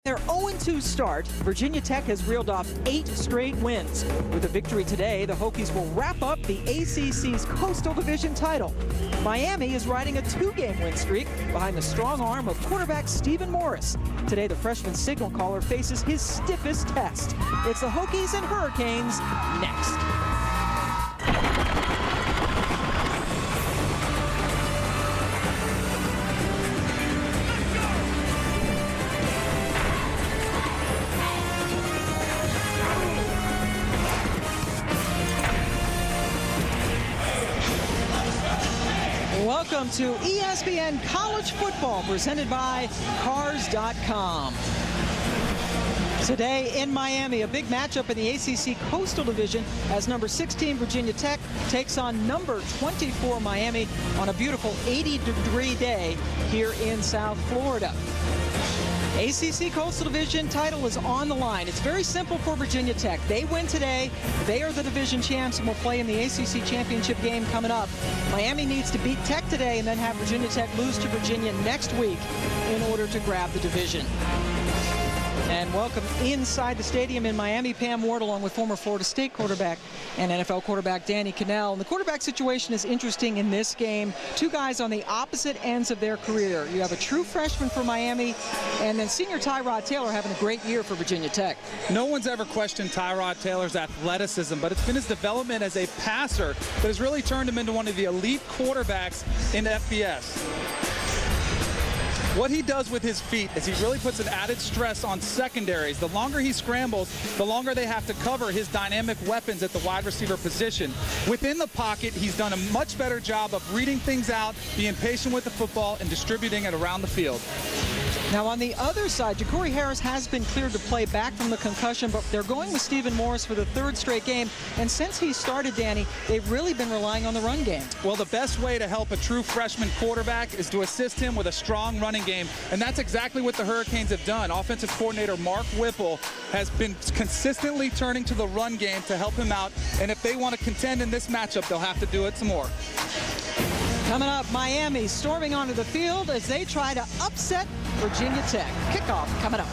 Their 0-2 start, Virginia Tech has reeled off 8 straight wins. With a victory today, the Hokies will wrap up the ACC's Coastal Division title. Miami is riding a 2-game win streak behind the strong arm of quarterback Stephen Morris. Today, the freshman signal caller faces his stiffest test. It's the Hokies and Hurricanes next. Welcome to ESPN College Football, presented by Cars.com. Today in Miami, a big matchup in the ACC Coastal Division as number 16 Virginia Tech takes on number 24 Miami on a beautiful 80-degree day here in South Florida. ACC Coastal Division title is on the line. It's very simple for Virginia Tech. They win today. They are the division champs and will play in the ACC championship game coming up. Miami needs to beat Tech today and then have Virginia Tech lose to Virginia next week in order to grab the division. And welcome inside the stadium in Miami, Pam Ward, along with former Florida State quarterback and NFL quarterback Danny Kanell. And the quarterback situation is interesting in this game. Two guys on the opposite ends of their career. You have a true freshman for Miami, and then senior Tyrod Taylor having a great year for Virginia Tech. No one's ever questioned Tyrod Taylor's athleticism, but it's been his development as a passer that has really turned him into one of the elite quarterbacks in FBS. What he does with his feet is he really puts an added stress on secondaries. The longer he scrambles, the longer they have to cover his dynamic weapons at the wide receiver position. Within the pocket, he's done a much better job of reading things out, being patient with the football, and distributing it around the field. Now on the other side, Ja'Cory Harris has been cleared to play back from the concussion, but they're going with Stephen Morris for the 3rd straight game. And since he started, Danny, they've really been relying on the run game. Well, the best way to help a true freshman quarterback is to assist him with a strong running game, and that's exactly what the Hurricanes have done. Offensive coordinator Mark Whipple has been consistently turning to the run game to help him out, and if they want to contend in this matchup, they'll have to do it some more. Coming up, Miami storming onto the field as they try to upset Virginia Tech. Kickoff coming up.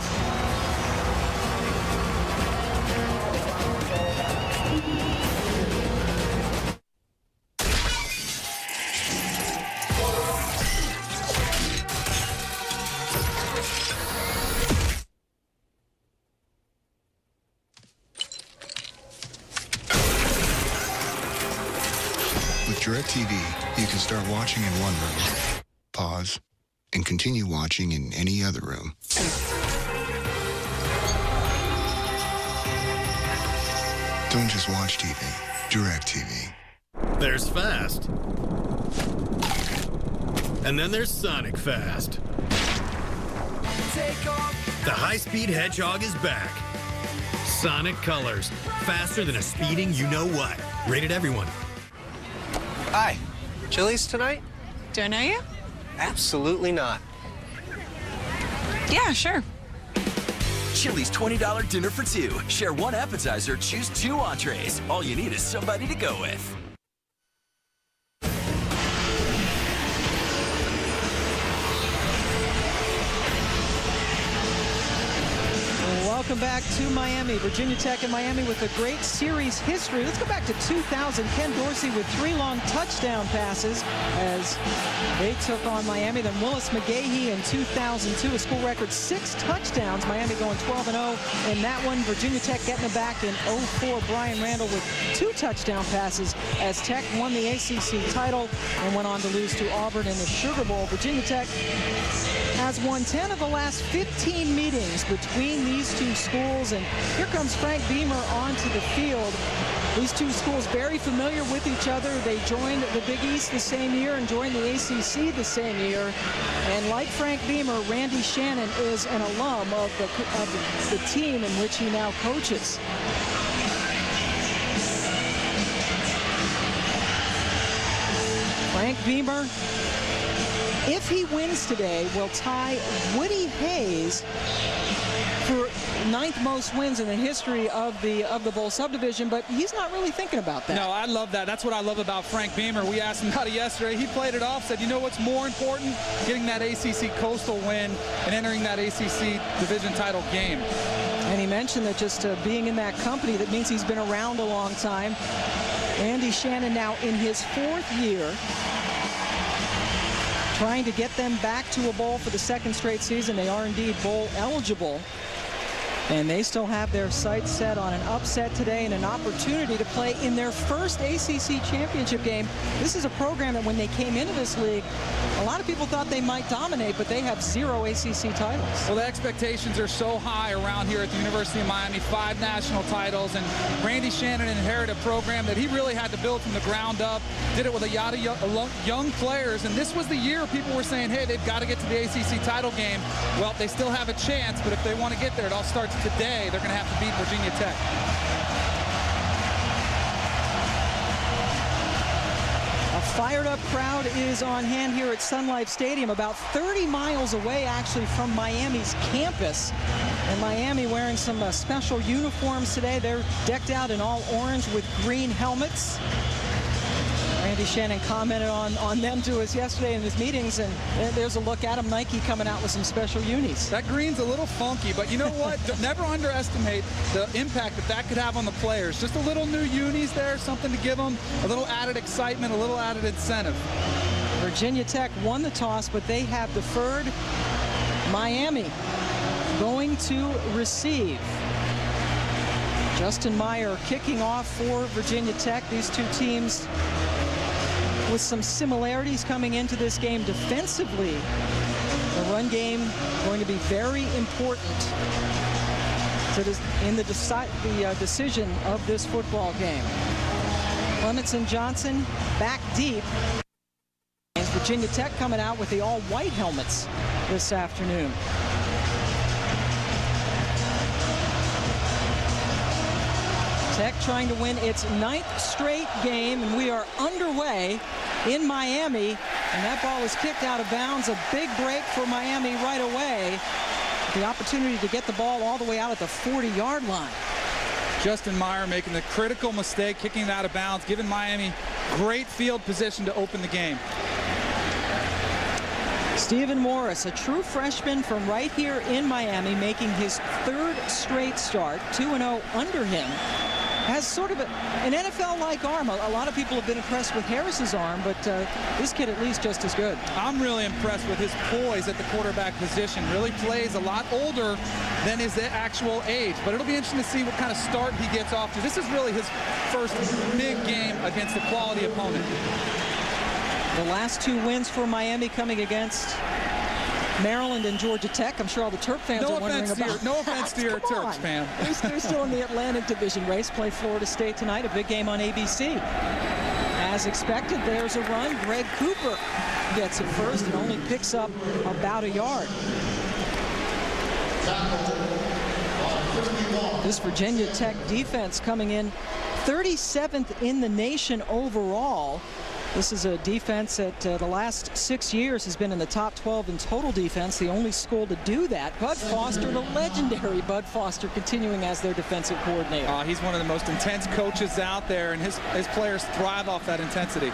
With DirecTV, you can start watching in one room, pause, and continue watching in any other room. Don't just watch TV, DirecTV. There's Fast. And then there's Sonic Fast. The high-speed hedgehog is back. Sonic Colors. Faster than a speeding you-know-what. Rated everyone. Hi. Chili's tonight? Do I know you? Absolutely not. Yeah, sure. Chili's $20 dinner for 2. Share 1 appetizer, choose 2 entrees. All you need is somebody to go with. Welcome back to Miami. Virginia Tech and Miami with a great series history. Let's go back to 2000. Ken Dorsey with 3 long touchdown passes as they took on Miami. Then Willis McGahee in 2002, a school record 6 touchdowns. Miami going 12-0 in that one. Virginia Tech getting it back in 04. Brian Randall with 2 touchdown passes as Tech won the ACC title and went on to lose to Auburn in the Sugar Bowl. Virginia Tech has won 10 of the last 15 meetings between these two schools, and here comes Frank Beamer onto the field. These two schools very familiar with each other. They joined the Big East the same year and joined the ACC the same year. And like Frank Beamer, Randy Shannon is an alum of the team in which he now coaches. Frank Beamer, if he wins today, will tie Woody Hayes for ninth most wins in the history of the bowl subdivision, but he's not really thinking about that. No, I love that. That's what I love about Frank Beamer. We asked him about it yesterday. He played it off, said, you know what's more important? Getting that ACC Coastal win and entering that ACC division title game. And he mentioned that just being in that company, that means he's been around a long time. Randy Shannon now in his 4th year, trying to get them back to a bowl for the 2nd straight season. They are indeed bowl eligible. And they still have their sights set on an upset today and an opportunity to play in their first ACC championship game. This is a program that when they came into this league, a lot of people thought they might dominate, but they have 0 ACC titles. Well, the expectations are so high around here at the University of Miami, 5 national titles, and Randy Shannon inherited a program that he really had to build from the ground up, did it with a lot of young players, and this was the year people were saying, hey, they've got to get to the ACC title game. Well, they still have a chance, but if they want to get there, it all starts today. They're going to have to beat Virginia Tech. A fired-up crowd is on hand here at Sun Life Stadium, about 30 miles away, actually, from Miami's campus. And Miami wearing some special uniforms today. They're decked out in all orange with green helmets. Randy Shannon commented on them to us yesterday in his meetings, and there's a look at them. Nike coming out with some special unis. That green's a little funky, but you know what? Never underestimate the impact that could have on the players. Just a little new unis there, something to give them a little added excitement, a little added incentive. Virginia Tech won the toss, but they have deferred. Miami going to receive. Justin Meyer kicking off for Virginia Tech. These two teams with some similarities coming into this game defensively. The run game going to be very important in the decision of this football game. Clements and Johnson back deep. Virginia Tech coming out with the all-white helmets this afternoon. Tech trying to win its 9th straight game, and we are underway in Miami, and that ball is kicked out of bounds. A big break for Miami right away. The opportunity to get the ball all the way out at the 40-yard line. Justin Meyer making the critical mistake, kicking it out of bounds, giving Miami great field position to open the game. Stephen Morris, a true freshman from right here in Miami, making his 3rd straight start, 2-0 under him. Has sort of an NFL-like arm. A lot of people have been impressed with Harris's arm, but this kid at least just as good. I'm really impressed with his poise at the quarterback position. Really plays a lot older than his actual age, but it'll be interesting to see what kind of start he gets off to. This is really his first big game against a quality opponent. The last 2 wins for Miami coming against Maryland and Georgia Tech. I'm sure all the Terp fans are wondering about. No offense to your Terps fan. They're still in the Atlantic Division race. Play Florida State tonight, a big game on ABC. As expected, there's a run. Greg Cooper gets it first and only picks up about a yard. This Virginia Tech defense coming in 37th in the nation overall. This is a defense that the last 6 years has been in the top 12 in total defense, the only school to do that. Bud Foster, the legendary Bud Foster, continuing as their defensive coordinator. He's one of the most intense coaches out there, and his players thrive off that intensity.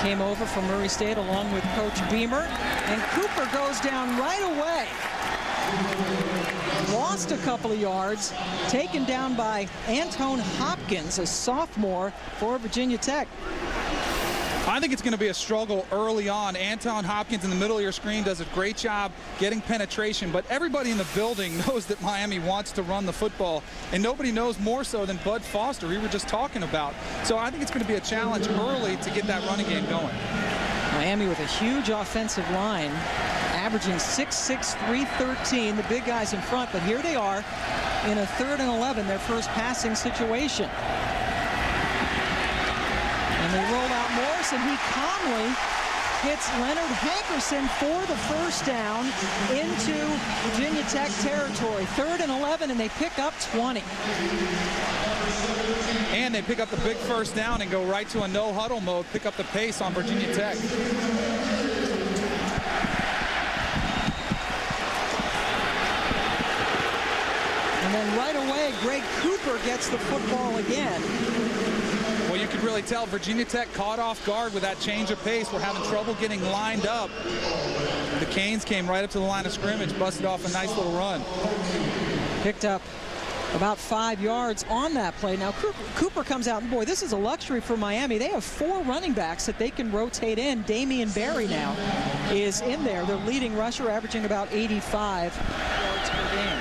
Came over from Murray State along with Coach Beamer, and Cooper goes down right away. Lost a couple of yards, taken down by Anton Hopkins, a sophomore for Virginia Tech. I think it's going to be a struggle early on. Anton Hopkins in the middle of your screen does a great job getting penetration, but everybody in the building knows that Miami wants to run the football, and nobody knows more so than Bud Foster, we were just talking about. So I think it's going to be a challenge early to get that running game going. Miami with a huge offensive line, averaging 6'6", 313, the big guys in front, but here they are in a 3rd and 11, their first passing situation. And they roll out Morris, and he calmly hits Leonard Hankerson for the first down into Virginia Tech territory. 3rd and 11, and they pick up 20. And they pick up the big first down and go right to a no-huddle mode, pick up the pace on Virginia Tech. And then right away, Greg Cooper gets the football again. Well, you could really tell Virginia Tech caught off guard with that change of pace. We're having trouble getting lined up. The Canes came right up to the line of scrimmage, busted off a nice little run. Picked up about 5 yards on that play. Now Cooper comes out, and boy, this is a luxury for Miami. They have 4 running backs that they can rotate in. Damian Barry now is in there. Their leading rusher, averaging about 85 yards per game.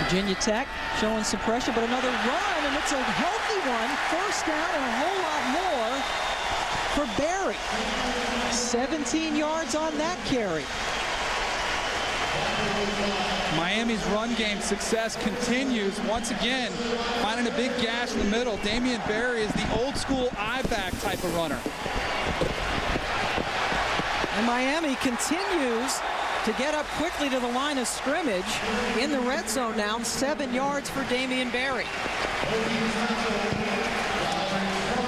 Virginia Tech showing some pressure, but another run, and it's a healthy one. First down and a whole lot more for Barry. 17 yards on that carry. Miami's run game success continues once again, finding a big gash in the middle. Damian Barry is the old school I-back type of runner. And Miami continues to get up quickly to the line of scrimmage in the red zone now. 7 yards for Damian Barry.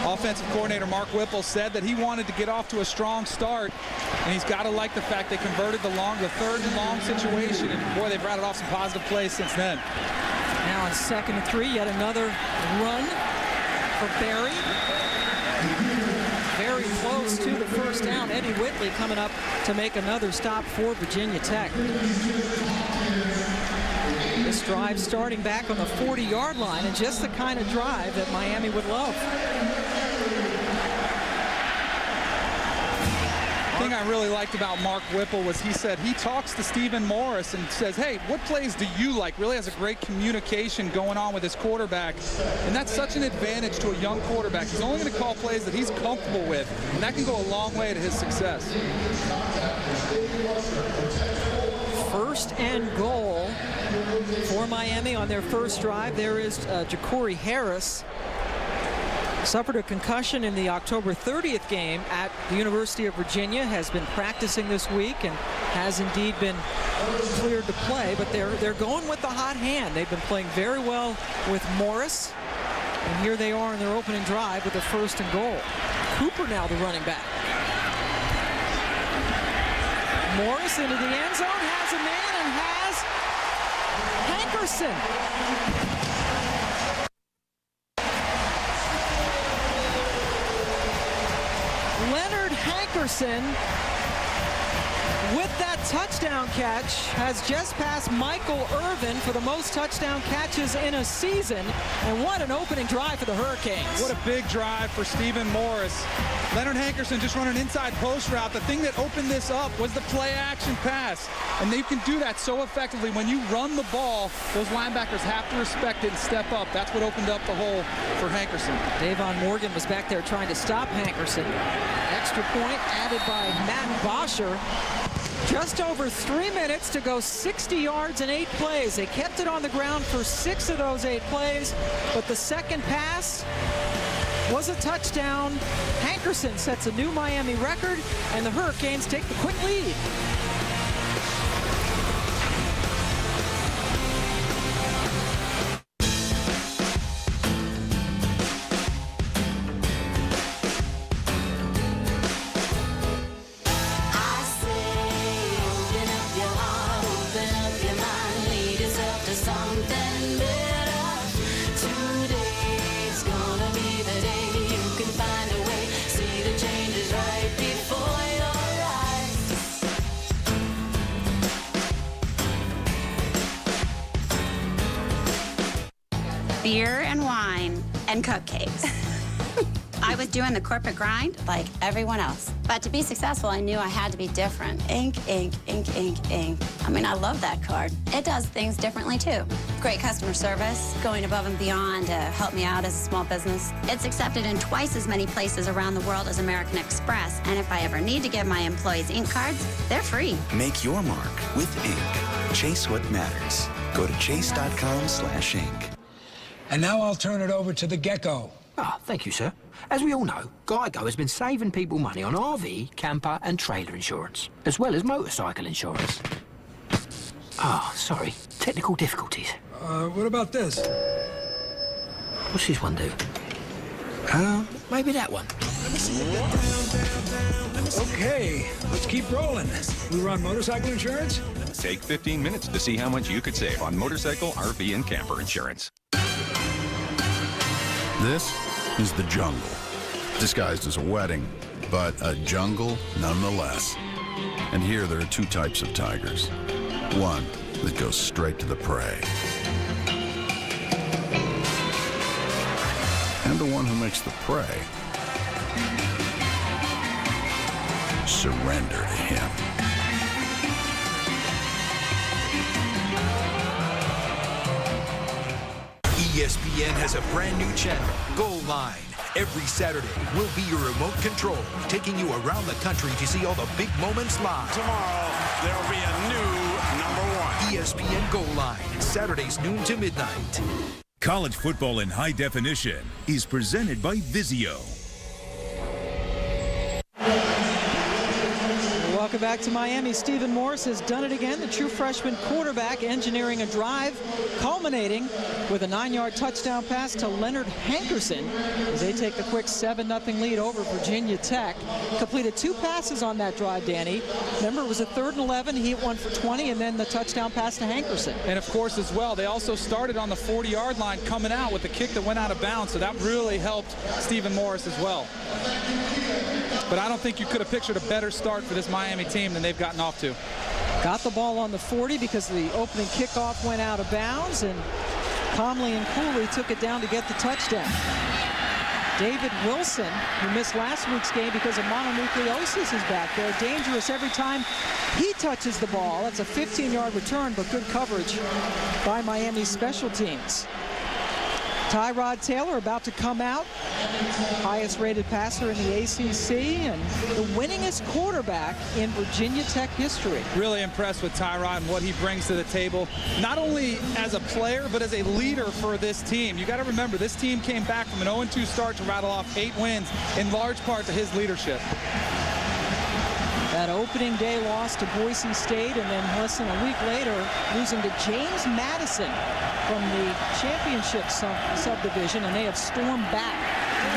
Offensive coordinator Mark Whipple said that he wanted to get off to a strong start, and he's got to like the fact they converted the 3rd and long situation, and boy, they've rattled off some positive plays since then. Now on 2nd and 3, yet another run for Barry. Very close to the first down. Eddie Whitley coming up to make another stop for Virginia Tech. This drive starting back on the 40-yard line, and just the kind of drive that Miami would love. The thing I really liked about Mark Whipple was he said he talks to Stephen Morris and says, hey, what plays do you like? Really has a great communication going on with his quarterback. And that's such an advantage to a young quarterback. He's only going to call plays that he's comfortable with, and that can go a long way to his success. First and goal for Miami on their first drive. There is Ja'Cory Harris. Suffered a concussion in the October 30th game at the University of Virginia, has been practicing this week and has indeed been cleared to play, but they're going with the hot hand. They've been playing very well with Morris, and here they are in their opening drive with a first and goal. Cooper now the running back. Morris into the end zone, has a man and has Hankerson. Leonard Hankerson, with that touchdown catch, has just passed Michael Irvin for the most touchdown catches in a season. And what an opening drive for the Hurricanes. What a big drive for Stephen Morris. Leonard Hankerson just run an inside post route. The thing that opened this up was the play action pass. And they can do that so effectively. When you run the ball, those linebackers have to respect it and step up. That's what opened up the hole for Hankerson. Davon Morgan was back there trying to stop Hankerson. Extra point added by Matt Bosher. Just over 3 minutes to go, 60 yards in 8 plays. They kept it on the ground for 6 of those 8 plays, but the second pass was a touchdown. Hankerson sets a new Miami record, and the Hurricanes take the quick lead. Beer and wine and cupcakes. I was doing the corporate grind like everyone else. But to be successful, I knew I had to be different. Ink, ink, ink, ink, ink. I mean, I love that card. It does things differently, too. Great customer service, going above and beyond to help me out as a small business. It's accepted in twice as many places around the world as American Express. And if I ever need to give my employees ink cards, they're free. Make your mark with ink. Chase what matters. Go to chase.com/ink. And now I'll turn it over to the Gecko. Ah, thank you, sir. As we all know, Geico has been saving people money on RV, camper and trailer insurance, as well as motorcycle insurance. Ah, sorry. Technical difficulties. What about this? What's this one do? Maybe that one. Okay, let's keep rolling. We run motorcycle insurance? Take 15 minutes to see how much you could save on motorcycle, RV, and camper insurance. This is the jungle, disguised as a wedding, but a jungle nonetheless. And here there are two types of tigers. One that goes straight to the prey. And the one who makes the prey surrender to him. ESPN has a brand new channel, Goal Line. Every Saturday, we'll be your remote control, taking you around the country to see all the big moments live. Tomorrow, there'll be a new #1. ESPN Goal Line, Saturdays noon to midnight. College football in high definition is presented by Vizio. Welcome back to Miami. Stephen Morris has done it again. The true freshman quarterback engineering a drive, culminating with a 9-yard touchdown pass to Leonard Hankerson as they take the quick 7-0 lead over Virginia Tech. Completed 2 passes on that drive, Danny. Remember, it was a 3rd and 11. He hit one for 20, and then the touchdown pass to Hankerson. And, of course, as well, they also started on the 40-yard line coming out with the kick that went out of bounds, so that really helped Stephen Morris as well. But I don't think you could have pictured a better start for this Miami team than they've gotten off to. Got the ball on the 40 because the opening kickoff went out of bounds, and Comley and Cooley took it down to get the touchdown. David Wilson, who missed last week's game because of mononucleosis, is back there. Dangerous every time he touches the ball. That's a 15-yard return, but good coverage by Miami's special teams. Tyrod Taylor about to come out, highest rated passer in the ACC and the winningest quarterback in Virginia Tech history. Really impressed with Tyrod and what he brings to the table, not only as a player, but as a leader for this team. You got to remember, this team came back from an 0-2 start to rattle off 8 wins, in large part to his leadership. That opening day loss to Boise State, and then listen, a week later, losing to James Madison from the championship subdivision, and they have stormed back.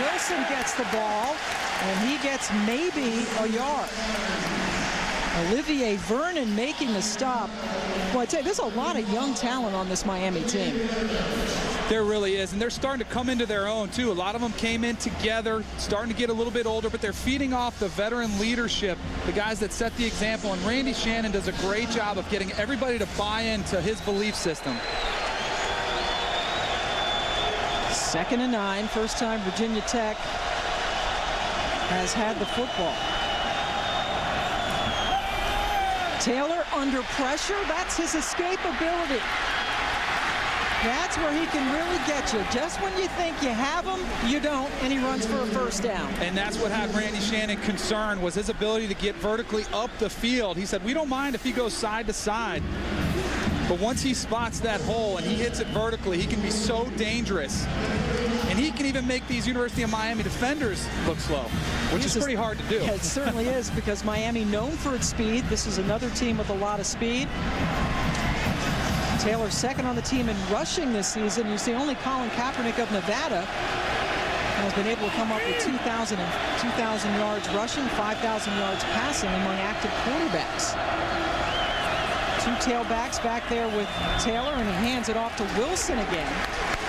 Wilson gets the ball, and he gets maybe a yard. Olivier Vernon making the stop. Well, I tell you, there's a lot of young talent on this Miami team. There really is, and they're starting to come into their own, too. A lot of them came in together, starting to get a little bit older, but they're feeding off the veteran leadership, the guys that set the example, and Randy Shannon does a great job of getting everybody to buy into his belief system. 2nd and 9, first time Virginia Tech has had the football. Taylor under pressure, that's his escapability. That's where he can really get you. Just when you think you have him, you don't, and he runs for a first down. And that's what had Randy Shannon concerned, was his ability to get vertically up the field. He said, we don't mind if he goes side to side. But once he spots that hole and he hits it vertically, he can be so dangerous. And he can even make these University of Miami defenders look slow, which is pretty hard to do. Yeah, it certainly is, because Miami known for its speed. This is another team with a lot of speed. Taylor second on the team in rushing this season. You see only Colin Kaepernick of Nevada has been able to come up with 2,000 yards rushing, 5,000 yards passing among active quarterbacks. 2 tailbacks back there with Taylor, and he hands it off to Wilson again.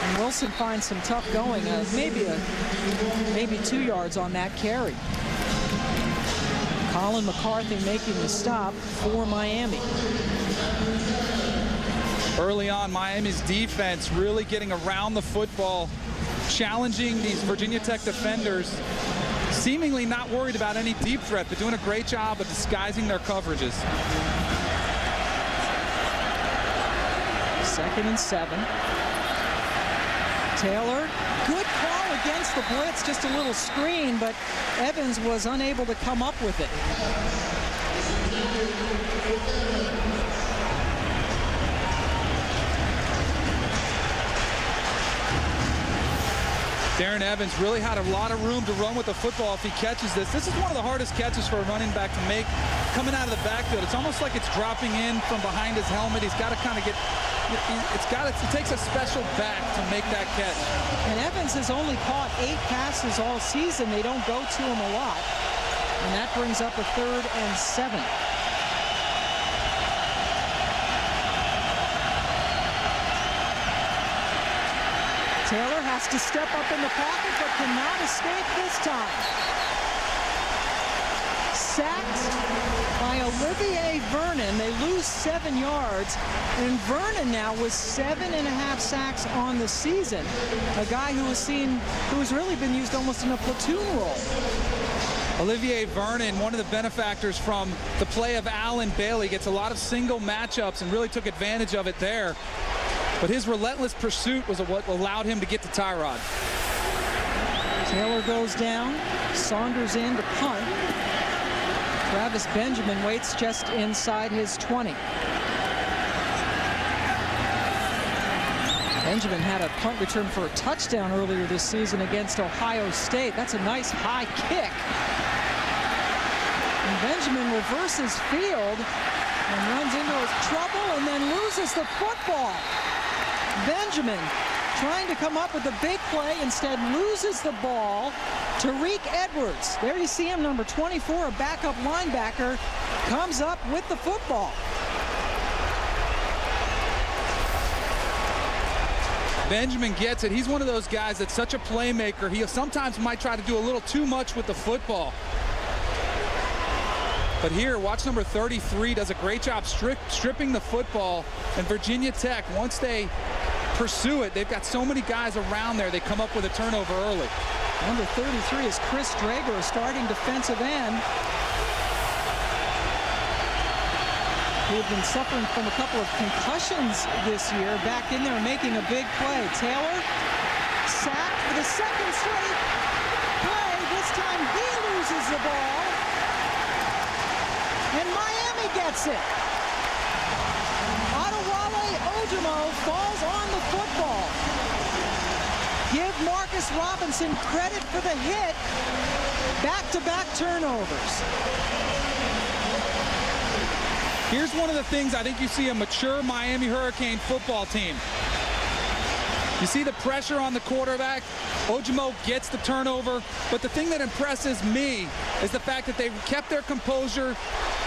And Wilson finds some tough going, maybe 2 yards on that carry. Colin McCarthy making the stop for Miami. Early on, Miami's defense really getting around the football, challenging these Virginia Tech defenders, seemingly not worried about any deep threat, but doing a great job of disguising their coverages. 2nd and 7. Taylor, good call against the blitz, just a little screen, but Evans was unable to come up with it. Darren Evans really had a lot of room to run with the football if he catches this. This is one of the hardest catches for a running back to make coming out of the backfield. It's almost like it's dropping in from behind his helmet. He's got to kind of get, it takes a special back to make that catch. And Evans has only caught 8 passes all season. They don't go to him a lot. And that brings up a 3rd and 7. Taylor has to step up in the pocket, but cannot escape this time. Sacked by Olivier Vernon. They lose 7 yards. And Vernon now with 7.5 sacks on the season. A guy who has really been used almost in a platoon role. Olivier Vernon, one of the benefactors from the play of Alan Bailey, gets a lot of single matchups and really took advantage of it there. But his relentless pursuit was what allowed him to get to Tyrod. Taylor goes down. Saunders in to punt. Travis Benjamin waits just inside his 20. Benjamin had a punt return for a touchdown earlier this season against Ohio State. That's a nice high kick. And Benjamin reverses field and runs into his trouble and then loses the football. Benjamin trying to come up with a big play, instead loses the ball. Tariq Edwards, there you see him, number 24, a backup linebacker, comes up with the football. Benjamin gets it. He's one of those guys that's such a playmaker. He sometimes might try to do a little too much with the football. But here, watch number 33 does a great job stripping the football. And Virginia Tech, once they pursue it, they've got so many guys around there, they come up with a turnover early. Number 33 is Chris Drager, a starting defensive end, who had been suffering from a couple of concussions this year, back in there making a big play. Taylor sacked for the 2nd straight play. This time he loses the ball. And Miami gets it. Adewale Ojomo falls on the football. Give Marcus Robinson credit for the hit. Back-to-back turnovers. Here's one of the things I think you see a mature Miami Hurricane football team. You see the pressure on the quarterback. Ojomo gets the turnover. But the thing that impresses me is the fact that they kept their composure,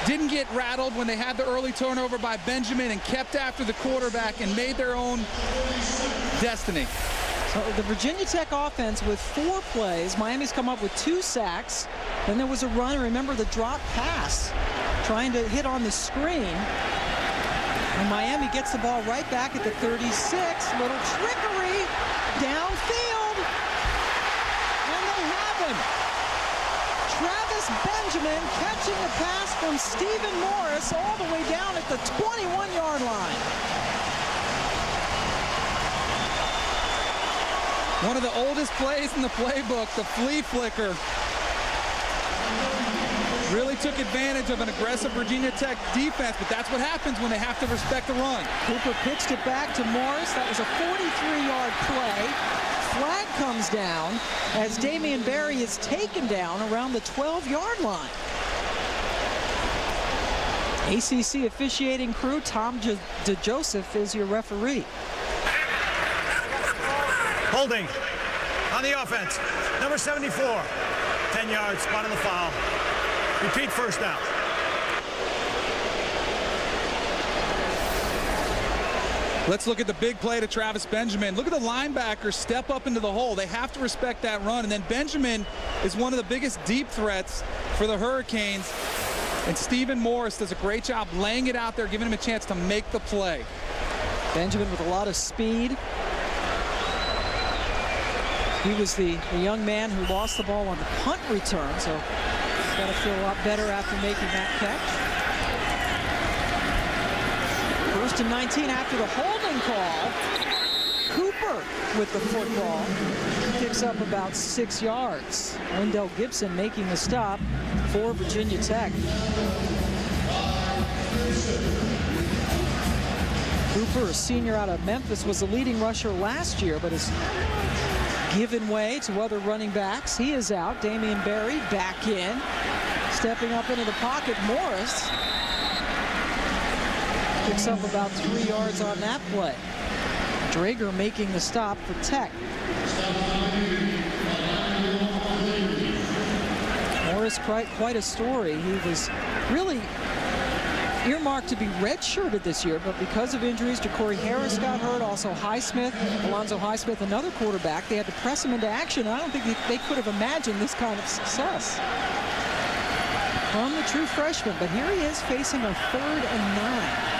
didn't get rattled when they had the early turnover by Benjamin, and kept after the quarterback and made their own destiny. So the Virginia Tech offense with 4 plays. Miami's come up with 2 sacks. Then there was a run. Remember the drop pass, trying to hit on the screen. And Miami gets the ball right back at the 36. Little trickery downfield. And they have him. Travis Benjamin catching the pass from Stephen Morris all the way down at the 21-yard line. One of the oldest plays in the playbook, the flea flicker. Really took advantage of an aggressive Virginia Tech defense, but that's what happens when they have to respect the run. Cooper pitched it back to Morris. That was a 43-yard play. Flag comes down as Damian Barry is taken down around the 12-yard line. ACC officiating crew, Tom DeJoseph is your referee. Holding on the offense. Number 74, 10 yards, spot on the foul. Repeat, first down. Let's look at the big play to Travis Benjamin. Look at the linebackers step up into the hole. They have to respect that run. And then Benjamin is one of the biggest deep threats for the Hurricanes. And Stephen Morris does a great job laying it out there, giving him a chance to make the play. Benjamin with a lot of speed. He was the young man who lost the ball on the punt return, so he's got to feel a lot better after making that catch. 1st and 19 after the holding call. Cooper with the football. Picks up about 6 yards. Wendell Gibson making the stop for Virginia Tech. Cooper, a senior out of Memphis, was the leading rusher last year, but has given way to other running backs. He is out. Damian Berry back in. Stepping up into the pocket, Morris picks up about 3 yards on that play. Drager making the stop for Tech. Morris, quite a story. He was really earmarked to be redshirted this year, but because of injuries, Corey Harris got hurt, also Highsmith, Alonzo Highsmith, another quarterback. They had to press him into action. I don't think they could have imagined this kind of success from the true freshman, but here he is facing a 3rd and 9.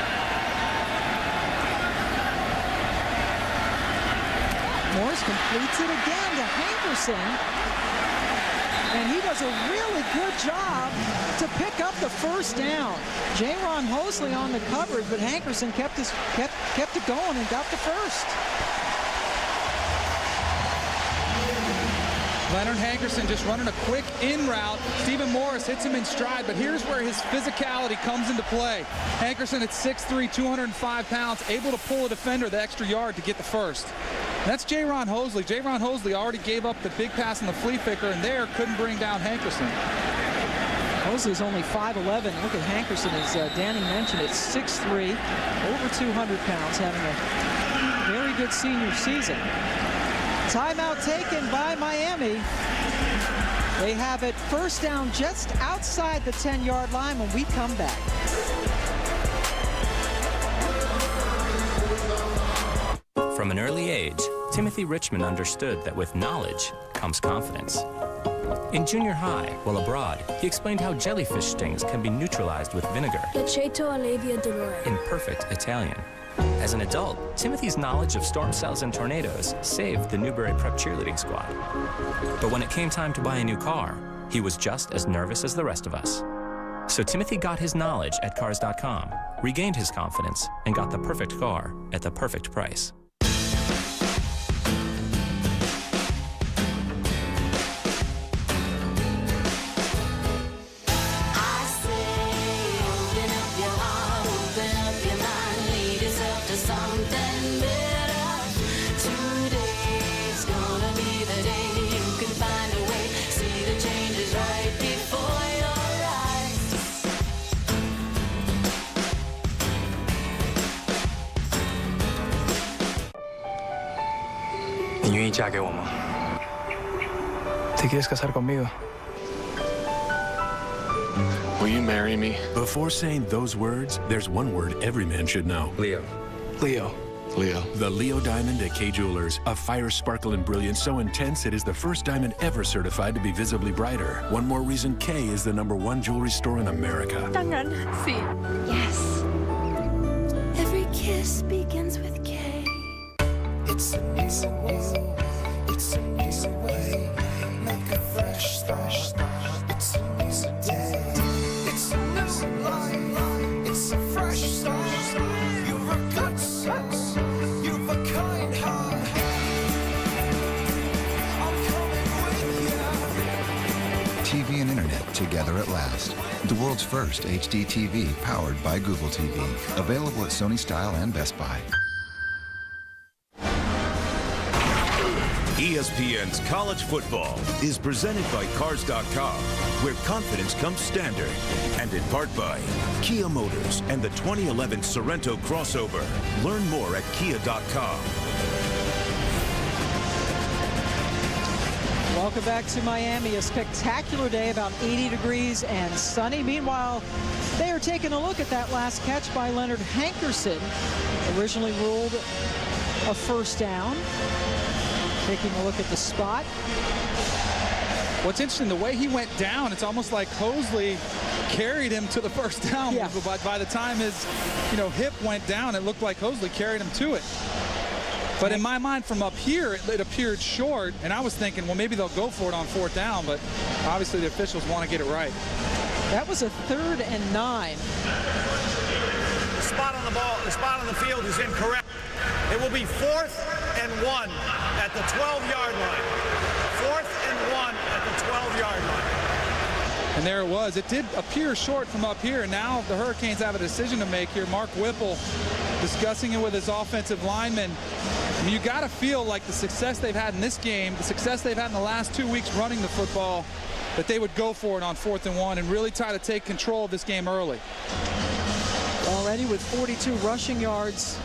Morris completes it again to Hankerson, and he does a really good job to pick up the first down. Jaron Hosley on the coverage, but Hankerson kept it going and got the first. Leonard Hankerson just running a quick in route. Stephen Morris hits him in stride, but here's where his physicality comes into play. Hankerson at 6'3", 205 pounds, able to pull a defender the extra yard to get the first. And that's Jaron Hosley. Jaron Hosley already gave up the big pass on the flea picker, and there couldn't bring down Hankerson. Hosley's only 5'11". Look at Hankerson, as Danny mentioned, at 6'3", over 200 pounds, having a very good senior season. Timeout taken by Miami. They have it first down just outside the 10-yard line when we come back. From an early age, Timothy Richmond understood that with knowledge comes confidence. In junior high, while abroad, he explained how jellyfish stings can be neutralized with vinegar in perfect Italian. As an adult, Timothy's knowledge of storm cells and tornadoes saved the Newbury Prep cheerleading squad. But when it came time to buy a new car, he was just as nervous as the rest of us. So Timothy got his knowledge at Cars.com, regained his confidence, and got the perfect car at the perfect price. ¿Te quieres casar conmigo? Will you marry me? Before saying those words, there's one word every man should know. Leo. The Leo Diamond at Kay Jewelers. A fire, sparkle, and brilliance so intense it is the first diamond ever certified to be visibly brighter. One more reason Kay is the #1 jewelry store in America. Sí. Yes. Every kiss begins with K. It's a new world. It's a new way. Make a fresh start. It's a new day. It's a new life. It's a fresh start. You've a good sense. You've a kind heart. I'm coming with you. TV and internet together at last. The world's first HD TV powered by Google TV. Available at Sony Style and Best Buy. ESPN's College Football is presented by Cars.com, where confidence comes standard, and in part by Kia Motors and the 2011 Sorento crossover. Learn more at Kia.com. Welcome back to Miami. A spectacular day, about 80 degrees and sunny. Meanwhile, they are taking a look at that last catch by Leonard Hankerson. Originally ruled a first down. Taking a look at the spot. What's interesting, the way he went down, it's almost like Hosley carried him to the first down. Yeah. But by the time his, hip went down, it looked like Hosley carried him to it. But in my mind, from up here, it appeared short, and I was thinking, well, maybe they'll go for it on 4th down, but obviously the officials want to get it right. That was a 3rd and 9. The spot on the ball, the spot on the field is incorrect. It will be 4th and 1 at the 12-yard line. 4th and 1 at the 12-yard line. And there it was. It did appear short from up here. Now the Hurricanes have a decision to make here. Mark Whipple discussing it with his offensive lineman. I mean, you got to feel like the success they've had in this game, the success they've had in the last 2 weeks running the football, that they would go for it on 4th and 1 and really try to take control of this game early. Already with 42 rushing yards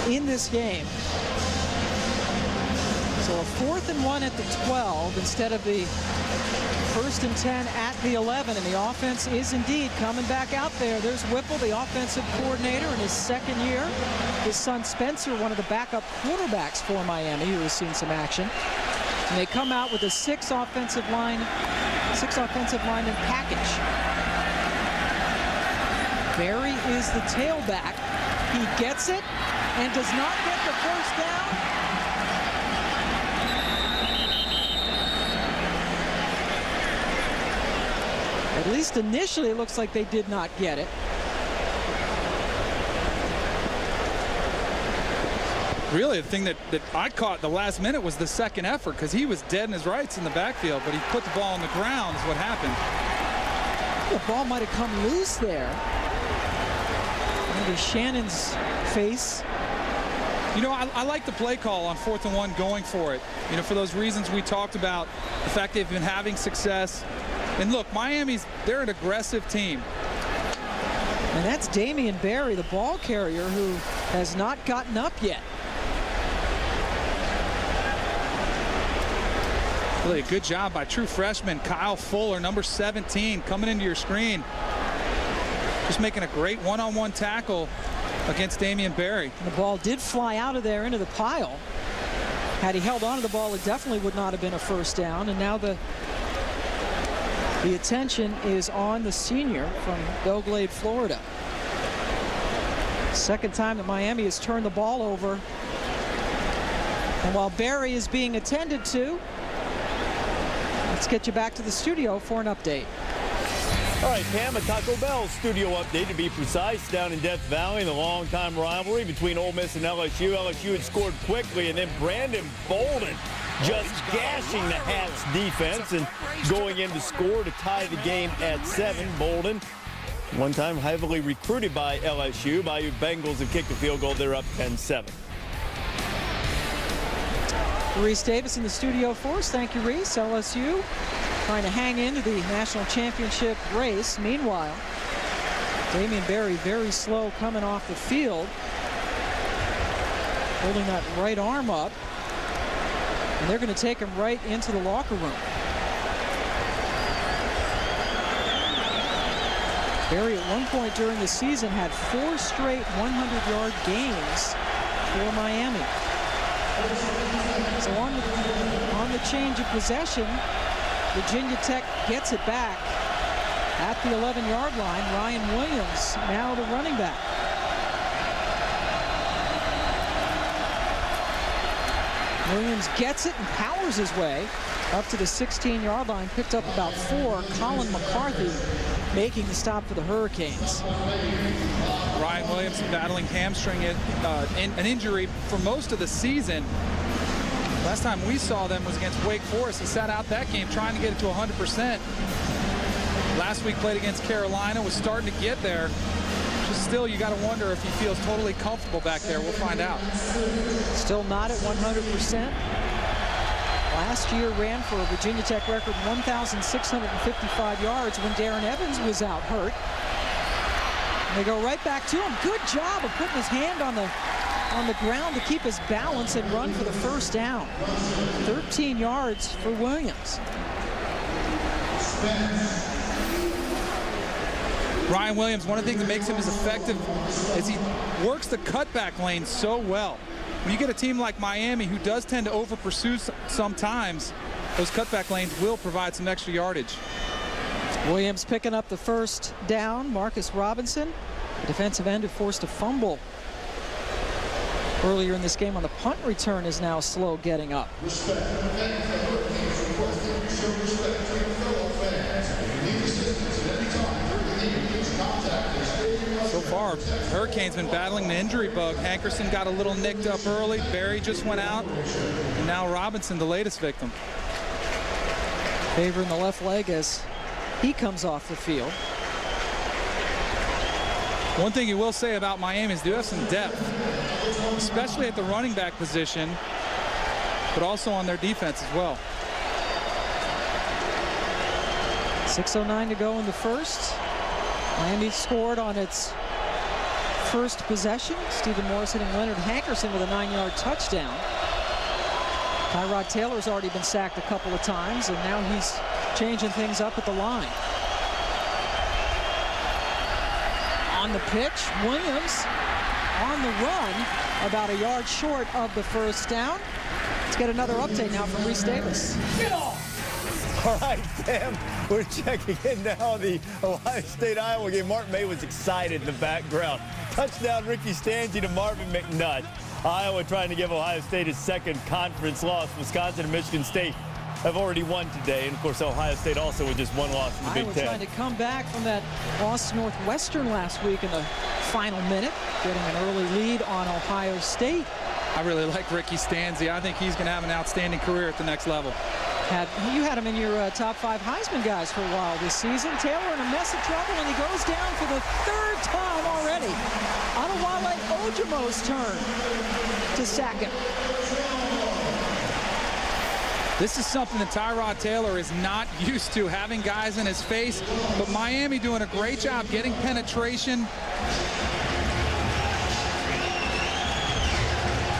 in this game. So a 4th and 1 at the 12 instead of the 1st and 10 at the 11, and the offense is indeed coming back out there. There's Whipple, the offensive coordinator, in his second year. His son Spencer, one of the backup quarterbacks for Miami, who has seen some action. And they come out with a six offensive lineman package. Barry is the tailback. He gets it and does not get the first down. At least initially, it looks like they did not get it. Really, the thing that I caught the last minute was the second effort, because he was dead in his rights in the backfield, but he put the ball on the ground is what happened. The ball might have come loose there. Maybe Shannon's face. You know, I like the play call on 4th and 1 going for it. You know, for those reasons we talked about, the fact they've been having success. And look, they're an aggressive team. And that's Damian Barry, the ball carrier, who has not gotten up yet. Really a good job by true freshman Kyle Fuller, number 17, coming into your screen. Just making a great one-on-one tackle against Damian Barry. The ball did fly out of there into the pile. Had he held on to the ball, it definitely would not have been a first down. And now the attention is on the senior from Belle Glade, Florida. Second time that Miami has turned the ball over. And while Barry is being attended to, let's get you back to the studio for an update. All right, Pam, a Taco Bell studio update to be precise down in Death Valley in the long-time rivalry between Ole Miss and LSU. LSU had scored quickly, and then Brandon Bolden just gashing the Hats defense and going in to score to tie the game at 7. Bolden, one time heavily recruited by LSU. Bayou Bengals have kicked a field goal. They're up 10-7. Reese Davis in the studio for us. Thank you, Reese. LSU trying to hang into the national championship race. Meanwhile, Damian Barry very slow coming off the field, holding that right arm up, and they're going to take him right into the locker room. Barry at one point during the season had 4 straight 100-yard games for Miami. So on the change of possession, Virginia Tech gets it back at the 11-yard line. Ryan Williams now the running back. Williams gets it and powers his way up to the 16-yard line, picked up about 4. Colin McCarthy making the stop for the Hurricanes. Ryan Williams battling hamstring an injury for most of the season. Last time we saw them was against Wake Forest. He sat out that game trying to get it to 100%. Last week played against Carolina, was starting to get there. Just still, you got to wonder if he feels totally comfortable back there. We'll find out. Still not at 100%. Last year ran for a Virginia Tech record 1,655 yards when Darren Evans was out hurt. And they go right back to him. Good job of putting his hand on the ground to keep his balance and run for the first down. 13 yards for Williams. Ryan Williams, one of the things that makes him as effective is he works the cutback lane so well. When you get a team like Miami who does tend to over-pursue sometimes, those cutback lanes will provide some extra yardage. Williams picking up the first down. Marcus Robinson, the defensive end who forced a fumble earlier in this game on the punt return, is now slow getting up. So far, Hurricanes been battling the injury bug. Hankerson got a little nicked up early. Barry just went out. And now Robinson, the latest victim. Favoring the left leg as he comes off the field. One thing you will say about Miami is they have some depth, especially at the running back position, but also on their defense as well. 6:09 to go in the first. Miami scored on its first possession. Stephen Morris hitting Leonard Hankerson with a 9-yard touchdown. Tyrod Taylor's already been sacked a couple of times, and now he's changing things up at the line. On the pitch, Williams on the run, about a yard short of the first down. Let's get another update now from Reese Davis. Get off! All right, Sam, we're checking in now on the Ohio State-Iowa game. Mark May was excited in the background. Touchdown, Ricky Stanzi to Marvin McNutt. Iowa trying to give Ohio State its second conference loss. Wisconsin and Michigan State have already won today. And, of course, Ohio State also with just one loss in the Big Ten. Iowa trying to come back from that loss to Northwestern last week in the final minute, getting an early lead on Ohio State. I really like Ricky Stanzi. I think he's going to have an outstanding career at the next level. You had him in your top 5 Heisman guys for a while this season. Taylor in a mess of trouble, and he goes down for the 3rd time already. Adewale Ojomo's turn to sack him. This is something that Tyrod Taylor is not used to, having guys in his face, but Miami doing a great job getting penetration.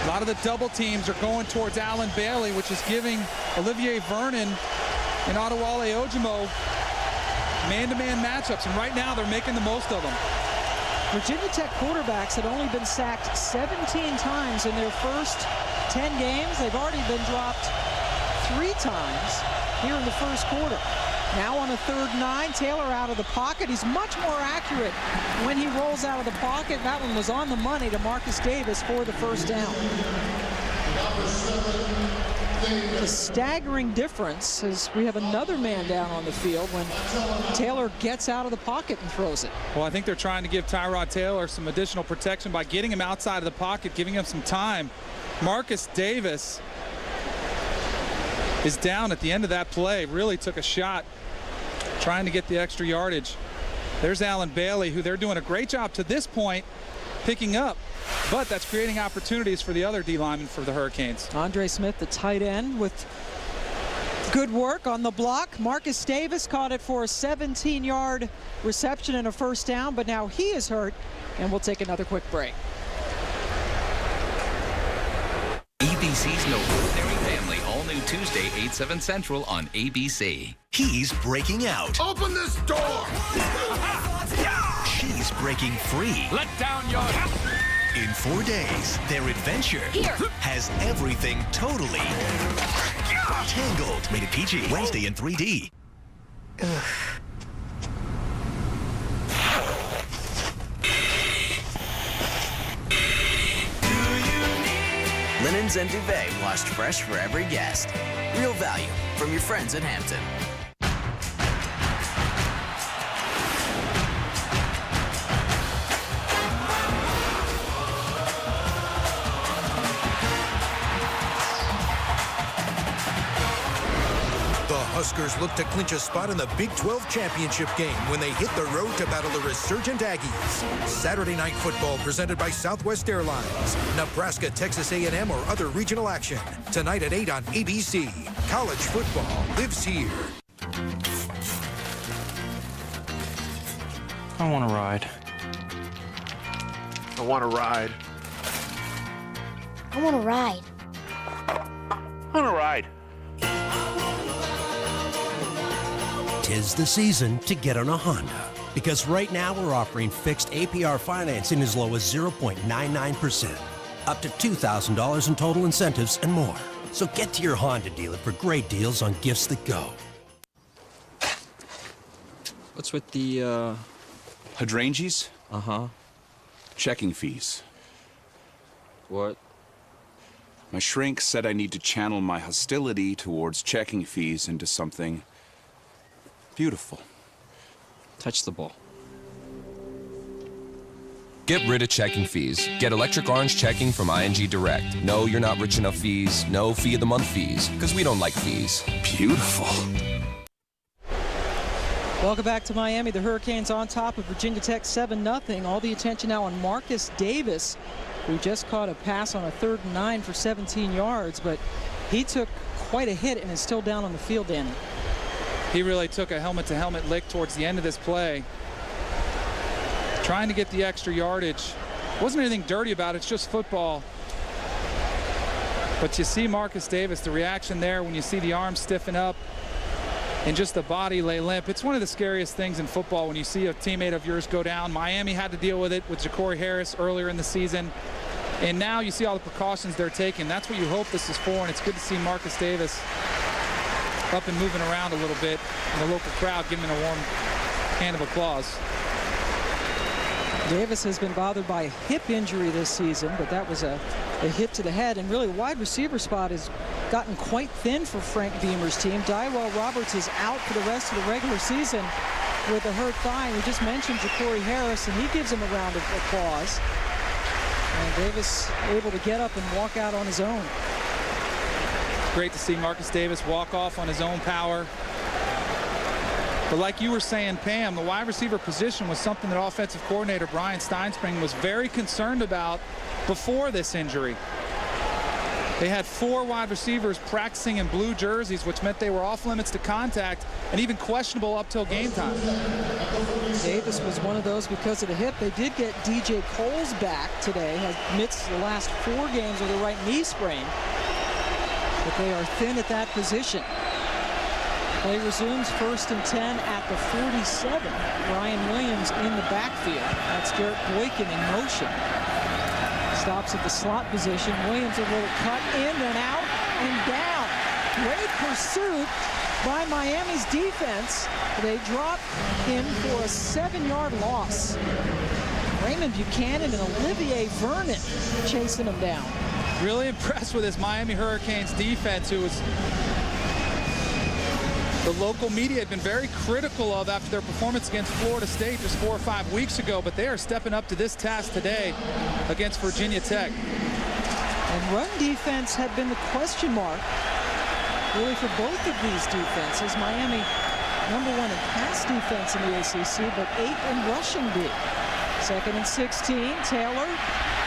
A lot of the double teams are going towards Allen Bailey, which is giving Olivier Vernon and Adewale Ojomo man-to-man matchups, and right now they're making the most of them. Virginia Tech quarterbacks had only been sacked 17 times in their first 10 games. They've already been dropped 3 times here in the first quarter. Now on a 3rd and 9, Taylor out of the pocket. He's much more accurate when he rolls out of the pocket. That one was on the money to Marcus Davis for the first down. The staggering difference is we have another man down on the field when Taylor gets out of the pocket and throws it. Well, I think they're trying to give Tyrod Taylor some additional protection by getting him outside of the pocket, giving him some time. Marcus Davis is down at the end of that play, really took a shot trying to get the extra yardage. There's Allen Bailey, who they're doing a great job to this point picking up, but that's creating opportunities for the other D linemen for the Hurricanes. Andre Smith, the tight end, with good work on the block. Marcus Davis caught it for a 17-yard reception and a first down, but now he is hurt, and we'll take another quick break. ABC's No Ordinary Family, all new Tuesday, 8/7 Central on ABC. He's breaking out. Open this door! She's breaking free. Let down your... In 4 days, their adventure has everything totally tangled. Rated PG. Wednesday in 3D. Linens and duvet washed fresh for every guest. Real value from your friends at Hampton. The Huskers look to clinch a spot in the Big 12 championship game when they hit the road to battle the resurgent Aggies. Saturday night football presented by Southwest Airlines. Nebraska, Texas A&M, or other regional action. Tonight at 8 on ABC. College football lives here. I want to ride. I want to ride. I want to ride. I want to ride. Tis the season to get on a Honda. Because right now we're offering fixed APR financing as low as 0.99%. Up to $2,000 in total incentives and more. So get to your Honda dealer for great deals on gifts that go. What's with the, Hydrangeas? Uh-huh. Checking fees. What? My shrink said I need to channel my hostility towards checking fees into something beautiful. Touch the ball. Get rid of checking fees. Get Electric Orange checking from ING Direct. No, you're not rich enough fees. No fee of the month fees. Because we don't like fees. Beautiful. Welcome back to Miami. The Hurricanes on top of Virginia Tech 7-0. All the attention now on Marcus Davis, who just caught a pass on a 3rd and 9 for 17 yards, but he took quite a hit and is still down on the field, Danny. He really took a helmet-to-helmet lick towards the end of this play. Trying to get the extra yardage. Wasn't anything dirty about it, it's just football. But you see Marcus Davis, the reaction there when you see the arm stiffen up and just the body lay limp. It's one of the scariest things in football when you see a teammate of yours go down. Miami had to deal with it with Ja'Cory Harris earlier in the season. And now you see all the precautions they're taking. That's what you hope this is for, and it's good to see Marcus Davis up and moving around a little bit. And the local crowd giving him a warm hand of applause. Davis has been bothered by a hip injury this season, but that was a hit to the head. And really, wide receiver spot has gotten quite thin for Frank Beamer's team. Dywell Roberts is out for the rest of the regular season with a hurt thigh. And we just mentioned Ja'Cory Harris, and he gives him a round of applause. And Davis able to get up and walk out on his own. Great to see Marcus Davis walk off on his own power. But like you were saying, Pam, the wide receiver position was something that offensive coordinator Brian Steinspring was very concerned about before this injury. They had 4 wide receivers practicing in blue jerseys, which meant they were off limits to contact and even questionable up till game time. Davis was one of those because of the hip. They did get DJ Coles back today, has missed the last 4 games with a right knee sprain. But they are thin at that position. Play resumes 1st and 10 at the 47. Ryan Williams in the backfield. That's Garrett Boykin in motion. Stops at the slot position. Williams a little cut in and out and down. Great pursuit by Miami's defense. They drop him for a 7-yard loss. Raymond Buchanan and Olivier Vernon chasing him down. Really impressed with this Miami Hurricanes defense, who was the local media had been very critical of after their performance against Florida State just 4 or 5 weeks ago, but they are stepping up to this task today against Virginia Tech. And run defense had been the question mark really for both of these defenses. Miami #1 in pass defense in the ACC, but 8th in rushing D. 2nd and 16, Taylor,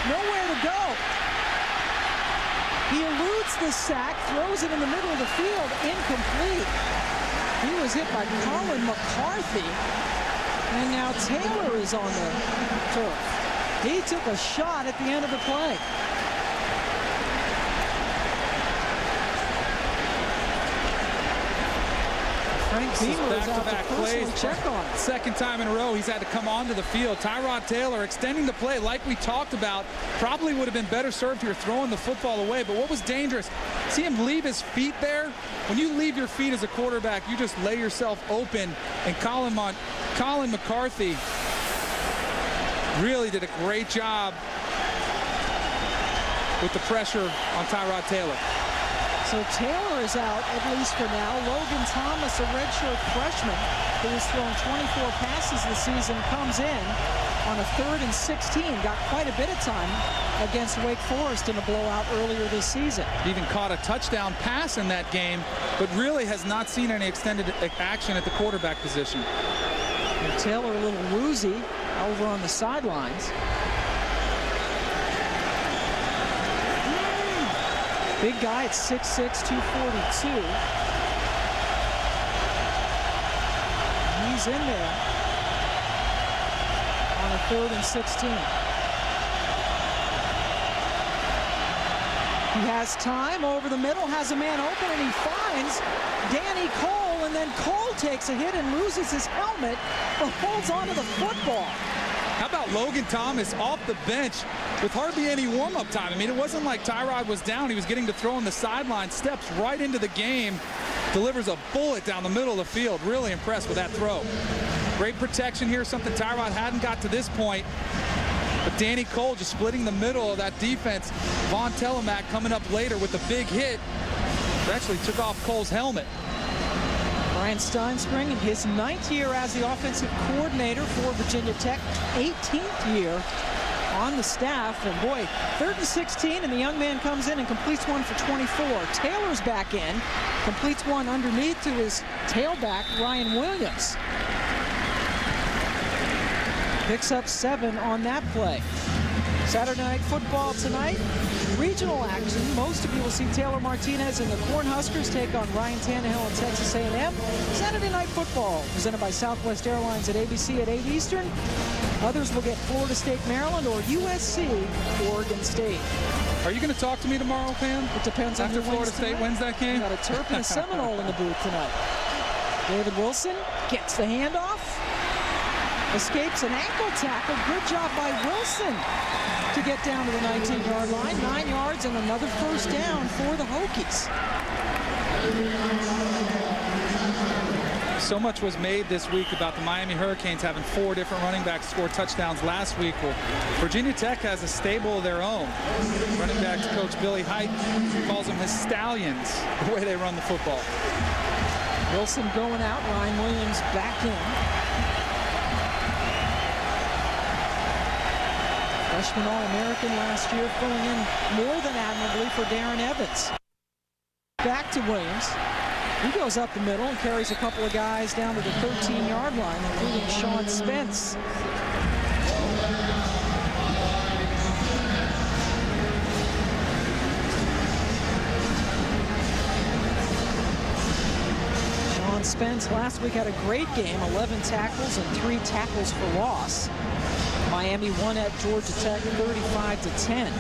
nowhere to go. He eludes the sack, throws it in the middle of the field, incomplete. He was hit by Colin McCarthy, and now Taylor is on the turf. He took a shot at the end of the play. Frank Beamer is out to personally check on it. Second time in a row he's had to come onto the field. Tyrod Taylor extending the play like we talked about. Probably would have been better served here throwing the football away, but what was dangerous? See him leave his feet there? When you leave your feet as a quarterback, you just lay yourself open, and Colin McCarthy really did a great job with the pressure on Tyrod Taylor. So Taylor is out, at least for now. Logan Thomas, a redshirt freshman who has thrown 24 passes this season, comes in on a 3rd and 16. Got quite a bit of time against Wake Forest in a blowout earlier this season. Even caught a touchdown pass in that game, but really has not seen any extended action at the quarterback position. And Taylor a little woozy over on the sidelines. Big guy at 6'6", 242. He's in there on a 3rd and 16. He has time over the middle, has a man open, and he finds Danny Cole, and then Cole takes a hit and loses his helmet, but holds onto the football. How about Logan Thomas off the bench with hardly any warm-up time? I mean, it wasn't like Tyrod was down. He was getting to throw on the sideline, steps right into the game, delivers a bullet down the middle of the field. Really impressed with that throw. Great protection here, something Tyrod hadn't got to this point. But Danny Cole just splitting the middle of that defense. Von Telemack coming up later with a big hit. Actually took off Cole's helmet. Brian Steinspring in his 9th year as the offensive coordinator for Virginia Tech, 18th year on the staff. And boy, 3rd and 16, and the young man comes in and completes one for 24. Taylor's back in, completes one underneath to his tailback, Ryan Williams. Picks up 7 on that play. Saturday Night Football tonight. Regional action. Most of you will see Taylor Martinez and the Cornhuskers take on Ryan Tannehill and Texas A&M. Saturday Night Football presented by Southwest Airlines at ABC at 8 Eastern. Others will get Florida State, Maryland, or USC, Oregon State. Are you going to talk to me tomorrow, Pam? It depends on after who Florida State wins that game. Got a Terp and a Seminole in the booth tonight. David Wilson gets the handoff, escapes an ankle tackle. Good job by Wilson to get down to the 19-yard line. 9 yards and another first down for the Hokies. So much was made this week about the Miami Hurricanes having 4 different running backs score touchdowns last week. Well, Virginia Tech has a stable of their own. Running backs coach Billy Height calls them his stallions, the way they run the football. Wilson going out, Ryan Williams back in. Freshman All-American last year, filling in more than admirably for Darren Evans. Back to Williams. He goes up the middle and carries a couple of guys down to the 13-yard line, including Sean Spence. Sean Spence last week had a great game, 11 tackles and 3 tackles for loss. Miami won at Georgia Tech 35-10.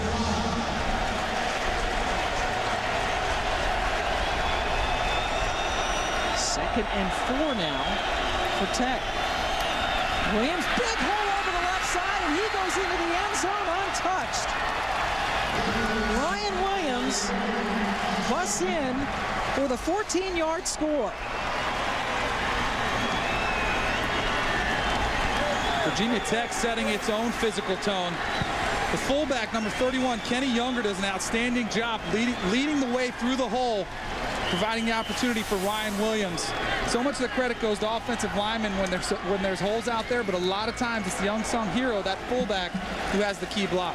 Second and 4 now for Tech. Williams, big hole over the left side, and he goes into the end zone untouched. Ryan Williams busts in for the 14-yard score. Virginia Tech setting its own physical tone. The fullback, number 31, Kenny Younger, does an outstanding job leading the way through the hole, providing the opportunity for Ryan Williams. So much of the credit goes to offensive linemen when there's holes out there, but a lot of times it's the unsung hero, that fullback, who has the key block.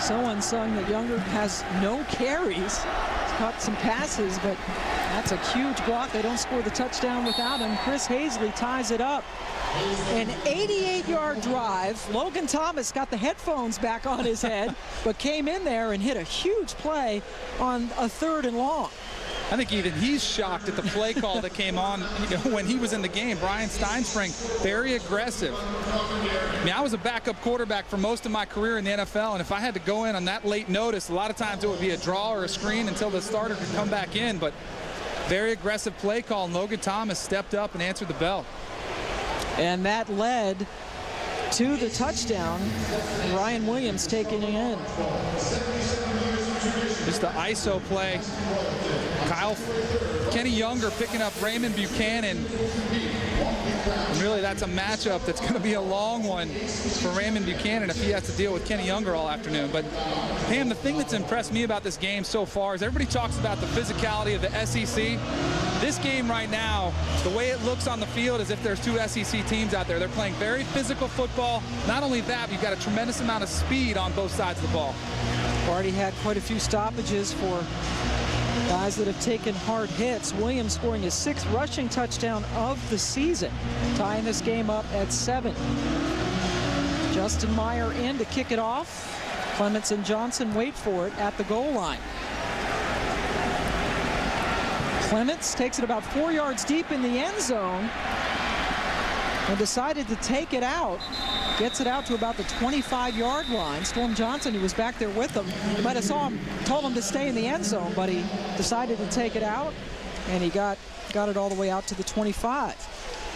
So unsung that Younger has no carries. He's caught some passes, but that's a huge block. They don't score the touchdown without him. Chris Hazley ties it up. An 88-yard drive. Logan Thomas got the headphones back on his head, but came in there and hit a huge play on a 3rd and long. I think even he's shocked at the play call that came on when he was in the game. Brian Steinspring, very aggressive. I mean, I was a backup quarterback for most of my career in the NFL, and if I had to go in on that late notice, a lot of times it would be a draw or a screen until the starter could come back in. But very aggressive play call, and Logan Thomas stepped up and answered the bell. And that led to the touchdown. Ryan Williams taking it in. Just the ISO play. Kenny Younger picking up Raymond Buchanan. And really, that's a matchup that's going to be a long one for Raymond Buchanan if he has to deal with Kenny Younger all afternoon. But, Pam, the thing that's impressed me about this game so far is everybody talks about the physicality of the SEC. This game right now, the way it looks on the field is if there's 2 SEC teams out there. They're playing very physical football. Not only that, but you've got a tremendous amount of speed on both sides of the ball. Already had quite a few stoppages for guys that have taken hard hits. Williams scoring his 6th rushing touchdown of the season, tying this game up at 7. Justin Meyer in to kick it off. Clements and Johnson wait for it at the goal line. Clements takes it about 4 yards deep in the end zone and decided to take it out. Gets it out to about the 25-yard line. Storm Johnson, who was back there with him, you might have saw him, told him to stay in the end zone, but he decided to take it out, and he got it all the way out to the 25.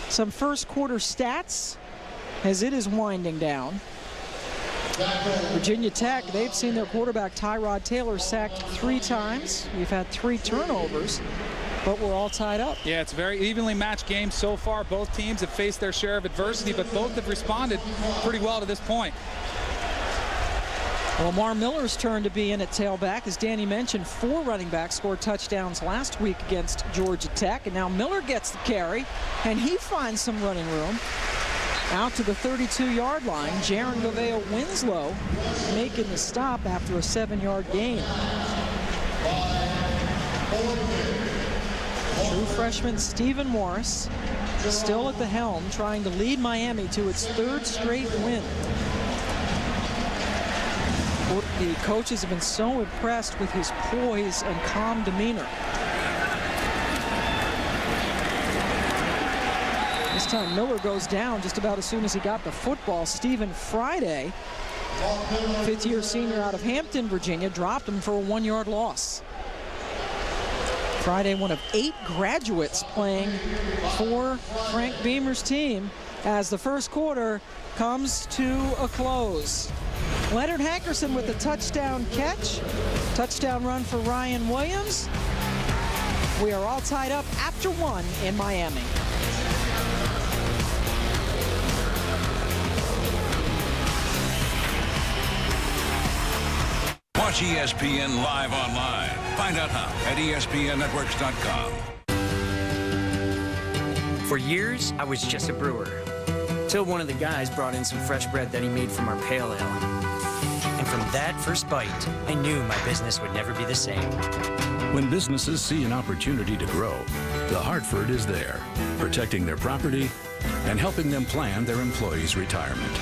Some first quarter stats as it is winding down. Virginia Tech, they've seen their quarterback Tyrod Taylor sacked 3 times. We've had 3 turnovers, but we're all tied up. Yeah, it's a very evenly matched game so far. Both teams have faced their share of adversity, but both have responded pretty well to this point. Lamar Miller's turn to be in at tailback. As Danny mentioned, 4 running backs scored touchdowns last week against Georgia Tech, and now Miller gets the carry, and he finds some running room. Out to the 32-yard line, Jaron Gaveo-Winslow making the stop after a 7-yard gain. True freshman Stephen Morris still at the helm, trying to lead Miami to its 3rd straight win. The coaches have been so impressed with his poise and calm demeanor. This time Miller goes down just about as soon as he got the football. Stephen Friday, 5th-year senior out of Hampton, Virginia, dropped him for a 1-yard loss. Friday, one of 8 graduates playing for Frank Beamer's team as the first quarter comes to a close. Leonard Hankerson with the touchdown catch. Touchdown run for Ryan Williams. We are all tied up after 1 in Miami. Watch ESPN live online. Find out how at ESPNNetworks.com. For years, I was just a brewer. Till one of the guys brought in some fresh bread that he made from our pale ale. And from that first bite, I knew my business would never be the same. When businesses see an opportunity to grow, The Hartford is there, protecting their property and helping them plan their employees' retirement.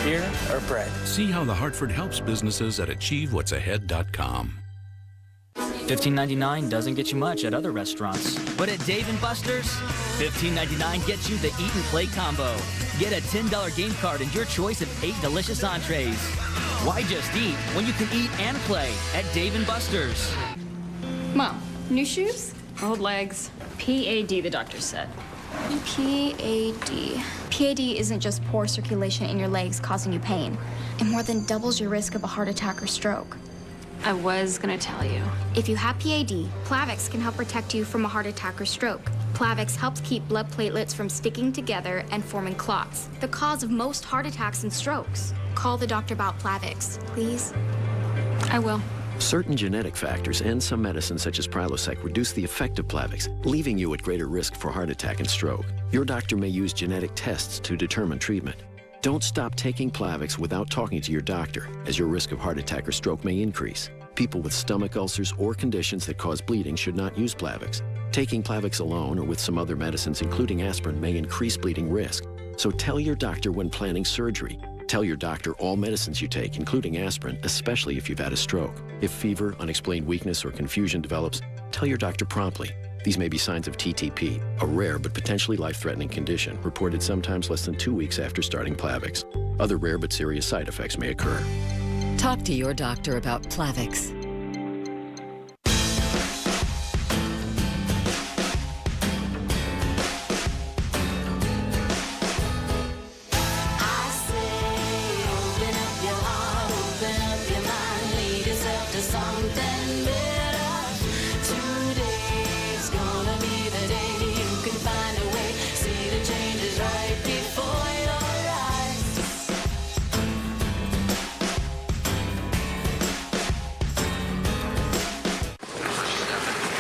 Beer or bread? See how The Hartford helps businesses at AchieveWhat'sAhead.com. $15.99 doesn't get you much at other restaurants. But at Dave & Buster's, $15.99 gets you the Eat and Play combo. Get a $10 game card and your choice of 8 delicious entrees. Why just eat when you can eat and play at Dave & Buster's? Mom, new shoes? Old legs. PAD, the doctor said. PAD. PAD isn't just poor circulation in your legs causing you pain. It more than doubles your risk of a heart attack or stroke. I was gonna tell you. If you have PAD, Plavix can help protect you from a heart attack or stroke. Plavix helps keep blood platelets from sticking together and forming clots, the cause of most heart attacks and strokes. Call the doctor about Plavix, please. I will. Certain genetic factors and some medicines such as Prilosec reduce the effect of Plavix, leaving you at greater risk for heart attack and stroke. Your doctor may use genetic tests to determine treatment. Don't stop taking Plavix without talking to your doctor, as your risk of heart attack or stroke may increase. People with stomach ulcers or conditions that cause bleeding should not use Plavix. Taking Plavix alone or with some other medicines, including aspirin, may increase bleeding risk. So tell your doctor when planning surgery. Tell your doctor all medicines you take, including aspirin, especially if you've had a stroke. If fever, unexplained weakness, or confusion develops, tell your doctor promptly. These may be signs of TTP, a rare but potentially life-threatening condition, reported sometimes less than 2 weeks after starting Plavix. Other rare but serious side effects may occur. Talk to your doctor about Plavix.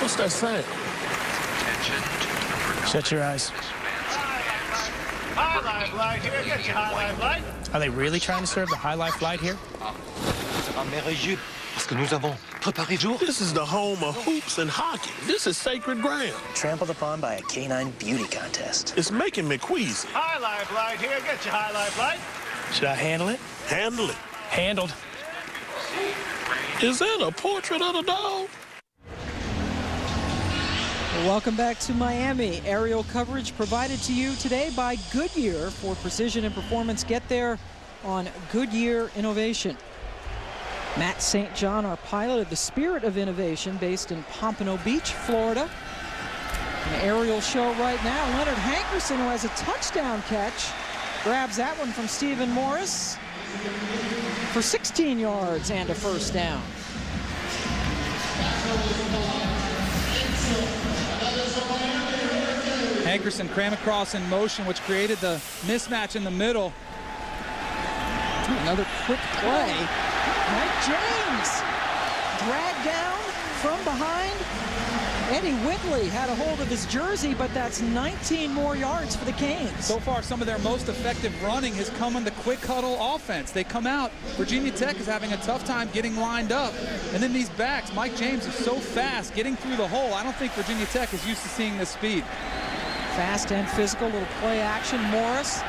What's that saying? Shut your eyes. High Life Light here. Get your High Life Light. Are they really trying to serve the High Life Light here? This is the home of hoops and hockey. This is sacred ground. Trampled upon by a canine beauty contest. It's making me queasy. High Life Light here. Get your High Life Light. Should I handle it? Handle it. Handled. Is that a portrait of the dog? Welcome back to Miami. Aerial coverage provided to you today by Goodyear. For precision and performance, get there on Goodyear Innovation. Matt St. John, our pilot of the Spirit of Innovation, based in Pompano Beach, Florida. An aerial show right now. Leonard Hankerson, who has a touchdown catch, grabs that one from Stephen Morris for 16 yards and a first down. Hankerson cram across in motion, which created the mismatch in the middle. Another quick play. Mike James dragged down from behind Eddie Whitley had a hold of his jersey, but that's 19 more yards for the Canes. So far, some of their most effective running has come on the quick huddle offense. They come out. Virginia Tech is having a tough time getting lined up. And then these backs, Mike James is so fast getting through the hole. I don't think Virginia Tech is used to seeing this speed. Fast and physical, little play action. Morris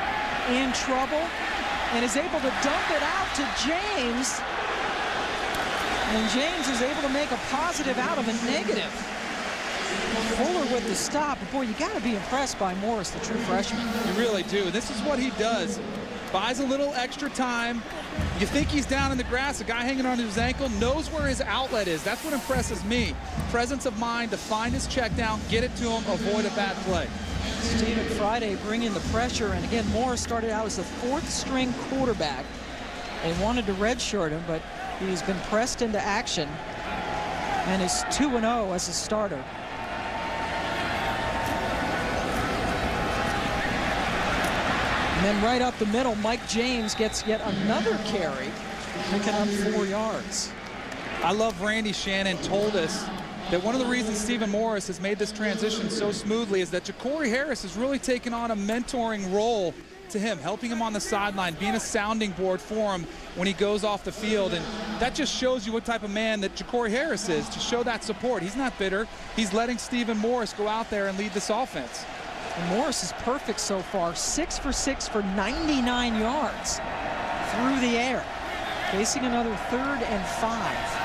in trouble and is able to dump it out to James. And James is able to make a positive out of a negative. Fuller with the stop. But boy, you got to be impressed by Morris, the true freshman. You really do. This is what he does. Buys a little extra time. You think he's down in the grass, a guy hanging on his ankle, knows where his outlet is. That's what impresses me. Presence of mind to find his check down, get it to him, avoid a bad play. Stephen Friday bringing the pressure, and again, Morris started out as the 4th string quarterback. They wanted to redshirt him, but he's been pressed into action and is 2-0 as a starter. And then right up the middle, Mike James gets yet another carry, picking up 4 yards. I love Randy Shannon told us that one of the reasons Stephen Morris has made this transition so smoothly is that Ja'Cory Harris has really taken on a mentoring role to him, helping him on the sideline, being a sounding board for him when he goes off the field. And that just shows you what type of man that Ja'Cory Harris is, to show that support. He's not bitter. He's letting Stephen Morris go out there and lead this offense. And Morris is perfect so far, 6 for 6 for 99 yards through the air. Facing another 3rd and 5.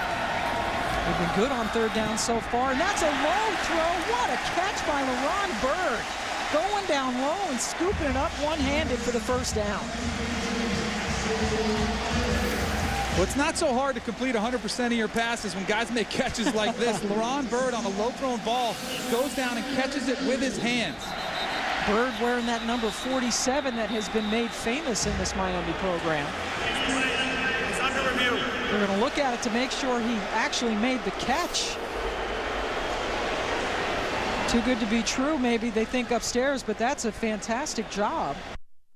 They've been good on 3rd down so far, and that's a low throw. What a catch by LaRon Byrd. Going down low and scooping it up one-handed for the first down. Well, it's not so hard to complete 100% of your passes when guys make catches like this. LaRon Byrd on a low-thrown ball goes down and catches it with his hands. Byrd wearing that number 47 that has been made famous in this Miami program. It's under review. We're going to look at it to make sure he actually made the catch. Too good to be true, maybe they think upstairs, but that's a fantastic job.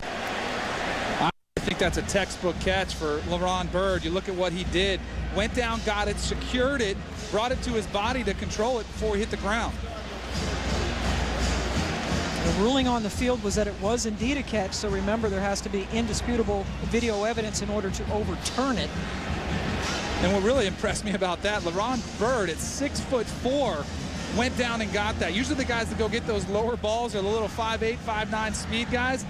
I think that's a textbook catch for LaRon Byrd. You look at what he did. Went down, got it, secured it, brought it to his body to control it before he hit the ground. The ruling on the field was that it was indeed a catch, so remember there has to be indisputable video evidence in order to overturn it. And what really impressed me about that, LaRon Byrd at 6'4", went down and got that. Usually the guys that go get those lower balls are the little 5'8", 5'9" speed guys.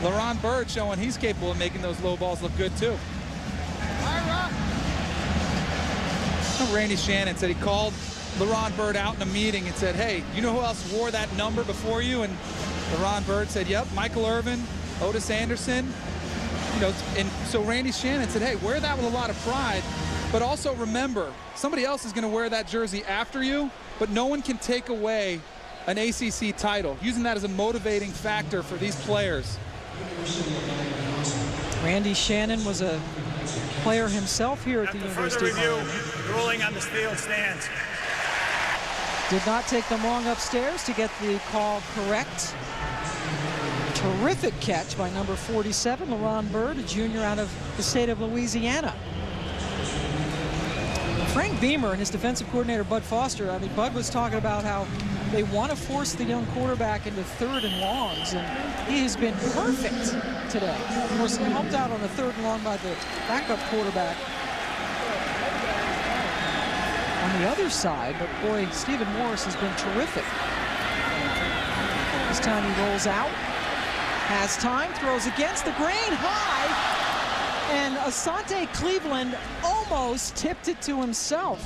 LaRon Byrd showing he's capable of making those low balls look good too. Randy Shannon said he called LaRon Byrd out in a meeting and said, hey, you know who else wore that number before you? And LaRon Byrd said, yep, Michael Irvin, Otis Anderson. You know, and so Randy Shannon said, hey, wear that with a lot of pride, but also remember, somebody else is going to wear that jersey after you, but no one can take away an ACC title, using that as a motivating factor for these players. Randy Shannon was a player himself here at the University of Miami. The ruling on the field stands. Did not take them long upstairs to get the call correct. Terrific catch by number 47, LaRon Byrd, a junior out of the state of Louisiana. Frank Beamer and his defensive coordinator, Bud Foster, I mean, Bud was talking about how they want to force the young quarterback into 3rd and longs, and he has been perfect today. Of course, helped out on the 3rd and long by the backup quarterback on the other side, but boy, Stephen Morris has been terrific. This time he rolls out, has time, throws against the grain, high, and Asante Cleveland almost tipped it to himself.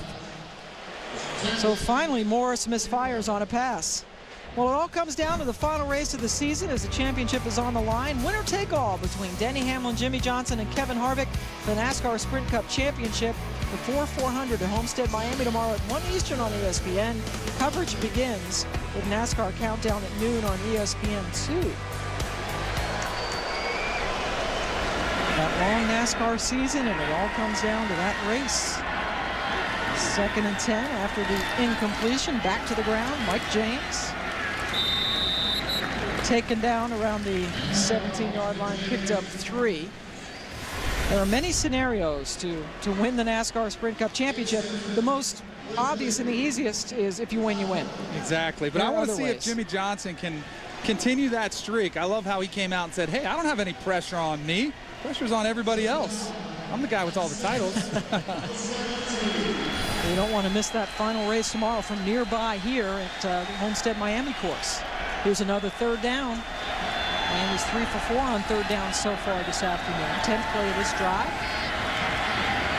So finally, Morris misfires on a pass. Well, it all comes down to the final race of the season as the championship is on the line. Winner take all between Denny Hamlin, Jimmy Johnson, and Kevin Harvick for the NASCAR Sprint Cup Championship. The 400 at Homestead, Miami tomorrow at 1 Eastern on ESPN. Coverage begins with NASCAR Countdown at noon on ESPN2. That long NASCAR season, and it all comes down to that race. 2nd and 10 after the incompletion. Back to the ground, Mike James. Taken down around the 17-yard line, picked up 3. There are many scenarios to win the NASCAR Sprint Cup Championship. The most obvious and the easiest is if you win, you win. Exactly. But I want to see if Jimmy Johnson can continue that streak. I love how he came out and said, hey, I don't have any pressure on me. Pressure's on everybody else. I'm the guy with all the titles. You don't want to miss that final race tomorrow from nearby here at the Homestead Miami course. Here's another third down. Miami's 3 for 4 on third down so far this afternoon. 10th play of this drive.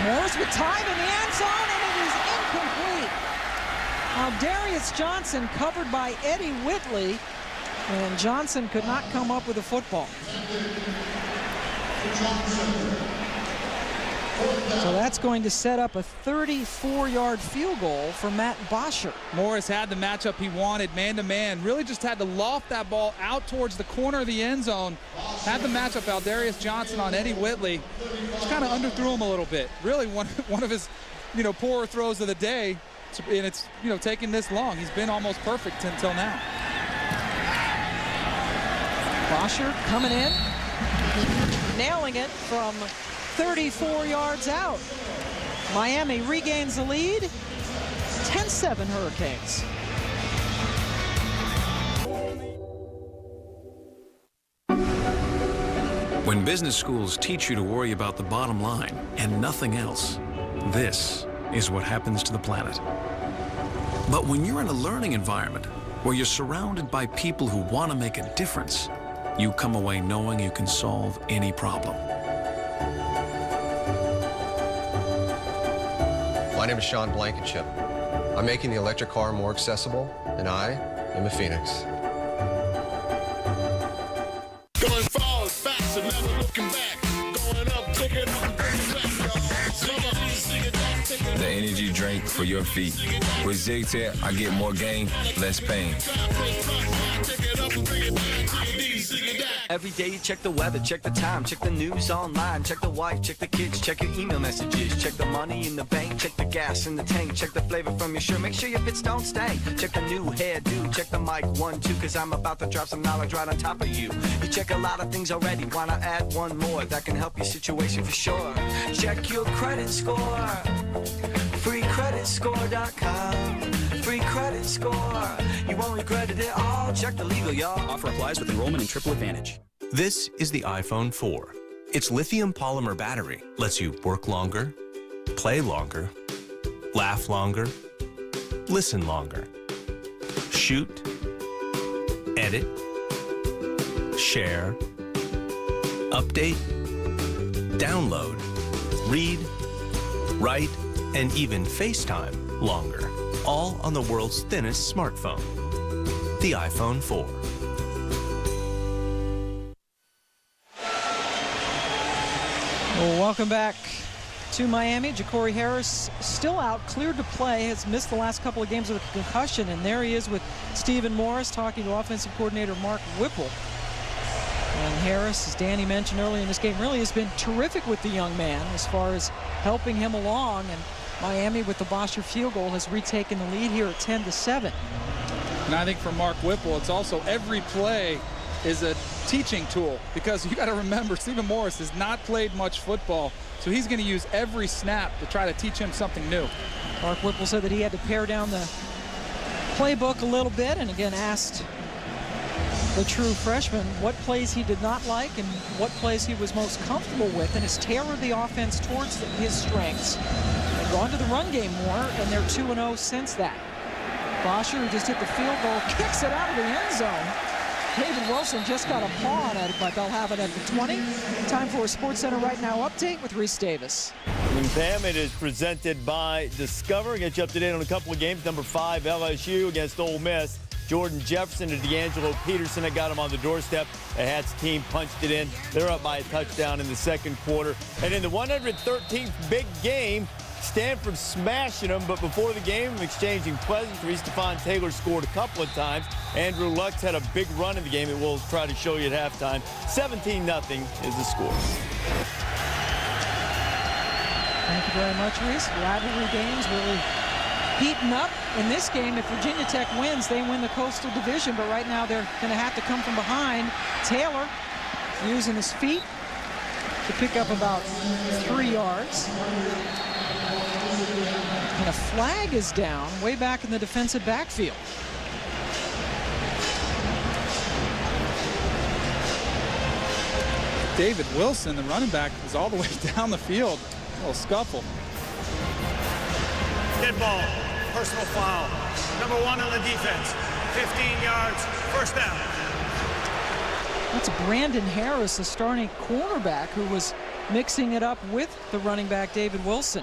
Morris with time in the end zone, and it is incomplete. Now Darius Johnson covered by Eddie Whitley, and Johnson could not come up with a football. So that's going to set up a 34-yard field goal for Matt Bosher. Morris had the matchup he wanted, man-to-man. Really just had to loft that ball out towards the corner of the end zone. Had the matchup out. Darius Johnson on Eddie Whitley. Just kind of underthrew him a little bit. Really one of his, poorer throws of the day. And it's, taking this long. He's been almost perfect until now. Bosher coming in, nailing it from 34 yards out. Miami regains the lead. 10-7 Hurricanes. When business schools teach you to worry about the bottom line and nothing else, this is what happens to the planet. But when you're in a learning environment where you're surrounded by people who want to make a difference, you come away knowing you can solve any problem. My name is Sean Blankenship. I'm making the electric car more accessible, and I am a Phoenix. Going forward, faster, never looking back. Going up, taking up, The energy drink for your feet. With ZigTech, I get more gain, less pain. Every day you check the weather, check the time, check the news online, check the wife, check the kids, check your email messages, check the money in the bank, check the gas in the tank, check the flavor from your shirt, make sure your bits don't stink. Check the new hairdo, check the mic 1, 2, cause I'm about to drop some knowledge right on top of you. You check a lot of things already, wanna add one more that can help your situation for sure. Check your credit score, freecreditscore.com. Free credit score. You won't regret it at all. Check the legal, y'all. Offer applies with enrollment and Triple Advantage. This is the iPhone 4. Its lithium polymer battery lets you work longer, play longer, laugh longer, listen longer, shoot, edit, share, update, download, read, write, and even FaceTime longer. All on the world's thinnest smartphone, the iPhone 4. Well, welcome back to Miami. Ja'Cory Harris still out, cleared to play, has missed the last couple of games with a concussion, and there he is with Stephen Morris talking to offensive coordinator Mark Whipple. And Harris, as Danny mentioned earlier in this game, really has been terrific with the young man as far as helping him along, and Miami, with the Bosher field goal, has retaken the lead here at 10-7. And I think for Mark Whipple, it's also every play is a teaching tool, because you got to remember Stephen Morris has not played much football, so he's going to use every snap to try to teach him something new. Mark Whipple said that he had to pare down the playbook a little bit, and again asked the true freshman what plays he did not like and what plays he was most comfortable with, and has tailored the offense towards his strengths. They've gone to the run game more, and they're 2-0 since that. Bosher, who just hit the field goal, kicks it out of the end zone. David Wilson just got a paw on it, but they'll have it at the 20. Time for a SportsCenter Right Now update with Reese Davis. And Pam, it is presented by Discover. Get you up to date on a couple of games. Number 5, LSU against Ole Miss. Jordan Jefferson and D'Angelo Peterson that got him on the doorstep. The Hats team punched it in. They're up by a touchdown in the second quarter. And in the 113th big game, Stanford smashing them, but before the game, exchanging pleasantries. Stephon Taylor scored a couple of times. Andrew Luck's had a big run in the game. It will try to show you at halftime. 17-0 is the score. Thank you very much, Reese. Rivalry games really heating up. In this game, if Virginia Tech wins, they win the Coastal Division, but right now they're going to have to come from behind. Taylor using his feet to pick up about 3 yards. And a flag is down way back in the defensive backfield. David Wilson, the running back, is all the way down the field. A little scuffle. Dead ball, personal foul. Number 1 on the defense. 15 yards, first down. That's Brandon Harris, the starting cornerback, who was mixing it up with the running back David Wilson.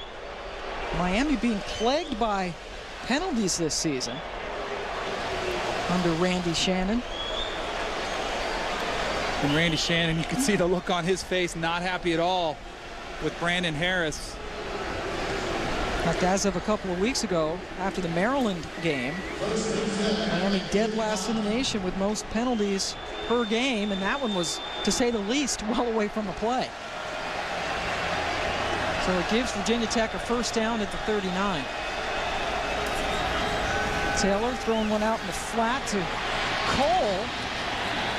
Miami being plagued by penalties this season under Randy Shannon. And Randy Shannon, you can see the look on his face, not happy at all with Brandon Harris. In fact, as of a couple of weeks ago, after the Maryland game, Miami dead last in the nation with most penalties per game, and that one was, to say the least, well away from the play. So it gives Virginia Tech a first down at the 39. Taylor throwing one out in the flat to Cole,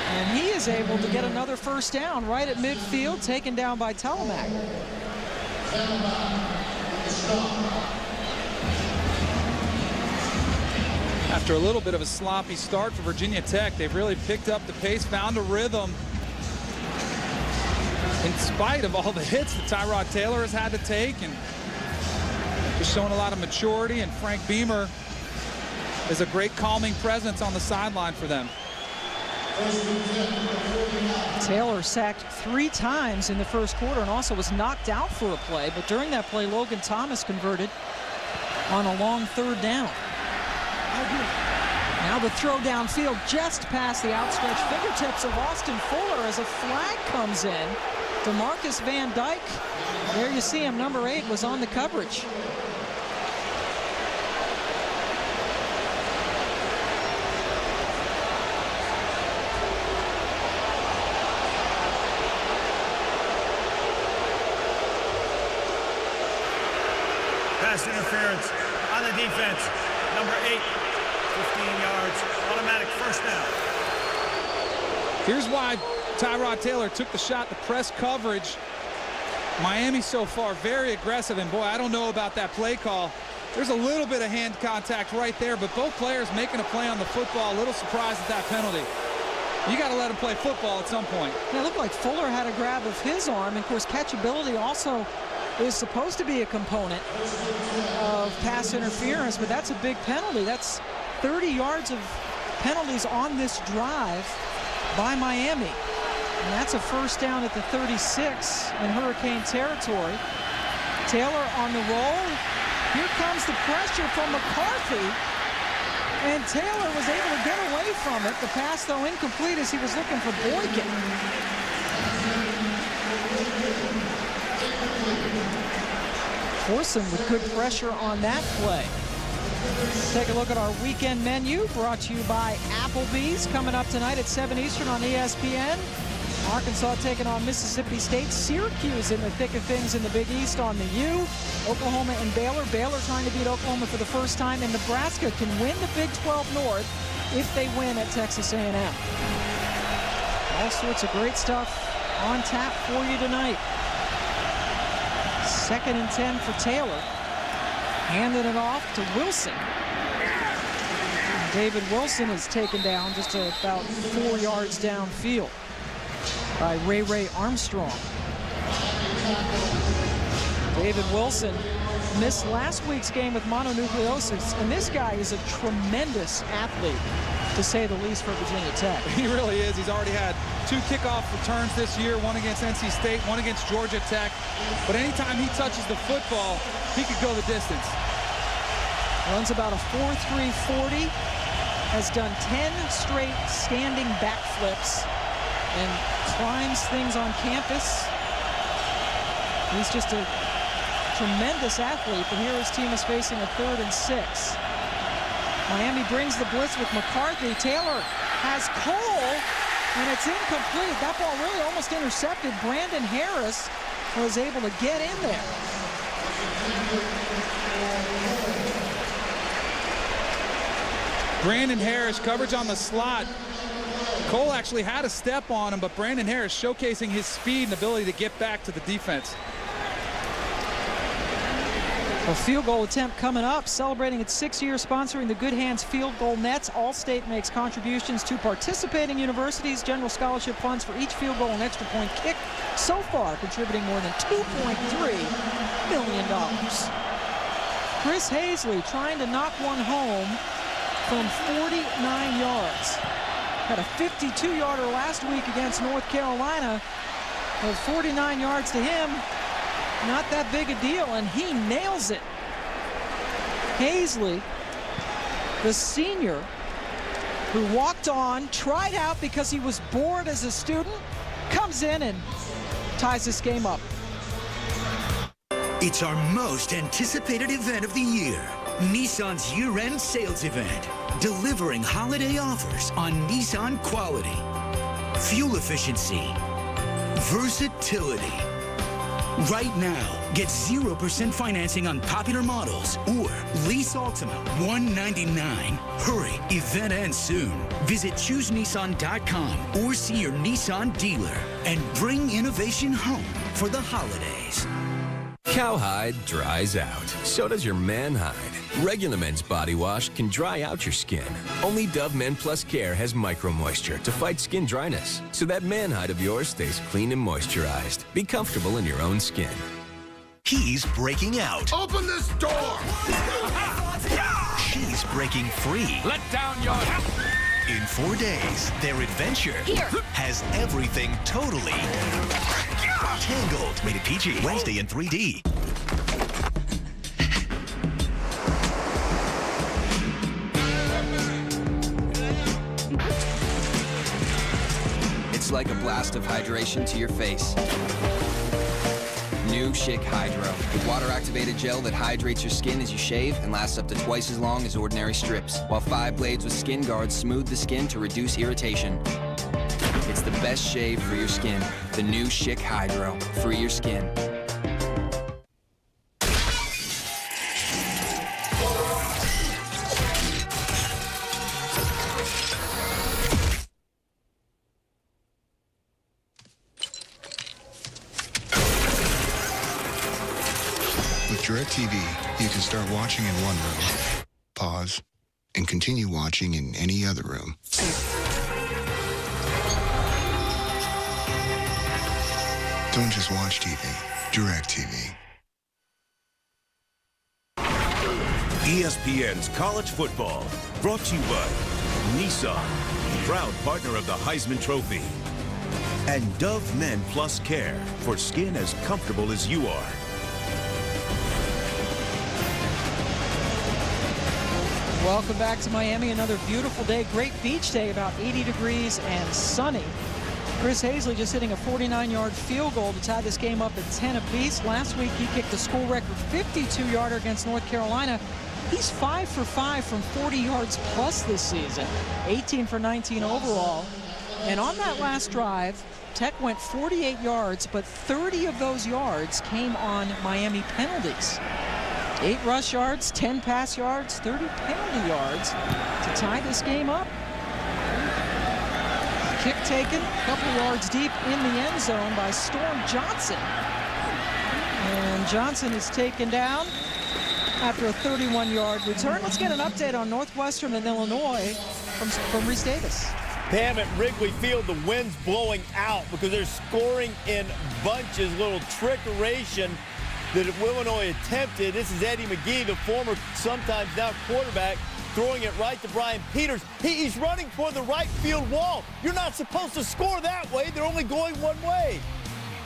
and he is able to get another first down right at midfield, taken down by Telemac. After a little bit of a sloppy start for Virginia Tech, they've really picked up the pace, found a rhythm. In spite of all the hits that Tyrod Taylor has had to take, and just showing a lot of maturity, and Frank Beamer is a great calming presence on the sideline for them. Taylor sacked 3 times in the first quarter and also was knocked out for a play, but during that play, Logan Thomas converted on a long third down. Now the throw downfield just past the outstretched fingertips of Austin Fuller as a flag comes in. DeMarcus Van Dyke, there you see him, number 8, was on the coverage. Pass interference on the defense. Number 8, 15 yards, automatic first down. Here's why Tyrod Taylor took the shot, the press coverage. Miami so far very aggressive, and boy, I don't know about that play call. There's a little bit of hand contact right there, but both players making a play on the football. A little surprised at that penalty. You got to let him play football at some point. Yeah, it looked like Fuller had a grab of his arm, and of course catchability also is supposed to be a component of pass interference, but that's a big penalty. That's 30 yards of penalties on this drive by Miami. And that's a first down at the 36 in Hurricane territory. Taylor on the roll. Here comes the pressure from McCarthy. And Taylor was able to get away from it. The pass, though, incomplete as he was looking for Boykin. Forson with good pressure on that play. Take a look at our weekend menu, brought to you by Applebee's. Coming up tonight at 7 Eastern on ESPN. Arkansas taking on Mississippi State. Syracuse in the thick of things in the Big East on the U. Oklahoma and Baylor. Baylor trying to beat Oklahoma for the first time. And Nebraska can win the Big 12 North if they win at Texas A&M. All sorts of great stuff on tap for you tonight. 2nd and 10 for Taylor. Handing it off to Wilson. David Wilson is taken down just about 4 yards downfield by Ray Armstrong. David Wilson missed last week's game with mononucleosis, and this guy is a tremendous athlete, to say the least, for Virginia Tech. He really is. He's already had 2 kickoff returns this year, one against NC State, one against Georgia Tech. But anytime he touches the football, he could go the distance. Runs about a 4.3 40, has done 10 straight standing backflips, and climbs things on campus. He's just a tremendous athlete, but here his team is facing a 3rd and 6. Miami brings the blitz with McCarthy. Taylor has Cole, and it's incomplete. That ball really almost intercepted. Brandon Harris was able to get in there. Brandon Harris, coverage on the slot. Cole actually had a step on him, but Brandon Harris showcasing his speed and ability to get back to the defense. A field goal attempt coming up, celebrating its 6th year sponsoring the Good Hands Field Goal Nets. Allstate makes contributions to participating universities, general scholarship funds for each field goal and extra point kick, so far contributing more than $2.3 million. Chris Hazley trying to knock one home from 49 yards. Had a 52-yarder last week against North Carolina. With 49 yards to him, not that big a deal, and he nails it. Hazley, the senior, who walked on, tried out because he was bored as a student, comes in and ties this game up. It's our most anticipated event of the year, Nissan's year-end sales event, delivering holiday offers on Nissan quality, fuel efficiency, versatility. Right now, get 0% financing on popular models or lease Altima $199. Hurry, event ends soon. Visit ChooseNissan.com or see your Nissan dealer and bring innovation home for the holidays. Cowhide dries out. So does your man hide. Regular Men's body wash can dry out your skin. Only Dove Men Plus Care has micro moisture to fight skin dryness, so that man hide of yours stays clean and moisturized. Be comfortable in your own skin. He's breaking out. Open this door! She's breaking free. Let down your... In 4 days, their adventure has everything totally tangled. Rated PG. Wednesday in 3D. It's like a blast of hydration to your face. New Schick Hydro, the water-activated gel that hydrates your skin as you shave and lasts up to twice as long as ordinary strips, while 5 blades with skin guards smooth the skin to reduce irritation. It's the best shave for your skin. The new Schick Hydro. Free your skin. With DirecTV, you can start watching in one room, pause, and continue watching in any other room. Don't just watch TV, DirecTV. ESPN's College Football, brought to you by Nissan, proud partner of the Heisman Trophy, and Dove Men Plus Care for skin as comfortable as you are. Welcome back to Miami. Another beautiful day, great beach day, about 80 degrees and sunny. Chris Hazley just hitting a 49-yard field goal to tie this game up at 10 apiece. Last week he kicked the school record 52-yarder against North Carolina. He's 5 for 5 from 40 yards plus this season, 18 for 19 overall. And on that last drive, Tech went 48 yards, but 30 of those yards came on Miami penalties. 8 rush yards, 10 pass yards, 30 penalty yards to tie this game up. Kick taken, a couple yards deep in the end zone by Storm Johnson. And Johnson is taken down after a 31-yard return. Let's get an update on Northwestern and Illinois from Reese Davis. Pam, at Wrigley Field, the wind's blowing out because they're scoring in bunches. Little trickeration that Illinois attempted. This is Eddie McGee, the former, sometimes now quarterback, throwing it right to Brian Peters. He's running for the right field wall. You're not supposed to score that way. They're only going one way.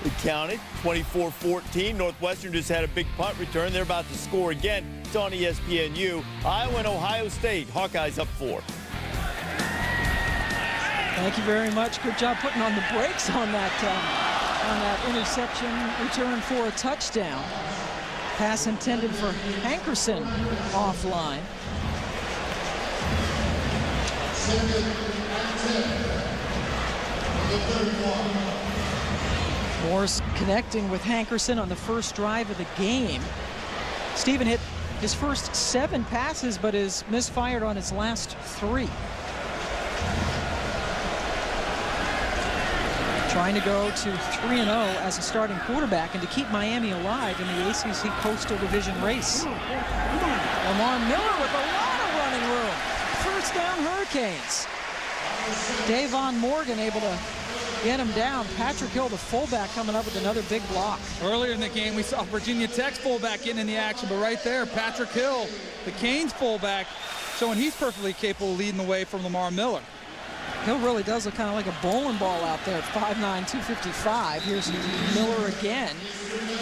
It counted 24-14. Northwestern just had a big punt return. They're about to score again. It's on ESPNU. Iowa and Ohio State. Hawkeyes up 4. Thank you very much. Good job putting on the brakes on that interception return for a touchdown. Pass intended for Hankerson offline. Morris connecting with Hankerson on the first drive of the game. Stephen hit his first 7 passes, but is misfired on his last 3. trying to go to 3-0 as a starting quarterback and to keep Miami alive in the ACC Coastal Division race. Lamar Miller with a lot of running room. First down, Hurricanes. Davon Morgan able to get him down. Patrick Hill, the fullback, coming up with another big block. Earlier in the game, we saw Virginia Tech's fullback getting in the action, but right there, Patrick Hill, the Canes fullback, showing he's perfectly capable of leading the way from Lamar Miller. Hill really does look kind of like a bowling ball out there at 5'9", 255. Here's Miller again,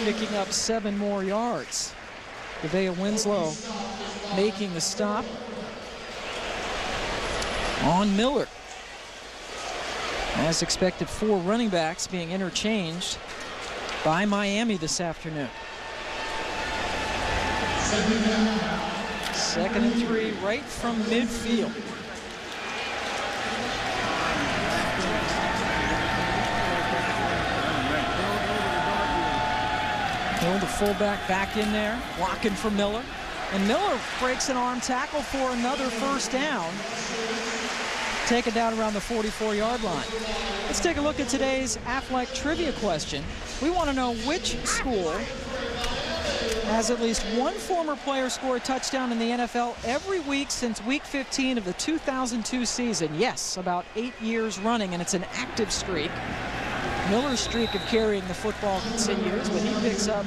picking up 7 more yards. Devea Winslow making the stop on Miller. As expected, 4 running backs being interchanged by Miami this afternoon. 2nd and 3 right from midfield. Hill, the fullback, back in there, blocking for Miller. And Miller breaks an arm tackle for another first down. Taken down around the 44-yard line. Let's take a look at today's Aflac trivia question. We want to know which school has at least one former player score a touchdown in the NFL every week since week 15 of the 2002 season. Yes, about 8 years running, and it's an active streak. Miller's streak of carrying the football continues, but he picks up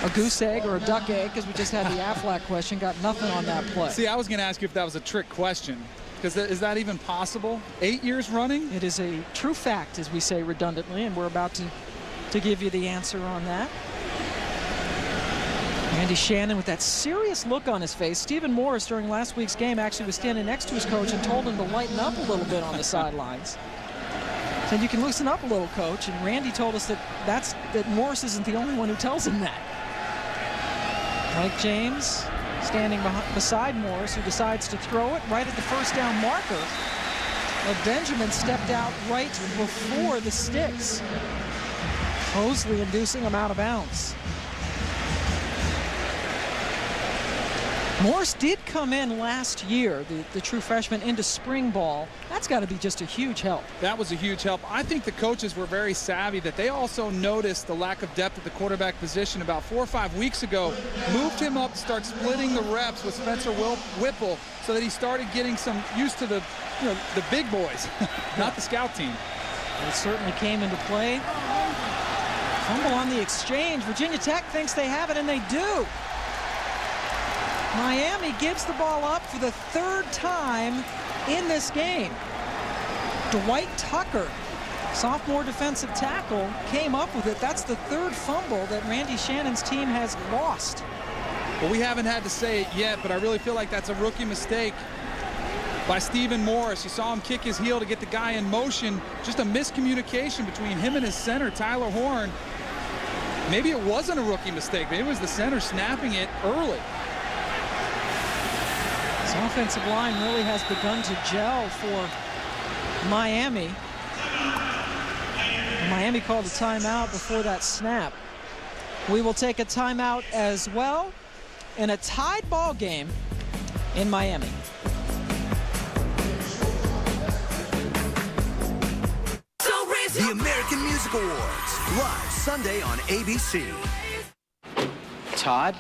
a goose egg or a duck egg, because we just had the Aflac question, got nothing on that play. See, I was going to ask you if that was a trick question, because is that even possible? 8 years running? It is a true fact, as we say redundantly, and we're about to give you the answer on that. Randy Shannon with that serious look on his face. Stephen Morris during last week's game actually was standing next to his coach and told him to lighten up a little bit on the sidelines. Said, you can loosen up a little, coach. And Randy told us that Morris isn't the only one who tells him that. Mike James standing beside Morris, who decides to throw it right at the first down marker. But Benjamin stepped out right before the sticks. Mosley inducing him out of bounds. Morris did come in last year, the true freshman, into spring ball. That's got to be just a huge help. That was a huge help. I think the coaches were very savvy that they also noticed the lack of depth at the quarterback position about 4 or 5 weeks ago, moved him up to start splitting the reps with Spencer Whipple so that he started getting some used to the big boys, not the scout team. It certainly came into play. Fumble on the exchange. Virginia Tech thinks they have it, and they do. Miami gives the ball up for the 3rd time in this game. Dwight Tucker, sophomore defensive tackle, came up with it. That's the 3rd fumble that Randy Shannon's team has lost. Well, we haven't had to say it yet, but I really feel like that's a rookie mistake by Stephen Morris. You saw him kick his heel to get the guy in motion. Just a miscommunication between him and his center, Tyler Horn. Maybe it wasn't a rookie mistake. Maybe it was the center snapping it early. This offensive line really has begun to gel for Miami. Miami called a timeout before that snap. We will take a timeout as well in a tied ball game in Miami. The American Music Awards, live Sunday on ABC. Todd,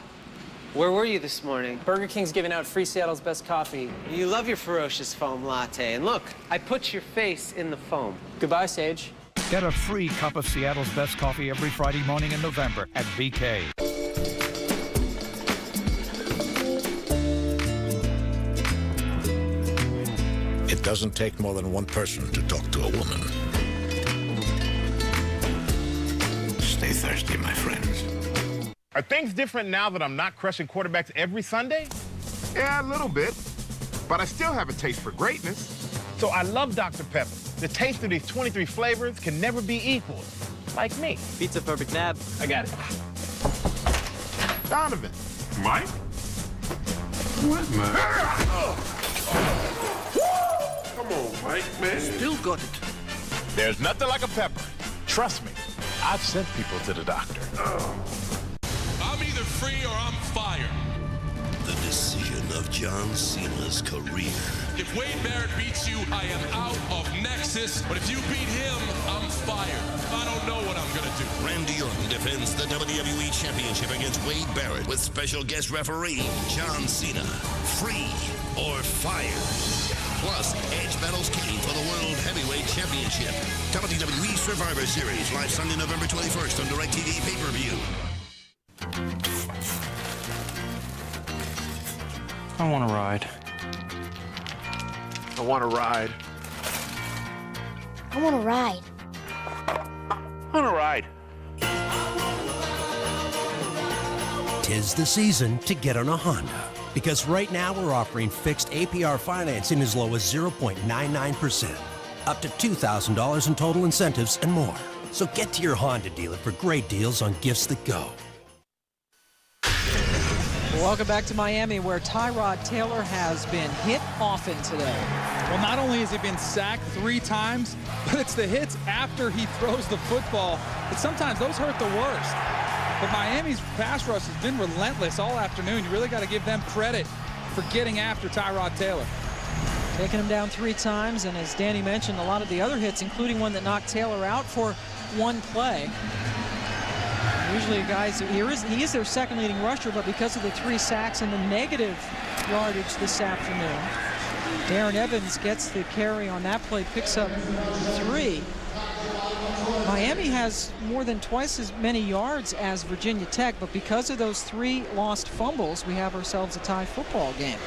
where were you this morning? Burger King's giving out free Seattle's best coffee. You love your ferocious foam latte. And look, I put your face in the foam. Goodbye, Sage. Get a free cup of Seattle's best coffee every Friday morning in November at BK. It doesn't take more than one person to talk to a woman. Stay thirsty, my friends. Are things different now that I'm not crushing quarterbacks every Sunday? Yeah, a little bit. But I still have a taste for greatness. So I love Dr. Pepper. The taste of these 23 flavors can never be equaled. Like me. Pizza for McNabb. I got it. Donovan. Mike? What, man? Come on, Mike, man. Still got it. There's nothing like a pepper. Trust me. I've sent people to the doctor. I'm either free or I'm fired. The decision of John Cena's career. If Wade Barrett beats you, I am out of Nexus. But if you beat him, I'm fired. I don't know what I'm going to do. Randy Orton defends the WWE Championship against Wade Barrett with special guest referee John Cena. Free or fired. Plus, Edge battles Kane for the World Heavyweight Championship. WWE Survivor Series, live Sunday, November 21st on DirecTV pay-per-view. I want to ride. I want to ride. I want to ride. I want to ride. Tis the season to get on a Honda. Because right now we're offering fixed APR financing as low as 0.99%. Up to $2,000 in total incentives and more. So get to your Honda dealer for great deals on gifts that go. Welcome back to Miami, where Tyrod Taylor has been hit often today. Well, not only has he been sacked 3 times, but it's the hits after he throws the football. But sometimes those hurt the worst. But Miami's pass rush has been relentless all afternoon. You really got to give them credit for getting after Tyrod Taylor. Taking him down 3 times, and as Danny mentioned, a lot of the other hits, including one that knocked Taylor out for 1 play. Usually guys, he is their second leading rusher, but because of the 3 sacks and the negative yardage this afternoon, Darren Evans gets the carry on that play, picks up 3. Miami has more than twice as many yards as Virginia Tech, but because of those 3 lost fumbles, we have ourselves a tie football game.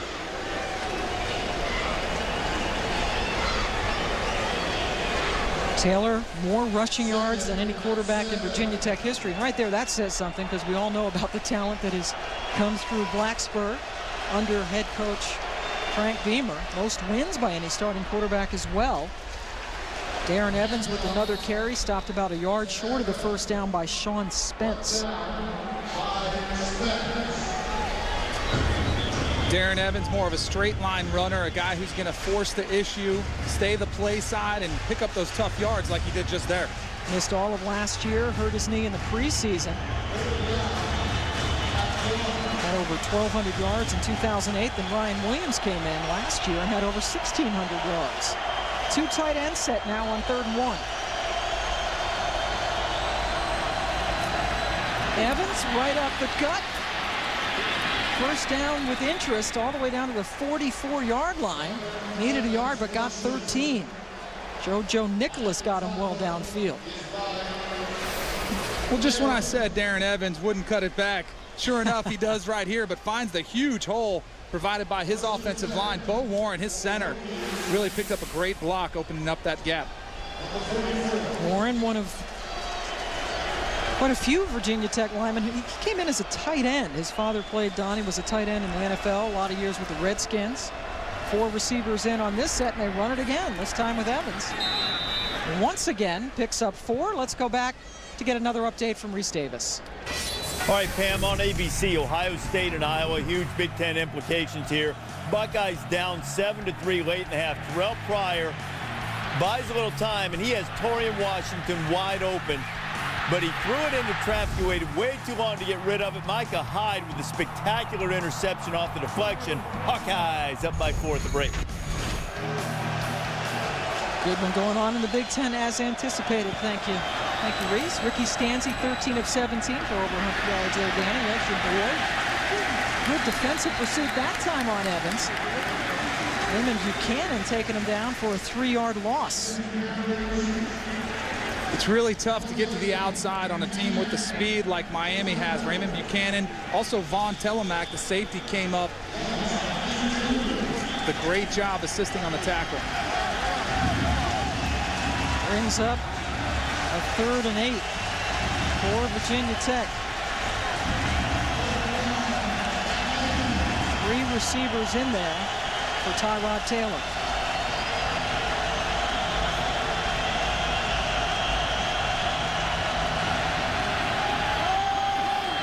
Taylor, more rushing yards than any quarterback in Virginia Tech history. And right there, that says something, because we all know about the talent that has come through Blacksburg under head coach Frank Beamer. Most wins by any starting quarterback as well. Darren Evans with another carry, stopped about a yard short of the first down by Sean Spence. Darren Evans, more of a straight line runner, a guy who's going to force the issue, stay the play side, and pick up those tough yards like he did just there. Missed all of last year, hurt his knee in the preseason. Had over 1,200 yards in 2008. Then Ryan Williams came in last year and had over 1,600 yards. 2 tight end set now on 3rd and 1. Evans right up the gut. First down with interest all the way down to the 44-yard line. Needed a yard but got 13. Joe Nicholas got him well downfield. Well, just when I said Darren Evans wouldn't cut it back, sure enough he does right here, but finds the huge hole provided by his offensive line. Bo Warren, his center, really picked up a great block opening up that gap. Warren, one of quite a few Virginia Tech linemen. He came in as a tight end. His father played, Donnie was a tight end in the NFL, a lot of years with the Redskins. 4 receivers in on this set, and they run it again, this time with Evans. Once again, picks up 4. Let's go back to get another update from Reese Davis. All right, Pam, on ABC, Ohio State and Iowa, huge Big Ten implications here. Buckeyes down 7-3 late in the half. Terrell Pryor buys a little time, and he has Torian Washington wide open. But he threw it into traffic. He waited way too long to get rid of it. Micah Hyde with a spectacular interception off the deflection. Hawkeyes up by 4 at the break. Good one going on in the Big Ten as anticipated. Thank you. Thank you, Reese. Ricky Stanzi, 13 of 17 for over 100 yards there, Danny. That's your boy. Good defensive pursuit that time on Evans. Raymond Buchanan taking him down for a 3-yard loss. It's really tough to get to the outside on a team with the speed like Miami has. Raymond Buchanan, also Vaughn Telemack, the safety, came up. The great job assisting on the tackle. Brings up a 3rd and 8 for Virginia Tech. 3 receivers in there for Tyrod Taylor.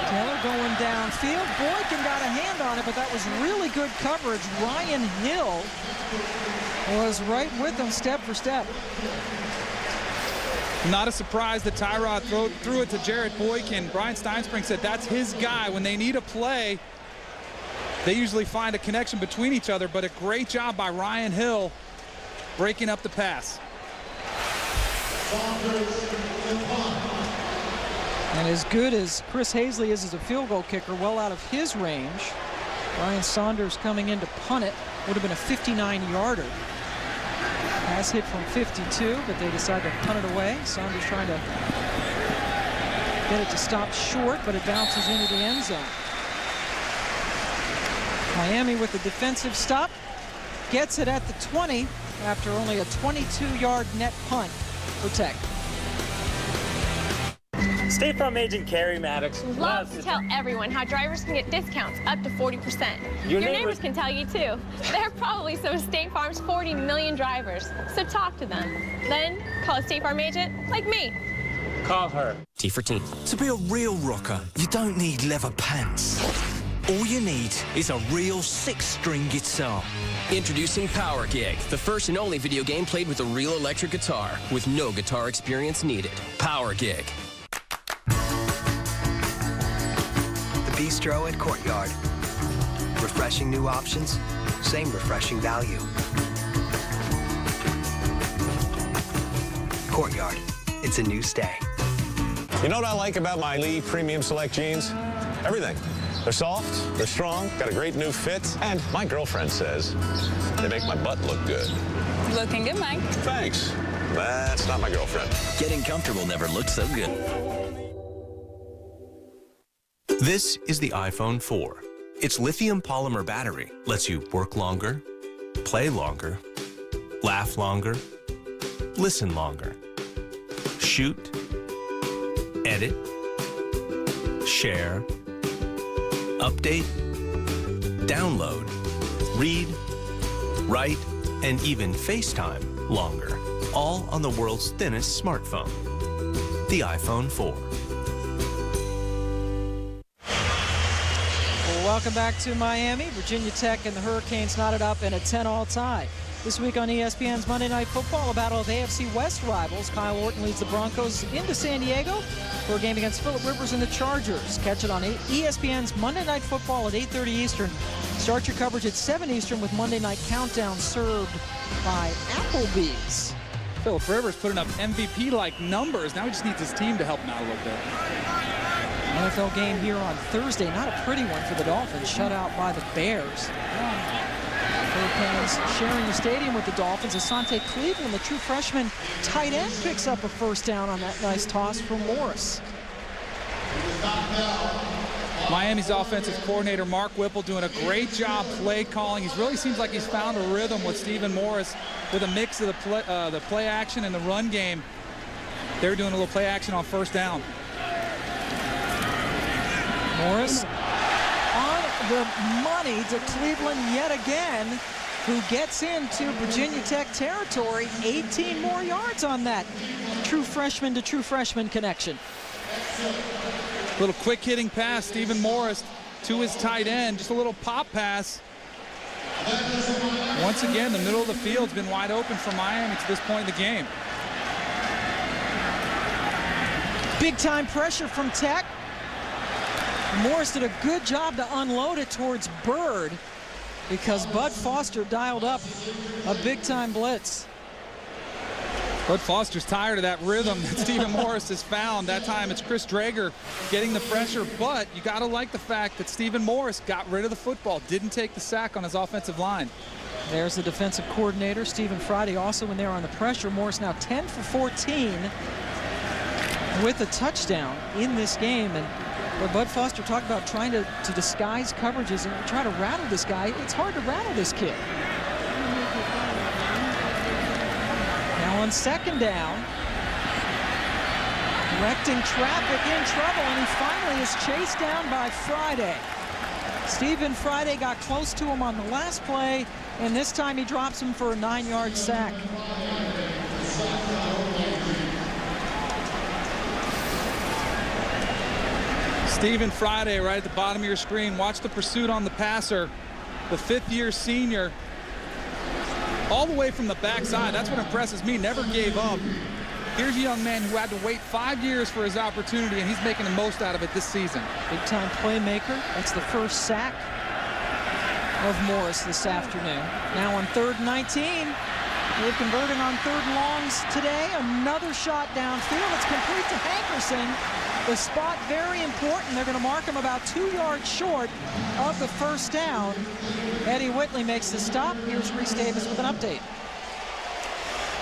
Taylor going downfield. Boykin got a hand on it, but that was really good coverage. Ryan Hill was right with him step for step. Not a surprise that Tyrod threw it to Jarrett Boykin. Brian Steinspring said that's his guy when they need a play. They usually find a connection between each other, but a great job by Ryan Hill breaking up the pass. And as good as Chris Hazley is as a field goal kicker, well out of his range, Ryan Saunders coming in to punt it. Would have been a 59-yarder. Pass hit from 52, but they decide to punt it away. Saunders trying to get it to stop short, but it bounces into the end zone. Miami with the defensive stop, gets it at the 20 after only a 22-yard net punt for Tech. State Farm agent Carrie Maddox loves to tell everyone how drivers can get discounts up to 40%. Your neighbors can tell you too. They're probably some of State Farm's 40 million drivers, so talk to them. Then call a State Farm agent like me. Call her. T for teen. To be a real rocker, you don't need leather pants. All you need is a real 6-string guitar. Introducing Power Gig, the first and only video game played with a real electric guitar, with no guitar experience needed. Power Gig. The Bistro at Courtyard. Refreshing new options, same refreshing value. Courtyard, it's a new stay. You know what I like about my Lee Premium Select jeans? Everything. They're soft, they're strong, got a great new fit, and my girlfriend says they make my butt look good. Looking good, Mike. Thanks. That's not my girlfriend. Getting comfortable never looked so good. This is the iPhone 4. Its lithium polymer battery lets you work longer, play longer, laugh longer, listen longer, shoot, edit, share, update, download, read, write, and even FaceTime longer, all on the world's thinnest smartphone, the iPhone 4. Welcome back to Miami. Virginia Tech and the Hurricanes knotted up in a 10-all tie. This week on ESPN's Monday Night Football, a battle of AFC West rivals. Kyle Orton leads the Broncos into San Diego for a game against Phillip Rivers and the Chargers. Catch it on ESPN's Monday Night Football at 8:30 Eastern. Start your coverage at 7 Eastern with Monday Night Countdown served by Applebee's. Phillip Rivers putting up MVP-like numbers. Now he just needs his team to help him out a little bit. NFL game here on Thursday. Not a pretty one for the Dolphins. Shut out by the Bears. Hurricanes sharing the stadium with the Dolphins. Asante Cleveland, the true freshman tight end, picks up a first down on that nice toss from Morris. Miami's offensive coordinator, Mark Whipple, doing a great job play calling. He really seems like he's found a rhythm with Stephen Morris with a mix of the play action and the run game. They're doing a little play action on first down. Morris on the money to Cleveland yet again, who gets into Virginia Tech territory. 18 more yards on that true freshman to true freshman connection. Little quick hitting pass, Stephen Morris to his tight end. Just a little pop pass. Once again, the middle of the field's been wide open for Miami to this point in the game. Big time pressure from Tech. Morris did a good job to unload it towards Bird because Bud Foster dialed up a big-time blitz. Bud Foster's tired of that rhythm that Stephen Morris has found. That time it's Chris Drager getting the pressure, but you got to like the fact that Stephen Morris got rid of the football, didn't take the sack on his offensive line. There's the defensive coordinator, Stephen Friday, also in there on the pressure. Morris now 10 for 14 with a touchdown in this game. And but Bud Foster talked about trying to disguise coverages and try to rattle this guy. It's hard to rattle this kid. Now on second down, directing traffic, in trouble, and he finally is chased down by Friday. Stephen Friday got close to him on the last play, and this time he drops him for a 9-yard sack. Stephen Friday right at the bottom of your screen. Watch the pursuit on the passer. The fifth-year senior all the way from the backside. That's what impresses me. Never gave up. Here's a young man who had to wait 5 years for his opportunity, and he's making the most out of it this season. Big-time playmaker. That's the first sack of Morris this afternoon. Now on 3rd and 19. They're converting on 3rd and longs today. Another shot downfield. It's complete to Hankerson. The spot very important. They're going to mark him about 2 yards short of the first down. Eddie Whitley makes the stop. Here's Reese Davis with an update.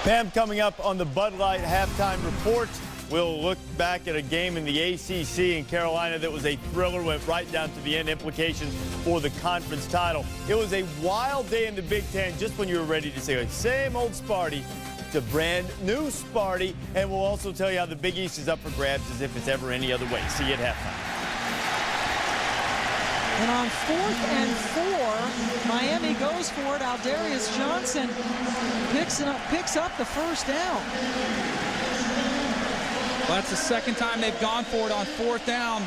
Pam, coming up on the Bud Light halftime report, we'll look back at a game in the ACC in Carolina that was a thriller, went right down to the end, implications for the conference title. It was a wild day in the Big Ten, just when you were ready to say, same old Sparty. It's a brand new Sparty, and we'll also tell you how the Big East is up for grabs as if it's ever any other way. See you at halftime. And on 4th and 4, Miami goes for it. Aldarius Johnson picks up the first down. Well, that's the second time they've gone for it on 4th down.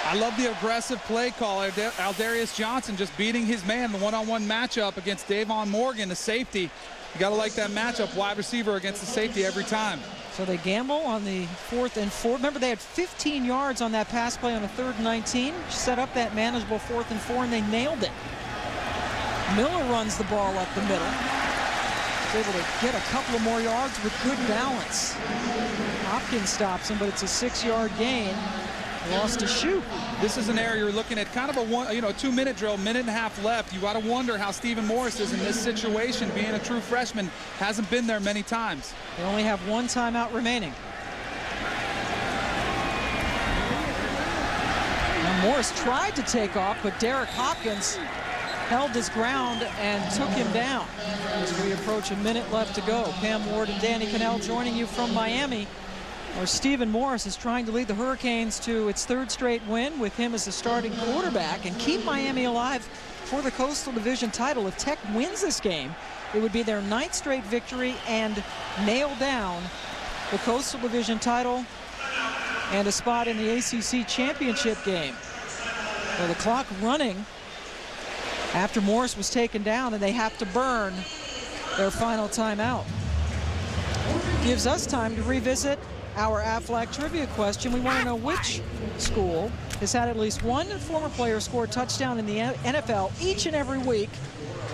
I love the aggressive play call. Aldarius Johnson just beating his man, the one-on-one matchup against Davon Morgan, the safety. You got to like that matchup, wide receiver against the safety every time. So they gamble on the 4th and 4. Remember, they had 15 yards on that pass play on a 3rd and 19. Set up that manageable 4th and 4, and they nailed it. Miller runs the ball up the middle. He's able to get a couple of more yards with good balance. Hopkins stops him, but it's a 6-yard gain. Lost to shoot. This is an area you're looking at kind of a 2-minute drill, minute and a half left. You got to wonder how Stephen Morris is in this situation. Being a true freshman, hasn't been there many times. They only have 1 timeout remaining. Now Morris tried to take off, but Derek Hopkins held his ground and took him down. As we approach a minute left to go, Pam Ward and Danny Cannell joining you from Miami, where Stephen Morris is trying to lead the Hurricanes to its 3rd straight win with him as the starting quarterback and keep Miami alive for the Coastal Division title. If Tech wins this game, it would be their 9th straight victory and nail down the Coastal Division title and a spot in the ACC championship game. So the clock running after Morris was taken down, and they have to burn their final timeout. Gives us time to revisit our Aflac trivia question. We want to know which school has had at least one former player score a touchdown in the NFL each and every week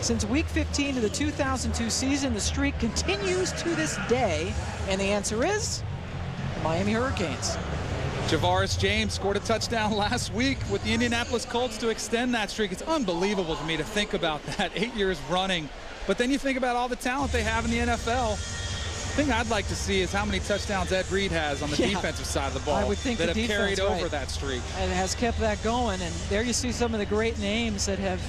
since week 15 of the 2002 season. The streak continues to this day, and the answer is the Miami Hurricanes. Javaris James scored a touchdown last week with the Indianapolis Colts to extend that streak. It's unbelievable to me to think about that, 8 years running. But then you think about all the talent they have in the NFL. The thing I'd like to see is how many touchdowns Ed Reed has on the defensive side of the ball. I would think that the have carried defense, over that streak. And has kept that going. And there you see some of the great names that have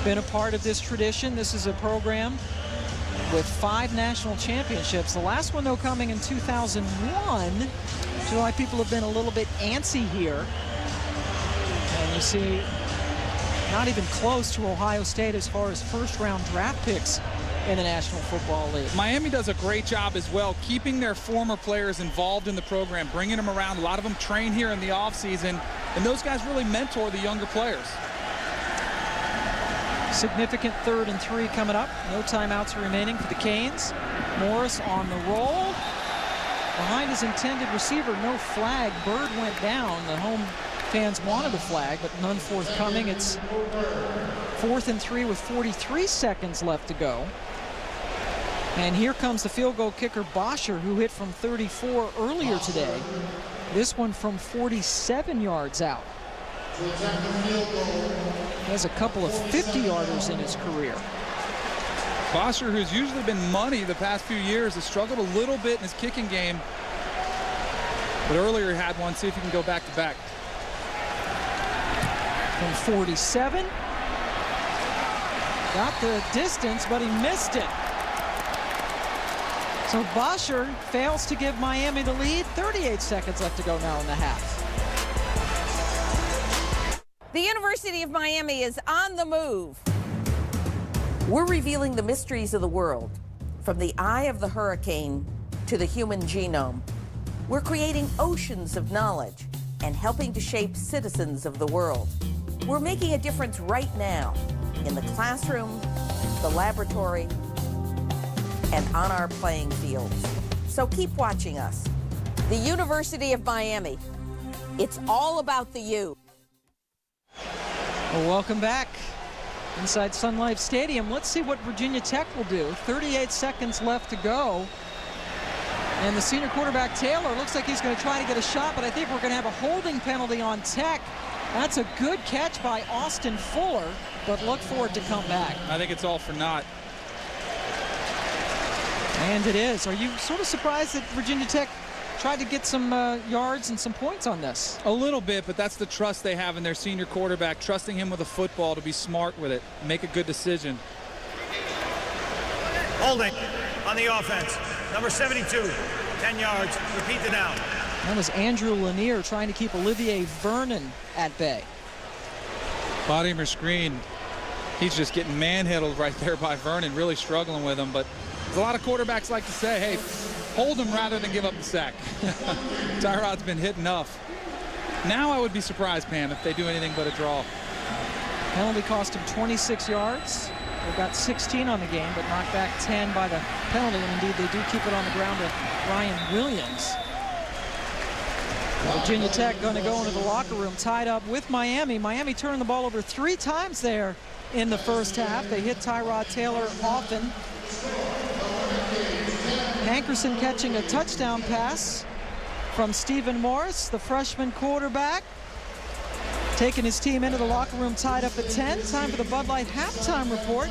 been a part of this tradition. This is a program with 5 national championships. The last one, though, coming in 2001. So why people have been a little bit antsy here. And you see not even close to Ohio State as far as first-round draft picks in the National Football League. Miami does a great job as well, keeping their former players involved in the program, bringing them around. A lot of them train here in the offseason, and those guys really mentor the younger players. Significant 3rd and 3 coming up. No timeouts remaining for the Canes. Morris on the roll. Behind his intended receiver, no flag. Bird went down. The home fans wanted a flag, but none forthcoming. It's 4th and 3 with 43 seconds left to go. And here comes the field goal kicker, Bosher, who hit from 34 earlier today. This one from 47 yards out. He has a couple of 50-yarders in his career. Bosher, who's usually been money the past few years, has struggled a little bit in his kicking game. But earlier he had one. See if he can go back to back. From 47. Got the distance, but he missed it. So Bosher fails to give Miami the lead. 38 seconds left to go now in the half. The University of Miami is on the move. We're revealing the mysteries of the world, from the eye of the hurricane to the human genome. We're creating oceans of knowledge and helping to shape citizens of the world. We're making a difference right now in the classroom, the laboratory, and on our playing fields. So keep watching us. The University of Miami. It's all about the U. Well, welcome back. inside Sun Life Stadium. Let's see what Virginia Tech will do. 38 seconds left to go. And the senior quarterback, Taylor, looks like he's going to try to get a shot, but I think we're going to have a holding penalty on Tech. That's a good catch by Austin Fuller, but look for it to come back. I think it's all for naught. And it is. Are you sort of surprised that Virginia Tech tried to get some yards and some points on this? A little bit, but that's the trust they have in their senior quarterback, trusting him with a football to be smart with it, make a good decision. Holding on the offense. Number 72, 10 yards. Repeat the down. That was Andrew Lanier trying to keep Olivier Vernon at bay. Vladimir Screen, he's just getting manhandled right there by Vernon, really struggling with him. But a lot of quarterbacks like to say, hey, hold him rather than give up the sack. Tyrod's been hit enough. Now I would be surprised, Pam, if they do anything but a draw. Penalty cost him 26 yards. They've got 16 on the game, but knocked back 10 by the penalty. And indeed, they do keep it on the ground to Ryan Williams. Virginia Tech going to go into the locker room tied up with Miami. Miami turned the ball over 3 times there in the first half. They hit Tyrod Taylor often. Hankerson catching a touchdown pass from Stephen Morris, the freshman quarterback. Taking his team into the locker room tied up at 10. Time for the Bud Light halftime report.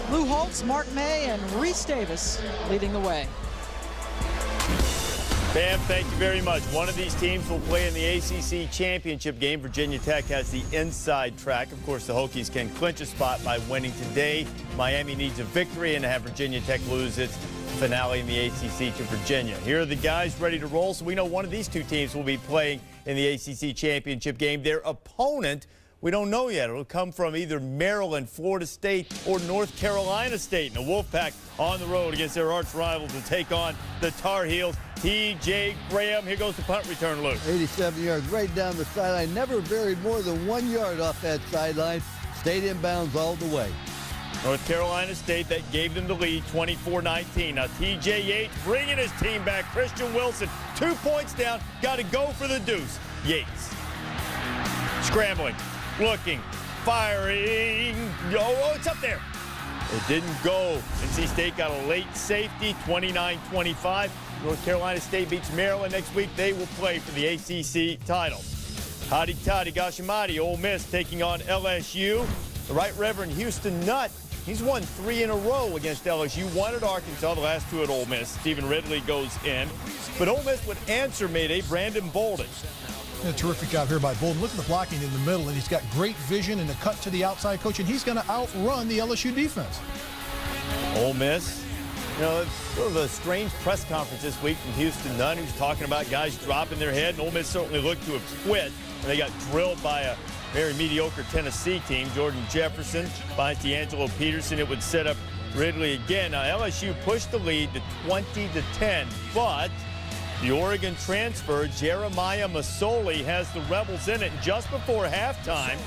Lou Holtz, Mark May, and Reese Davis leading the way. Bam, thank you very much. One of these teams will play in the ACC championship game. Virginia Tech has the inside track. Of course, the Hokies can clinch a spot by winning today. Miami needs a victory and to have Virginia Tech lose its finale in the ACC to Virginia. Here are the guys ready to roll. So we know one of these two teams will be playing in the ACC championship game. Their opponent, we don't know yet. It'll come from either Maryland, Florida State, or North Carolina State. And the Wolfpack on the road against their arch rival to take on the Tar Heels. T.J. Graham, here goes the punt return, Luke. 87 yards right down the sideline. Never buried more than 1 yard off that sideline. Stayed in bounds all the way. North Carolina State, that gave them the lead, 24-19. Now T.J. Yates bringing his team back. Christian Wilson, 2 points down, got to go for the deuce. Yates scrambling, looking, firing. Oh, it's up there. It didn't go. NC State got a late safety, 29-25. North Carolina State beats Maryland next week. They will play for the ACC title. Hadi Gashimati, Ole Miss taking on LSU. The Right Reverend Houston Nutt, he's won 3 in a row against LSU. 1 at Arkansas, the last 2 at Ole Miss. Stephen Ridley goes in. But Ole Miss would answer Mayday, Brandon Bolden. A terrific job here by Bolden. Look at the blocking in the middle, and he's got great vision and a cut to the outside, coach, and he's going to outrun the LSU defense. Ole Miss, you know, it's sort of a strange press conference this week from Houston Nutt, who's talking about guys dropping their head, and Ole Miss certainly looked to have quit, and they got drilled by a very mediocre Tennessee team. Jordan Jefferson finds D'Angelo Peterson. It would set up Ridley again. Now, LSU pushed the lead to 20-10, but the Oregon transfer, Jeremiah Masoli, has the Rebels in it. And just before halftime,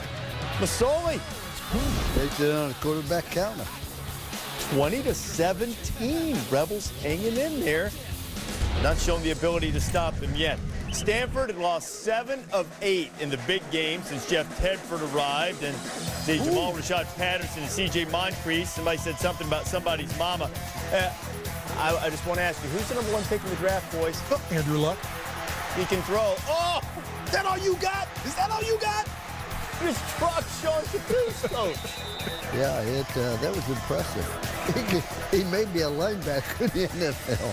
Masoli takes it on a quarterback counter. 20-17. Rebels hanging in there. Not showing the ability to stop them yet. Stanford had lost 7 of 8 in the big game since Jeff Tedford arrived. And see, Jamal Rashad Patterson and C.J. Moncrief. Somebody said something about somebody's mama. I just want to ask you, who's the #1 pick in the draft, boys? Andrew Luck. He can throw. Oh, is that all you got? Is that all you got? Just truck Sean Capu's coach. Yeah, that was impressive. He may be a linebacker in the NFL.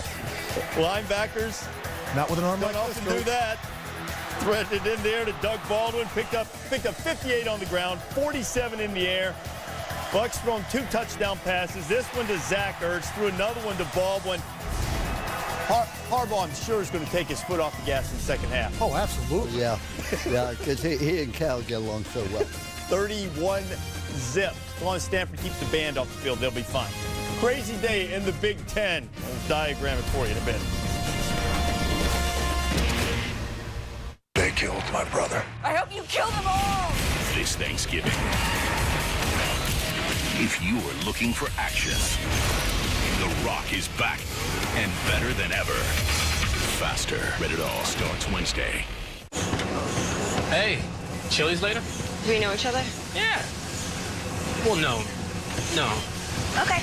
Linebackers not with an arm don't like often this, do that. Threaded in there to Doug Baldwin. Picked up 58 on the ground, 47 in the air. Buck's thrown 2 touchdown passes. This one to Zach Ertz, threw another one to Baldwin. Harbaugh, I'm sure, is going to take his foot off the gas in the second half. Oh, absolutely. Yeah, because he and Cal get along so well. 31 zip. As long as Stanford keeps the band off the field, they'll be fine. Crazy day in the Big Ten. I'll diagram it for you in a bit. They killed my brother. I hope you kill them all! This Thanksgiving, if you are looking for action, The Rock is back and better than ever. Faster. Rated R. Starts Wednesday. Hey, Chili's later? Do we know each other? Yeah. Well, no. Okay.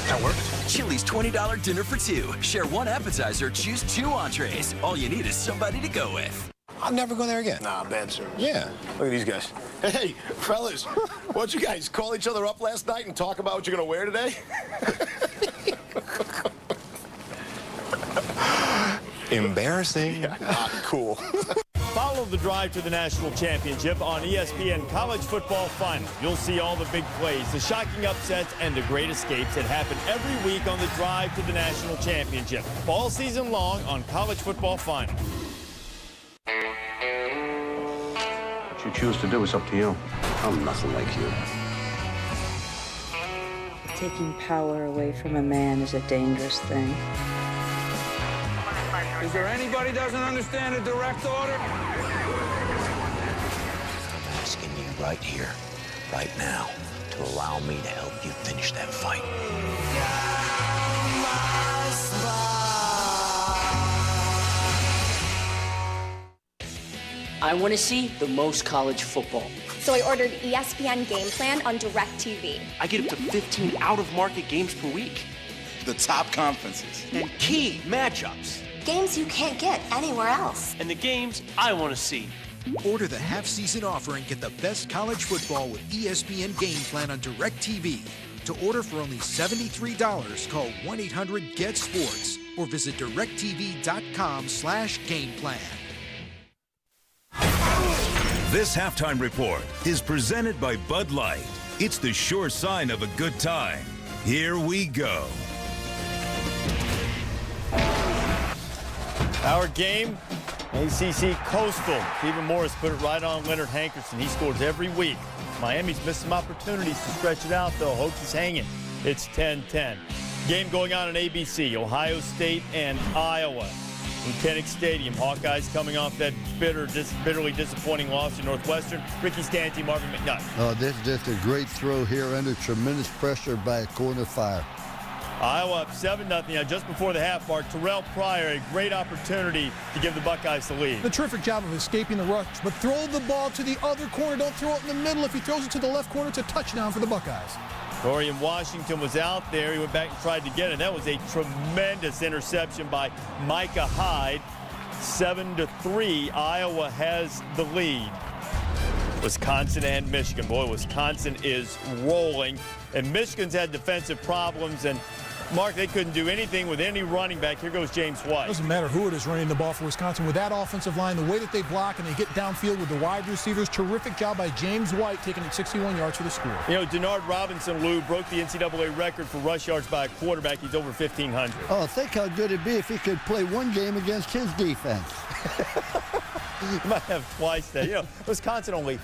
That worked. Chili's $20 dinner for two. Share one appetizer, choose 2 entrees. All you need is somebody to go with. I'll never go there again. Nah, bad service. Yeah. Look at these guys. Hey, fellas, what'd you guys call each other up last night and talk about what you're gonna wear today? Embarrassing. Yeah, not cool. Follow the drive to the national championship on ESPN College Football Fun. You'll see all the big plays, the shocking upsets, and the great escapes that happen every week on the drive to the national championship. All season long on College Football Fun. What you choose to do is up to you. I'm nothing like you. Taking power away from a man is a dangerous thing. Is there anybody doesn't understand a direct order? I'm asking you right here, right now, to allow me to help you finish that fight. I want to see the most college football. So I ordered ESPN Game Plan on DirecTV. I get up to 15 out-of-market games per week. The top conferences. And key matchups. Games you can't get anywhere else. And the games I want to see. Order the half-season offer and get the best college football with ESPN Game Plan on DirecTV. To order for only $73, call 1-800-GET-SPORTS or visit directtv.com/gameplan. This halftime report is presented by Bud Light. It's the sure sign of a good time. Here we go. Our game, ACC Coastal. Stephen Morris put it right on Leonard Hankerson. He scores every week. Miami's missed some opportunities to stretch it out, though. Hokies hanging. It's 10-10. Game going on in ABC, Ohio State and Iowa. In Kinnick Stadium, Hawkeyes coming off that bitterly disappointing loss to Northwestern. Ricky Stanti, Marvin McNutt. Oh, this is just a great throw here under tremendous pressure by a corner fire. Iowa up 7-0. Now, just before the half mark, Terrell Pryor, a great opportunity to give the Buckeyes the lead. A terrific job of escaping the rush, but throw the ball to the other corner. Don't throw it in the middle. If he throws it to the left corner, it's a touchdown for the Buckeyes. Dorian Washington was out there. He went back and tried to get it. That was a tremendous interception by Micah Hyde. 7-3. Iowa has the lead. Wisconsin and Michigan. Boy, Wisconsin is rolling. And Michigan's had defensive problems. And Mark, they couldn't do anything with any running back. Here goes James White. Doesn't matter who it is running the ball for Wisconsin. With that offensive line, the way that they block and they get downfield with the wide receivers, terrific job by James White taking it 61 yards for the score. You know, Denard Robinson, Lou, broke the NCAA record for rush yards by a quarterback. He's over 1,500. Oh, think how good it'd be if he could play one game against his defense. You might have twice that. You know, Wisconsin only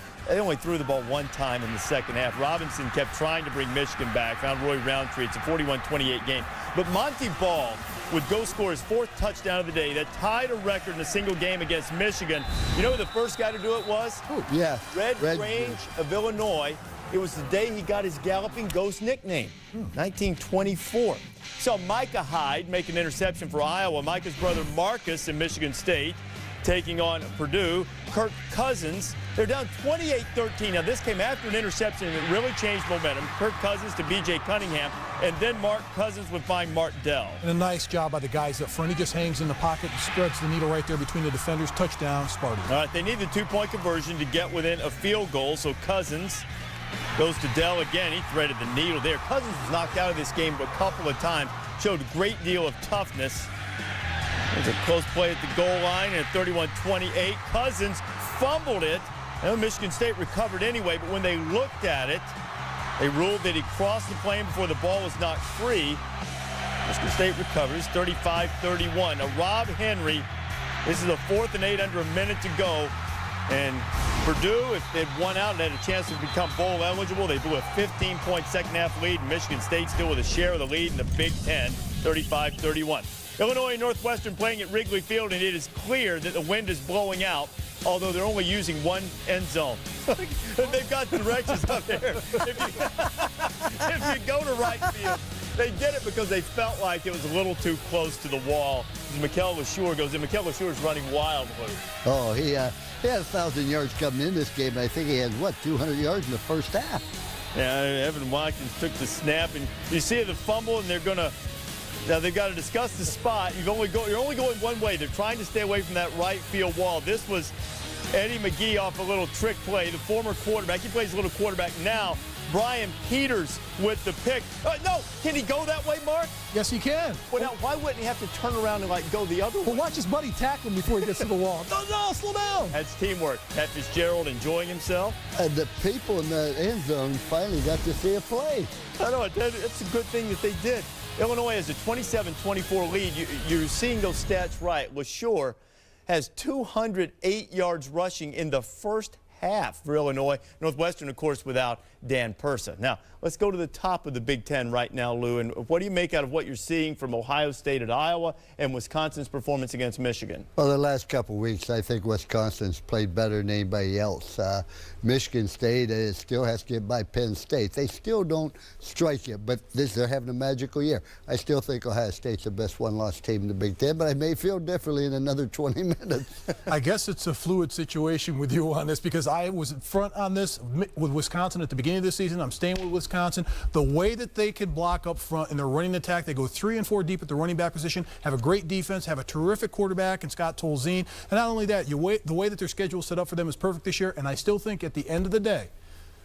threw the ball one time in the second half. Robinson kept trying to bring Michigan back, found Roy Roundtree. It's a 41-28 game. But Monty Ball would go score his 4th touchdown of the day. That tied a record in a single game against Michigan. You know who the first guy to do it was? Ooh, yeah. Red Grange of Illinois. It was the day he got his Galloping Ghost nickname, 1924. So Micah Hyde make an interception for Iowa. Micah's brother Marcus in Michigan State taking on Purdue. Kirk Cousins, they're down 28-13. Now, this came after an interception that really changed momentum. Kirk Cousins to B.J. Cunningham, and then Mark Cousins would find Martindale. And a nice job by the guys up front. He just hangs in the pocket and spreads the needle right there between the defenders. Touchdown, Sparty. All right, they need the 2-point conversion to get within a field goal, so Cousins goes to Dell again. He threaded the needle there. Cousins was knocked out of this game a couple of times, showed a great deal of toughness. There's a close play at the goal line at 31-28. Cousins fumbled it. Now, Michigan State recovered anyway, but when they looked at it, they ruled that he crossed the plane before the ball was knocked free. Michigan State recovers 35-31. Now, Rob Henry, this is a 4th and 8 under a minute to go. And Purdue, if they'd won out and had a chance to become bowl eligible, they blew a 15-point second-half lead. Michigan State still with a share of the lead in the Big Ten, 35-31. Illinois and Northwestern playing at Wrigley Field, and it is clear that the wind is blowing out, although they're only using one end zone. They've got directions up there. If you go to right field, they did it because they felt like it was a little too close to the wall. As Mikel LeSure goes in, Mikel LeSure is running wildly. Oh, he had 1,000 yards coming in this game. I think he had, 200 yards in the first half. Yeah, Evan Watkins took the snap, and you see the fumble, and they've got to discuss the spot. You're only going one way. They're trying to stay away from that right field wall. This was Eddie McGee off a little trick play. The former quarterback, he plays a little quarterback now. Brian Peters with the pick. No, can he go that way, Mark? Yes, he can. Well, now, why wouldn't he have to turn around and go the other way? Well, watch his buddy tackle him before he gets to the wall. No, slow down. That's teamwork. Pat Fitzgerald enjoying himself. The people in the end zone finally got to see a play. I know, it's a good thing that they did. Illinois has a 27-24 lead. You're seeing those stats right. LaSure has 208 yards rushing in the first half for Illinois. Northwestern, of course, without Dan Persa. Now, let's go to the top of the Big Ten right now, Lou. And what do you make out of what you're seeing from Ohio State at Iowa and Wisconsin's performance against Michigan? Well, the last couple of weeks, I think Wisconsin's played better than anybody else. Michigan State still has to get by Penn State. They still don't strike it, but they're having a magical year. I still think Ohio State's the best one-loss team in the Big Ten, but I may feel differently in another 20 minutes. I guess it's a fluid situation with you on this because I was in front on this with Wisconsin at the beginning of the season. I'm staying with Wisconsin. The way that they can block up front in their running attack, they go 3 and 4 deep at the running back position, have a great defense, have a terrific quarterback in Scott Tolzien. And not only that, the way that their schedule is set up for them is perfect this year. And I still think at the end of the day,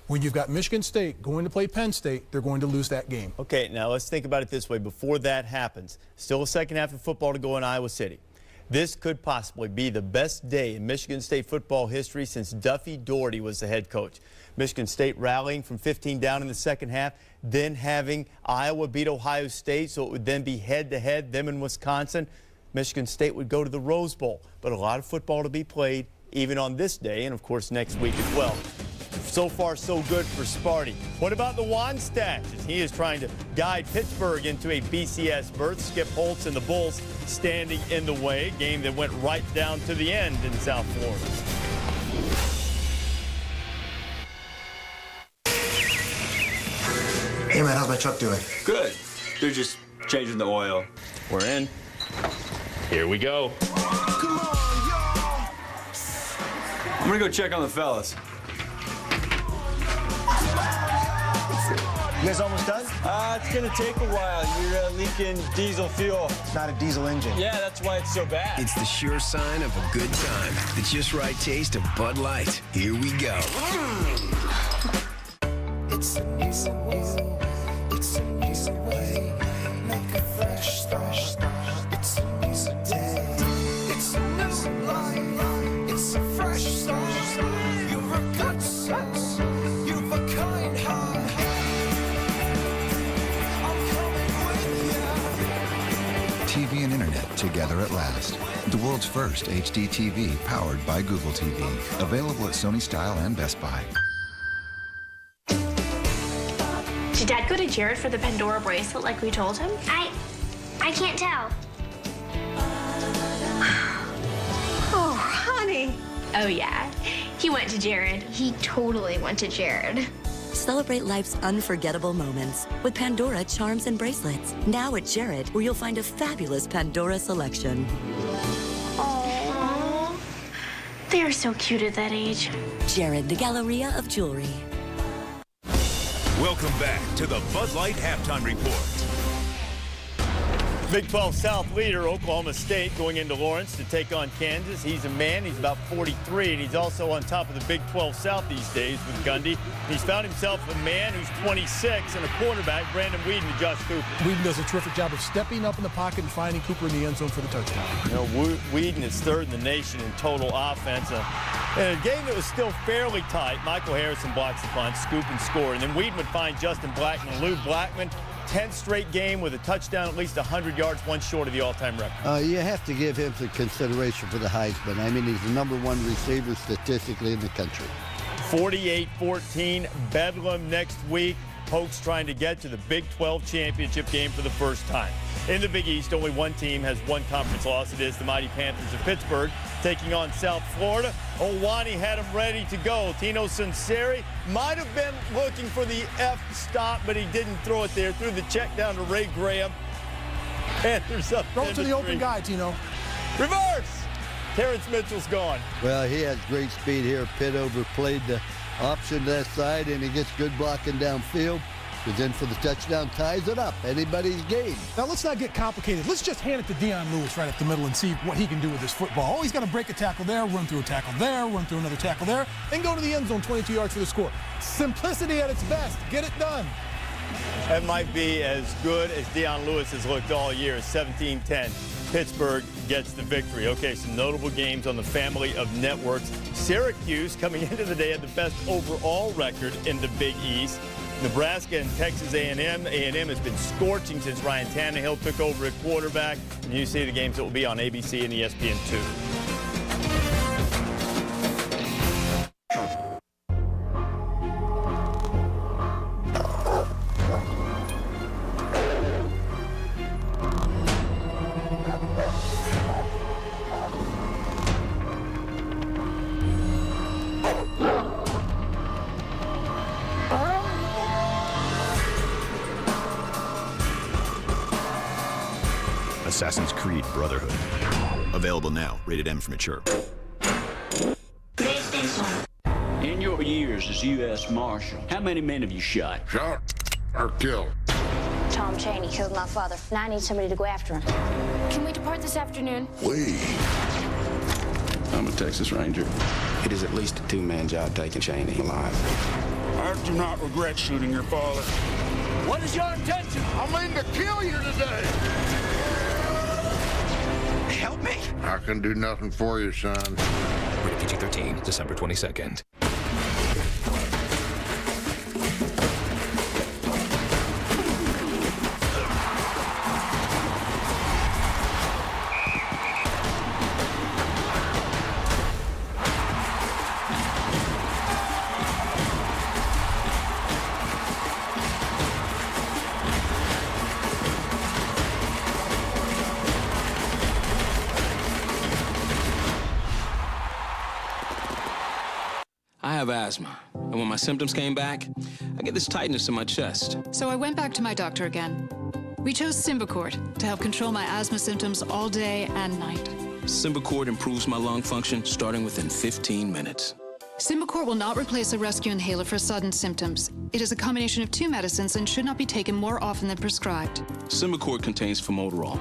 when you've got Michigan State going to play Penn State, they're going to lose that game. Okay, now let's think about it this way. Before that happens, still a second half of football to go in Iowa City. This could possibly be the best day in Michigan State football history since Duffy Daugherty was the head coach. Michigan State rallying from 15 down in the second half, then having Iowa beat Ohio State, so it would then be head-to-head, them and Wisconsin. Michigan State would go to the Rose Bowl, but a lot of football to be played even on this day and, of course, next week as well. So far, so good for Sparty. What about the Wannstedt as he is trying to guide Pittsburgh into a BCS berth? Skip Holtz and the Bulls standing in the way. Game that went right down to the end in South Florida. Hey, man, how's my truck doing? Good. They're just changing the oil. We're in. Here we go. Come on, y'all! I'm gonna go check on the fellas. You guys almost done? It's gonna take a while. You're leaking diesel fuel. It's not a diesel engine. Yeah, that's why it's so bad. It's the sure sign of a good time. The just right taste of Bud Light. Here we go. It's a new way. It's a new way. Make a fresh start. It's a new day. It's a new life. It's a fresh start. You've a good sense. You've a kind heart. TV and internet together at last. The world's first HD TV powered by Google TV. Available at Sony Style and Best Buy. Did Dad go to Jared for the Pandora bracelet like we told him? I can't tell. Oh, honey. Oh, yeah. He went to Jared. He totally went to Jared. Celebrate life's unforgettable moments with Pandora charms and bracelets. Now at Jared, where you'll find a fabulous Pandora selection. Aww. They are so cute at that age. Jared, the Galleria of Jewelry. Welcome back to the Bud Light Halftime Report. Big 12 South leader Oklahoma State going into Lawrence to take on Kansas. He's a man. He's about 43, and he's also on top of the Big 12 South these days with Gundy. He's found himself a man who's 26 and a quarterback, Brandon Weeden and Josh Cooper. Weeden does a terrific job of stepping up in the pocket and finding Cooper in the end zone for the touchdown. You know, Weeden is third in the nation in total offense. In a game that was still fairly tight, Michael Harrison blocks the punt, scoop and score, and then Weeden would find Justin Blackman, Lou Blackman, 10th straight game with a touchdown, at least 100 yards, one short of the all-time record. You have to give him some consideration for the Heisman. I mean, he's the #1 receiver statistically in the country. 48-14, Bedlam next week. Pokes trying to get to the Big 12 championship game for the first time. In the Big East, only one team has one conference loss. It is the mighty Panthers of Pittsburgh taking on South Florida. Owani had him ready to go. Tino Sunseri might have been looking for the F stop, but he didn't throw it there. Threw the check down to Ray Graham. Panthers up. Throw it to the open guy, Tino. Reverse! Terrence Mitchell's gone. Well, he has great speed here. Pitt overplayed the option that side, and he gets good blocking downfield. Goes in for the touchdown, ties it up. Anybody's game. Now, let's not get complicated. Let's just hand it to Dion Lewis right up the middle and see what he can do with this football. Oh, he's got to break a tackle there, run through a tackle there, run through another tackle there, and go to the end zone 22 yards for the score. Simplicity at its best. Get it done. That might be as good as Dion Lewis has looked all year. 17-10. Pittsburgh gets the victory. Okay, some notable games on the family of networks. Syracuse, coming into the day, had the best overall record in the Big East. Nebraska and Texas A&M. A&M has been scorching since Ryan Tannehill took over at quarterback. And you see the games that will be on ABC and ESPN2. Assassin's Creed Brotherhood. Available now. Rated M for mature. In your years as U.S. Marshal, how many men have you shot? Shot or killed? Tom Cheney killed my father. Now I need somebody to go after him. Can we depart this afternoon? I'm a Texas Ranger. It is at least a two-man job taking Cheney alive. I do not regret shooting your father. What is your intention? I mean to kill you today. Help me. I can do nothing for you, son. Rated PG-13, December 22nd. I have asthma, and when my symptoms came back, I get this tightness in my chest. So I went back to my doctor again. We chose Symbicort to help control my asthma symptoms all day and night. Symbicort improves my lung function starting within 15 minutes. Symbicort will not replace a rescue inhaler for sudden symptoms. It is a combination of two medicines and should not be taken more often than prescribed. Symbicort contains formoterol.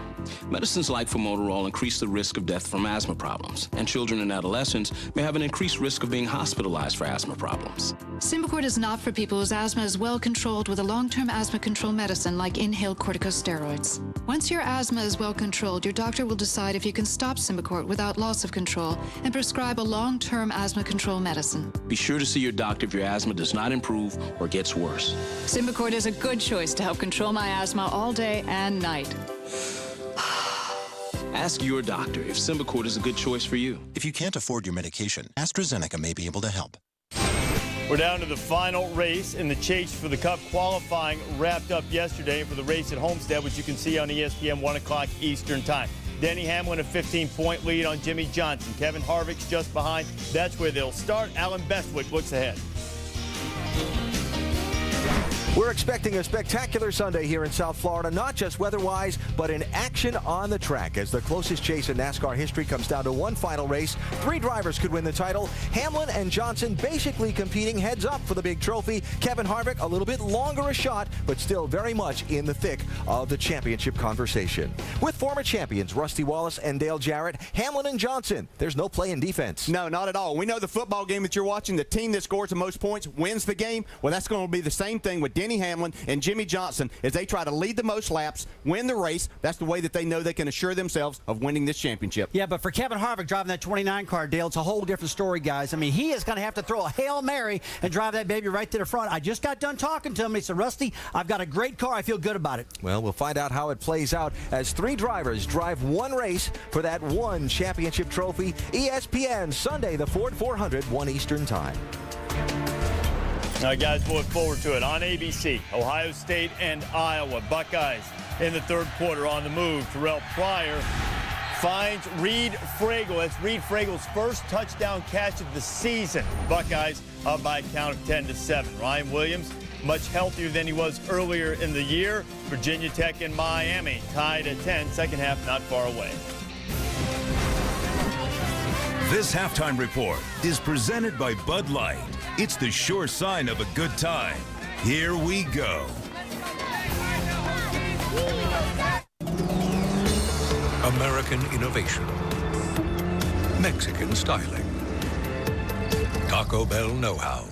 Medicines like formoterol increase the risk of death from asthma problems, and children and adolescents may have an increased risk of being hospitalized for asthma problems. Symbicort is not for people whose asthma is well controlled with a long-term asthma control medicine like inhaled corticosteroids. Once your asthma is well controlled, your doctor will decide if you can stop Symbicort without loss of control and prescribe a long-term asthma control medicine. Be sure to see your doctor if your asthma does not improve or gets worse. Symbicort is a good choice to help control my asthma all day and night. Ask your doctor if Symbicort is a good choice for you. If you can't afford your medication, AstraZeneca may be able to help. We're down to the final race in the chase for the Cup. Qualifying wrapped up yesterday for the race at Homestead, which you can see on ESPN 1 o'clock Eastern time. Denny Hamlin a 15-point lead on Jimmy Johnson. Kevin Harvick's just behind. That's where they'll start. Alan Bestwick looks ahead. We're expecting a spectacular Sunday here in South Florida, not just weather-wise, but in action on the track. As the closest chase in NASCAR history comes down to one final race, three drivers could win the title. Hamlin and Johnson basically competing heads up for the big trophy. Kevin Harvick a little bit longer a shot, but still very much in the thick of the championship conversation. With former champions Rusty Wallace and Dale Jarrett, Hamlin and Johnson, there's no play in defense. No, not at all. We know the football game that you're watching, the team that scores the most points wins the game. Well, that's going to be the same thing with Denny Hamlin and Jimmy Johnson as they try to lead the most laps, win the race. That's the way that they know they can assure themselves of winning this championship. Yeah, but for Kevin Harvick driving that 29 car, Dale, it's a whole different story, guys. I mean, he is going to have to throw a Hail Mary and drive that baby right to the front. I just got done talking to him. He said, Rusty, I've got a great car. I feel good about it. Well, we'll find out how it plays out as three drivers drive one race for that one championship trophy. ESPN, Sunday, the Ford 400, 1 Eastern time. All right, guys, we'll look forward to it on ABC. Ohio State and Iowa. Buckeyes in the third quarter on the move. Terrell Pryor finds Reed Fragel. That's Reed Fragel's first touchdown catch of the season. Buckeyes up by a count of 10-7. Ryan Williams, much healthier than he was earlier in the year. Virginia Tech and Miami tied at 10. Second half not far away. This halftime report is presented by Bud Light. It's the sure sign of a good time. Here we go. American innovation. Mexican styling. Taco Bell know-how.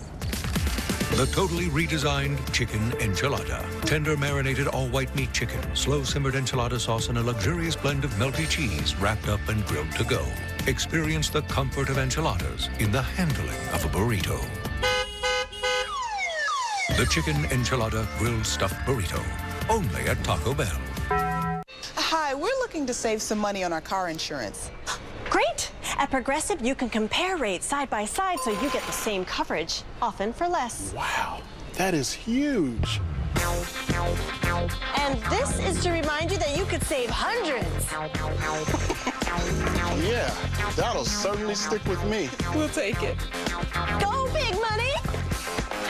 The totally redesigned chicken enchilada. Tender marinated all-white meat chicken, slow-simmered enchilada sauce, and a luxurious blend of melty cheese wrapped up and grilled to go. Experience the comfort of enchiladas in the handling of a burrito. The chicken enchilada grilled stuffed burrito. Only at Taco Bell. Hi, we're looking to save some money on our car insurance. Great! At Progressive, you can compare rates side by side so you get the same coverage, often for less. Wow, that is huge. And this is to remind you that you could save hundreds. Yeah, that'll certainly stick with me. We'll take it. Go, big money!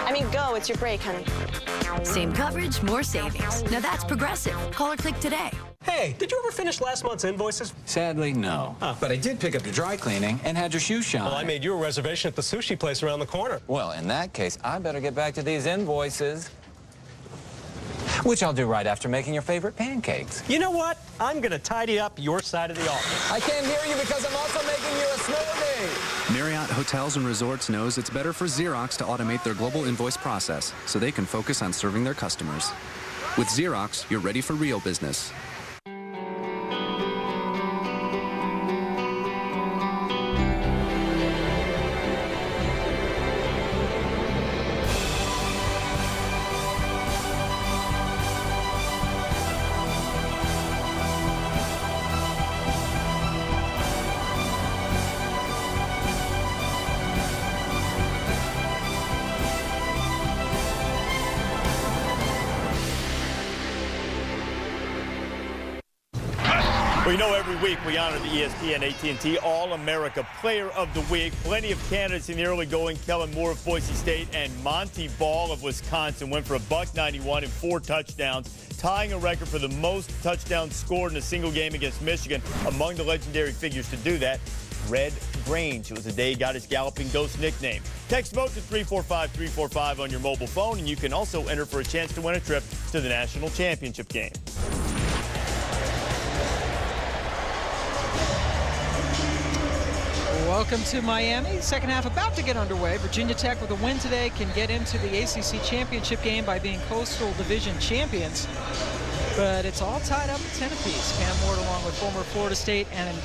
I mean, go, it's your break, honey. Same coverage, more savings. Now that's Progressive. Call or click today. Hey, did you ever finish last month's invoices? Sadly, no. Oh. But I did pick up the dry cleaning and had your shoes shine. Well, I made you a reservation at the sushi place around the corner. Well, in that case, I better get back to these invoices. Which I'll do right after making your favorite pancakes. You know what? I'm going to tidy up your side of the office. I can't hear you because I'm also making you a smoothie. Marriott Hotels and Resorts knows it's better for Xerox to automate their global invoice process so they can focus on serving their customers. With Xerox, you're ready for real business. Well, you know, every week we honor the ESPN AT&T All-America Player of the Week. Plenty of candidates in the early going. Kellen Moore of Boise State and Monty Ball of Wisconsin went for $191 and 4 touchdowns, tying a record for the most touchdowns scored in a single game against Michigan. Among the legendary figures to do that, Red Grange. It was the day he got his Galloping Ghost nickname. Text vote to 345-345 on your mobile phone, and you can also enter for a chance to win a trip to the national championship game. Welcome to Miami. Second half about to get underway. Virginia Tech with a win today can get into the ACC championship game by being Coastal Division champions. But it's all tied up at 10 apiece. Cam Ward along with former Florida State and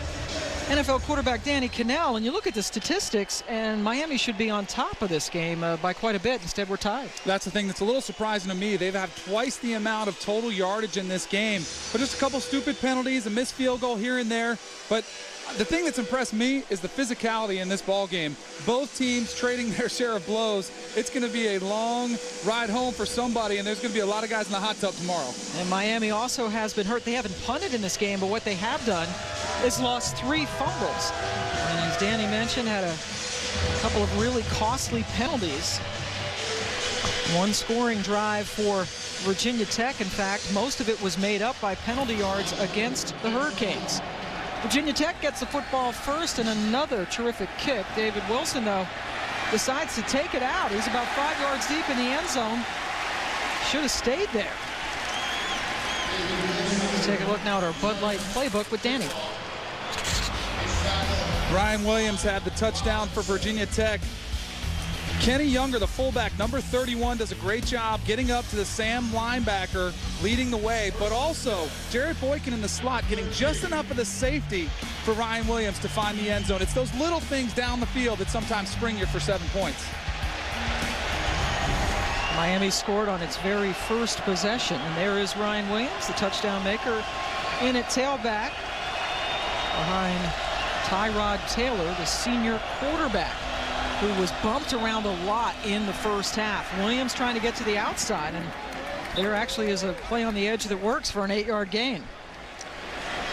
NFL quarterback Danny Cannell. And you look at the statistics, and Miami should be on top of this game by quite a bit. Instead, we're tied. That's the thing that's a little surprising to me. They've had twice the amount of total yardage in this game. But just a couple stupid penalties, a missed field goal here and there. But the thing that's impressed me is the physicality in this ball game. Both teams trading their share of blows. It's going to be a long ride home for somebody, and there's going to be a lot of guys in the hot tub tomorrow. And Miami also has been hurt. They haven't punted in this game, but what they have done is lost 3 fumbles. And as Danny mentioned, had a couple of really costly penalties. One scoring drive for Virginia Tech. In fact, most of it was made up by penalty yards against the Hurricanes. Virginia Tech gets the football first, and another terrific kick. David Wilson, though, decides to take it out. He's about 5 yards deep in the end zone. Should have stayed there. Let's take a look now at our Bud Light playbook with Danny. Ryan Williams had the touchdown for Virginia Tech. Kenny Younger, the fullback, number 31, does a great job getting up to the Sam linebacker, leading the way, but also Jared Boykin in the slot getting just enough of the safety for Ryan Williams to find the end zone. It's those little things down the field that sometimes spring you for 7 points. Miami scored on its very first possession, and there is Ryan Williams, the touchdown maker, in at tailback behind Tyrod Taylor, the senior quarterback, who was bumped around a lot in the first half. Williams trying to get to the outside, and there actually is a play on the edge that works for an 8-yard gain.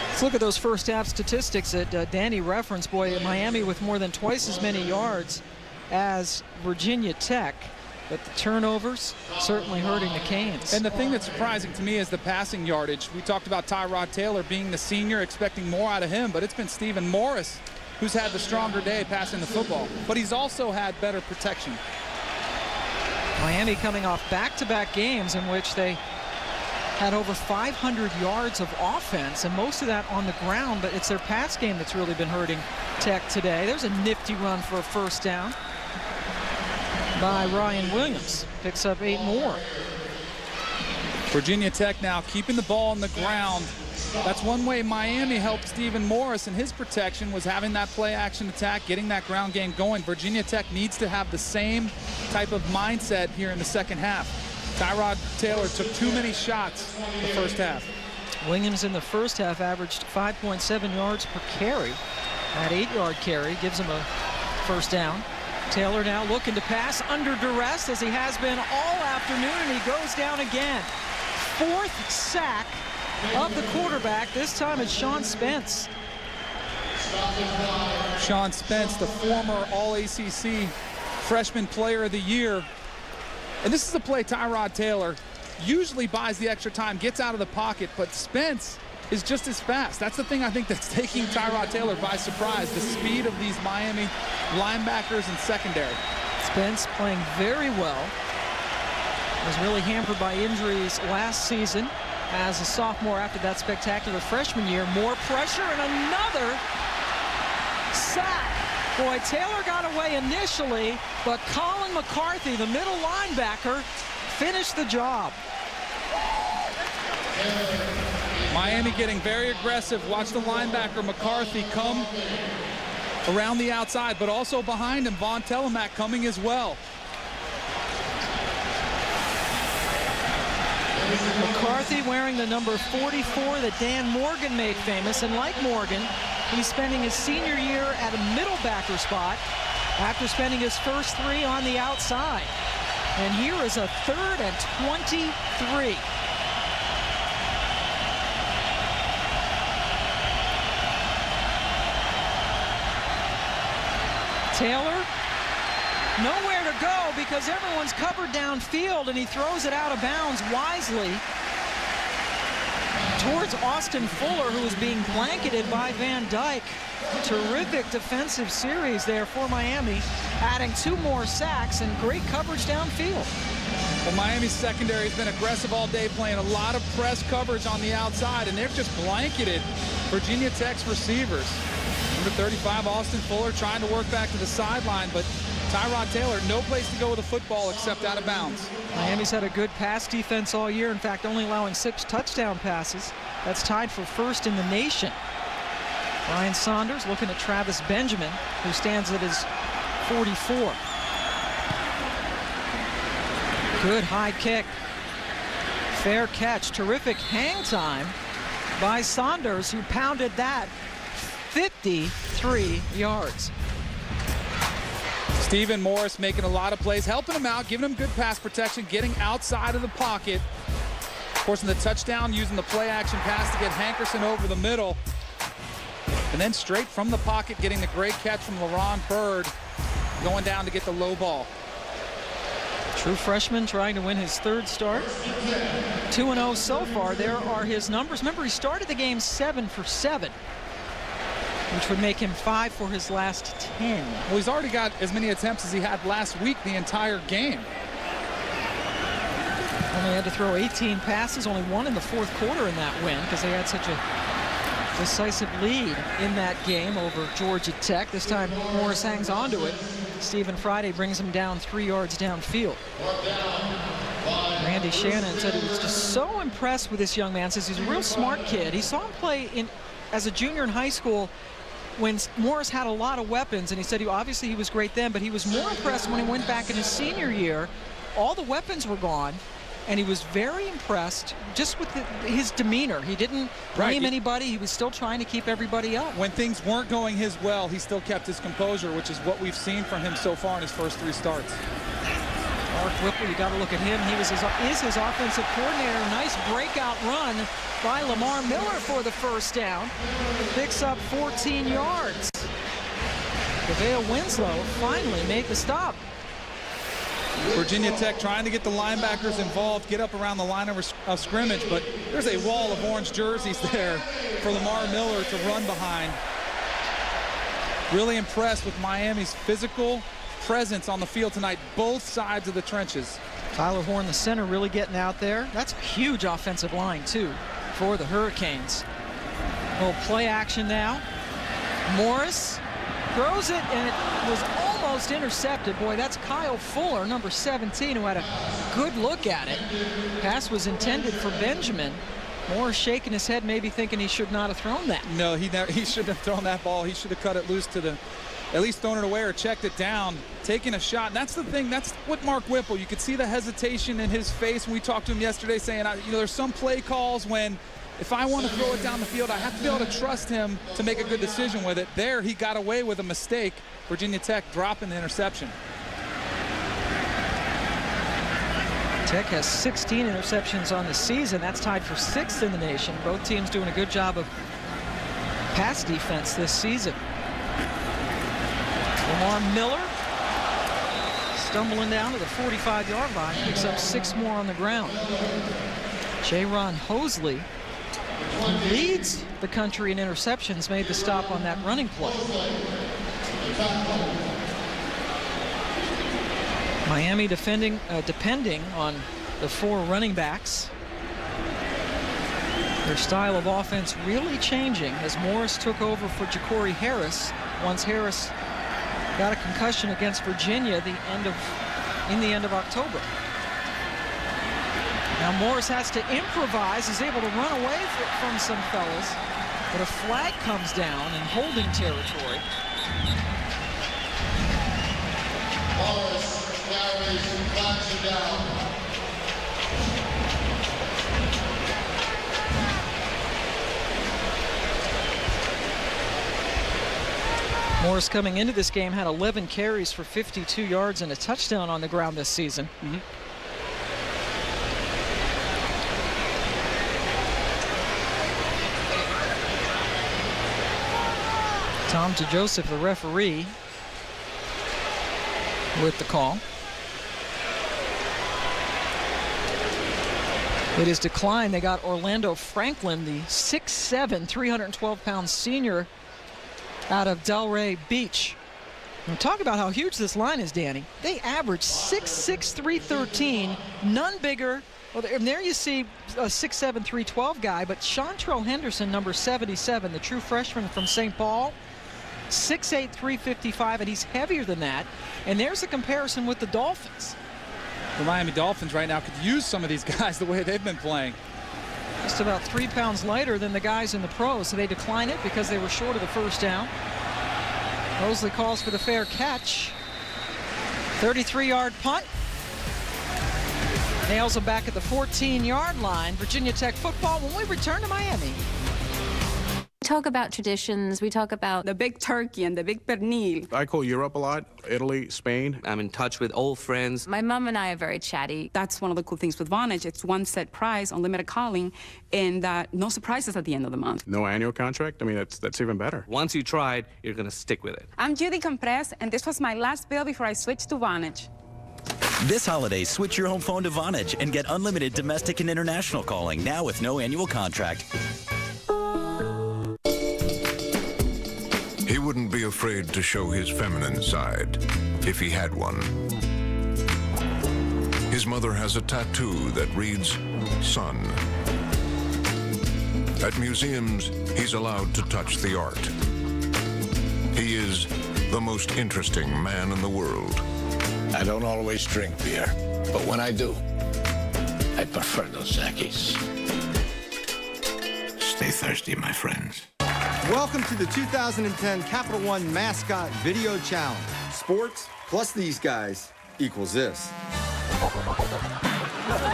Let's look at those first half statistics that Danny referenced. Boy, Miami with more than twice as many yards as Virginia Tech. But the turnovers certainly hurting the Canes. And the thing that's surprising to me is the passing yardage. We talked about Tyrod Taylor being the senior, expecting more out of him, but it's been Stephen Morris who's had the stronger day passing the football, but he's also had better protection. Miami coming off back-to-back games in which they had over 500 yards of offense, and most of that on the ground, but it's their pass game that's really been hurting Tech today. There's a nifty run for a first down by Ryan Williams. Picks up 8 more. Virginia Tech now keeping the ball on the ground. That's one way Miami helped Stephen Morris in his protection, was having that play action attack, getting that ground game going. Virginia Tech needs to have the same type of mindset here in the second half. Tyrod Taylor took too many shots the first half. Williams in the first half averaged 5.7 yards per carry. That 8-yard carry gives him a first down. Taylor now looking to pass under duress, as he has been all afternoon, and he goes down again. 4th sack of the quarterback. This time it's Sean Spence. Sean Spence, the former All-ACC Freshman Player of the Year. And this is a play Tyrod Taylor usually buys the extra time, gets out of the pocket, but Spence is just as fast. That's the thing I think that's taking Tyrod Taylor by surprise, the speed of these Miami linebackers and secondary. Spence playing very well. Was really hampered by injuries last season as a sophomore after that spectacular freshman year. More pressure and another sack. Boy, Taylor got away initially, but Colin McCarthy, the middle linebacker, finished the job. Miami getting very aggressive. Watch the linebacker McCarthy come around the outside, but also behind him, Von Telemack coming as well. McCarthy wearing the number 44 that Dan Morgan made famous, and like Morgan, he's spending his senior year at a middle backer spot after spending his first 3 on the outside. And here is a 3rd and 23. Taylor, nowhere to go because everyone's covered downfield, and he throws it out of bounds wisely towards Austin Fuller, who is being blanketed by Van Dyke. Terrific defensive series there for Miami, adding 2 more sacks and great coverage downfield. Well, Miami's secondary has been aggressive all day, playing a lot of press coverage on the outside, and they've just blanketed Virginia Tech's receivers. Number 35, Austin Fuller, trying to work back to the sideline, but Tyrod Taylor, no place to go with the football except out of bounds. Miami's had a good pass defense all year. In fact, only allowing 6 touchdown passes. That's tied for first in the nation. Ryan Saunders looking at Travis Benjamin, who stands at his 44. Good high kick. Fair catch. Terrific hang time by Saunders, who pounded that 53 yards. Stephen Morris making a lot of plays, helping him out, giving him good pass protection, getting outside of the pocket. Of course, in the touchdown, using the play action pass to get Hankerson over the middle. And then straight from the pocket, getting the great catch from LaRon Byrd, going down to get the low ball. True freshman trying to win his 3rd start. 2-0 so far. There are his numbers. Remember, he started the game 7 for 7. Which would make him 5 for his last 10. Well, he's already got as many attempts as he had last week the entire game. Only had to throw 18 passes, only 1 in the 4th quarter in that win because they had such a decisive lead in that game over Georgia Tech. This time Morris hangs on to it. Stephen Friday brings him down 3 yards downfield. Randy Shannon said he was just so impressed with this young man. Says he's a real smart kid. He saw him play as a junior in high school when Morris had a lot of weapons, and he said obviously he was great then, but he was more impressed when he went back in his senior year. All the weapons were gone, and he was very impressed just with his demeanor. He didn't blame anybody. He was still trying to keep everybody up. When things weren't going his well, he still kept his composure, which is what we've seen from him so far in his first 3 starts. Mark Whipple, you got to look at him. He is his offensive coordinator. Nice breakout run by Lamar Miller for the first down. Picks up 14 yards. DeVale Winslow finally made the stop. Virginia Tech trying to get the linebackers involved, get up around the line of scrimmage, but there's a wall of orange jerseys there for Lamar Miller to run behind. Really impressed with Miami's physical presence on the field tonight, both sides of the trenches. Tyler Horn, the center, really getting out there. That's a huge offensive line, too, for the Hurricanes. A little play action now. Morris throws it, and it was almost intercepted. Boy, that's Kyle Fuller, number 17, who had a good look at it. Pass was intended for Benjamin. Morris shaking his head, maybe thinking he should not have thrown that. No, he shouldn't have thrown that ball. He should have cut it loose to the, at least thrown it away or checked it down, taking a shot. And that's the thing. That's what Mark Whipple, you could see the hesitation in his face when we talked to him yesterday, saying, there's some play calls when if I want to throw it down the field, I have to be able to trust him to make a good decision with it. There, he got away with a mistake. Virginia Tech dropping the interception. Tech has 16 interceptions on the season. That's tied for 6th in the nation. Both teams doing a good job of pass defense this season. Lamar Miller stumbling down to the 45-yard line, picks up 6 more on the ground. Jaron Hosley, who leads the country in interceptions, made the stop on that running play. Miami depending on the 4 running backs. Their style of offense really changing as Morris took over for Ja'Cory Harris once Harris got a concussion against Virginia in the end of October. Now Morris has to improvise, is able to run away from some fellas, but a flag comes down in holding territory. Morris carries and flags you down. Morris coming into this game had 11 carries for 52 yards and a touchdown on the ground this season. Tom DeJoseph, the referee, with the call. It is declined. They got Orlando Franklin, the 6'7", 312-pound senior out of Delray Beach. Now talk about how huge this line is, Danny. They average 6'6", 313, none bigger. Well, and there you see a 6'7", 312 guy, but Chantrell Henderson, number 77, the true freshman from St. Paul, 6'8", 355, and he's heavier than that. And there's a comparison with the Dolphins. The Miami Dolphins right now could use some of these guys the way they've been playing. Just about 3 pounds lighter than the guys in the pros, so they decline it because they were short of the first down. Mosley calls for the fair catch. 33-yard punt. Nails him back at the 14-yard line. Virginia Tech football when we return to Miami. We talk about traditions, we talk about the big turkey and the big pernil. I call Europe a lot, Italy, Spain. I'm in touch with old friends. My mom and I are very chatty. That's one of the cool things with Vonage. It's one set price, unlimited calling, and no surprises at the end of the month. No annual contract? I mean, that's even better. Once you try it, you're going to stick with it. I'm Judy Compress, and this was my last bill before I switched to Vonage. This holiday, switch your home phone to Vonage and get unlimited domestic and international calling, now with no annual contract. He wouldn't be afraid to show his feminine side, if he had one. His mother has a tattoo that reads, Son. At museums, he's allowed to touch the art. He is the most interesting man in the world. I don't always drink beer, but when I do, I prefer Dos Equis. Stay thirsty, my friends. Welcome to the 2010 Capital One Mascot Video Challenge. Sports plus these guys equals this.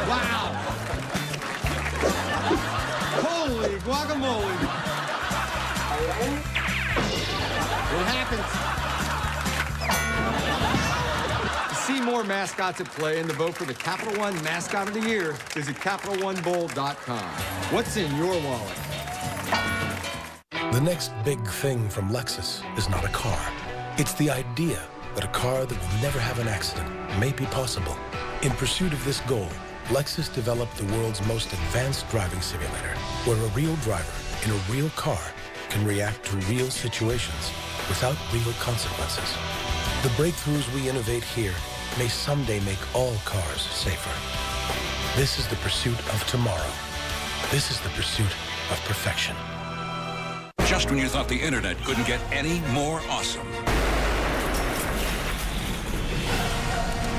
Wow! Holy guacamole! It happens. To see more mascots at play and to vote for the Capital One Mascot of the Year, visit CapitalOneBowl.com. What's in your wallet? The next big thing from Lexus is not a car. It's the idea that a car that will never have an accident may be possible. In pursuit of this goal, Lexus developed the world's most advanced driving simulator, where a real driver in a real car can react to real situations without real consequences. The breakthroughs we innovate here may someday make all cars safer. This is the pursuit of tomorrow. This is the pursuit of perfection. Just when you thought the internet couldn't get any more awesome.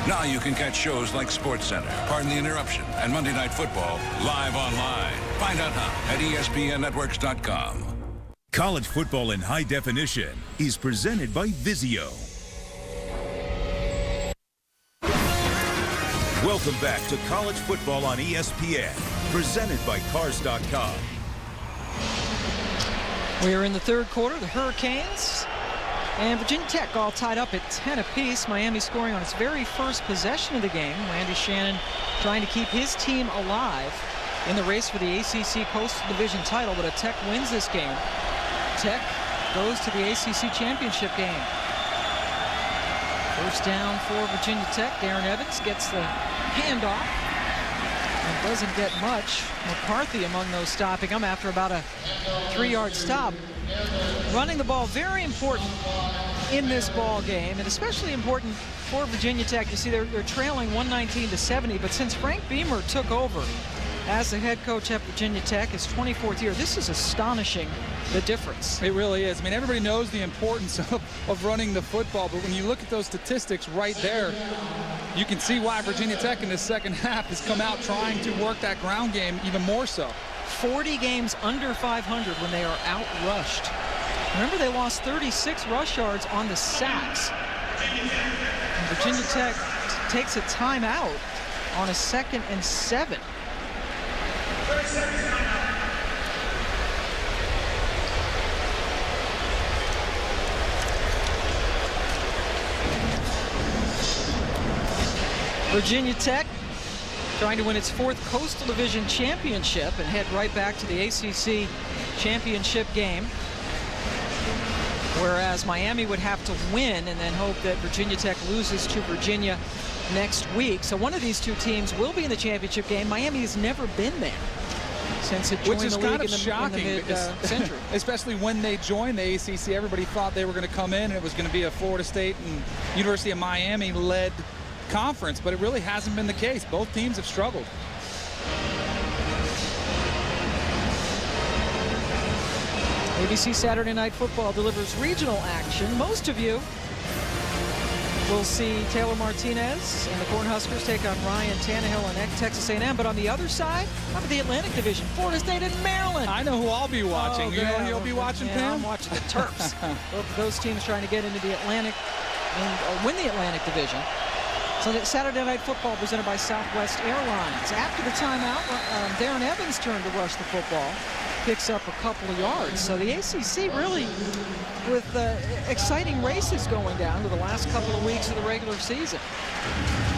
Now you can catch shows like SportsCenter, Pardon the Interruption, and Monday Night Football live online. Find out how at ESPNNetworks.com. College football in high definition is presented by Vizio. Welcome back to college football on ESPN, presented by Cars.com. We are in the third quarter. The Hurricanes and Virginia Tech all tied up at 10 apiece. Miami scoring on its very first possession of the game. Randy Shannon trying to keep his team alive in the race for the ACC Coastal Division title, but Tech wins this game. Tech goes to the ACC championship game. First down for Virginia Tech. Darren Evans gets the handoff and doesn't get much. McCarthy among those stopping him after about a 3-yard stop. Running the ball, very important in this ball game, and especially important for Virginia Tech. You see they're trailing 119-70, but since Frank Beamer took over as the head coach at Virginia Tech, his 24th year, this is astonishing, the difference. It really is. I mean, everybody knows the importance of running the football, but when you look at those statistics right there, you can see why Virginia Tech in the second half has come out trying to work that ground game even more so. 40 games under 500 when they are outrushed. Remember, they lost 36 rush yards on the sacks. And Virginia Tech takes a timeout on a 2nd and 7. Virginia Tech trying to win its 4th Coastal Division championship and head right back to the ACC championship game. Whereas Miami would have to win and then hope that Virginia Tech loses to Virginia next week. So one of these two teams will be in the championship game. Miami has never been there since it joined the league in the mid-century. Especially when they joined the ACC, everybody thought they were going to come in and it was going to be a Florida State and University of Miami-led conference, but it really hasn't been the case. Both teams have struggled. ABC Saturday Night Football delivers regional action. Most of you will see Taylor Martinez and the Cornhuskers take on Ryan Tannehill and Texas A&M. But on the other side, how about the Atlantic Division? Florida State and Maryland. I know who I'll be watching. Oh, you know who you'll be watching, Pam? I'm watching the Terps. Both of those teams trying to get into the Atlantic and win the Atlantic Division. So that Saturday Night Football presented by Southwest Airlines. After the timeout, Darren Evans turned to rush the football. Picks up a couple of yards. So the ACC really with exciting races going down to the last couple of weeks of the regular season.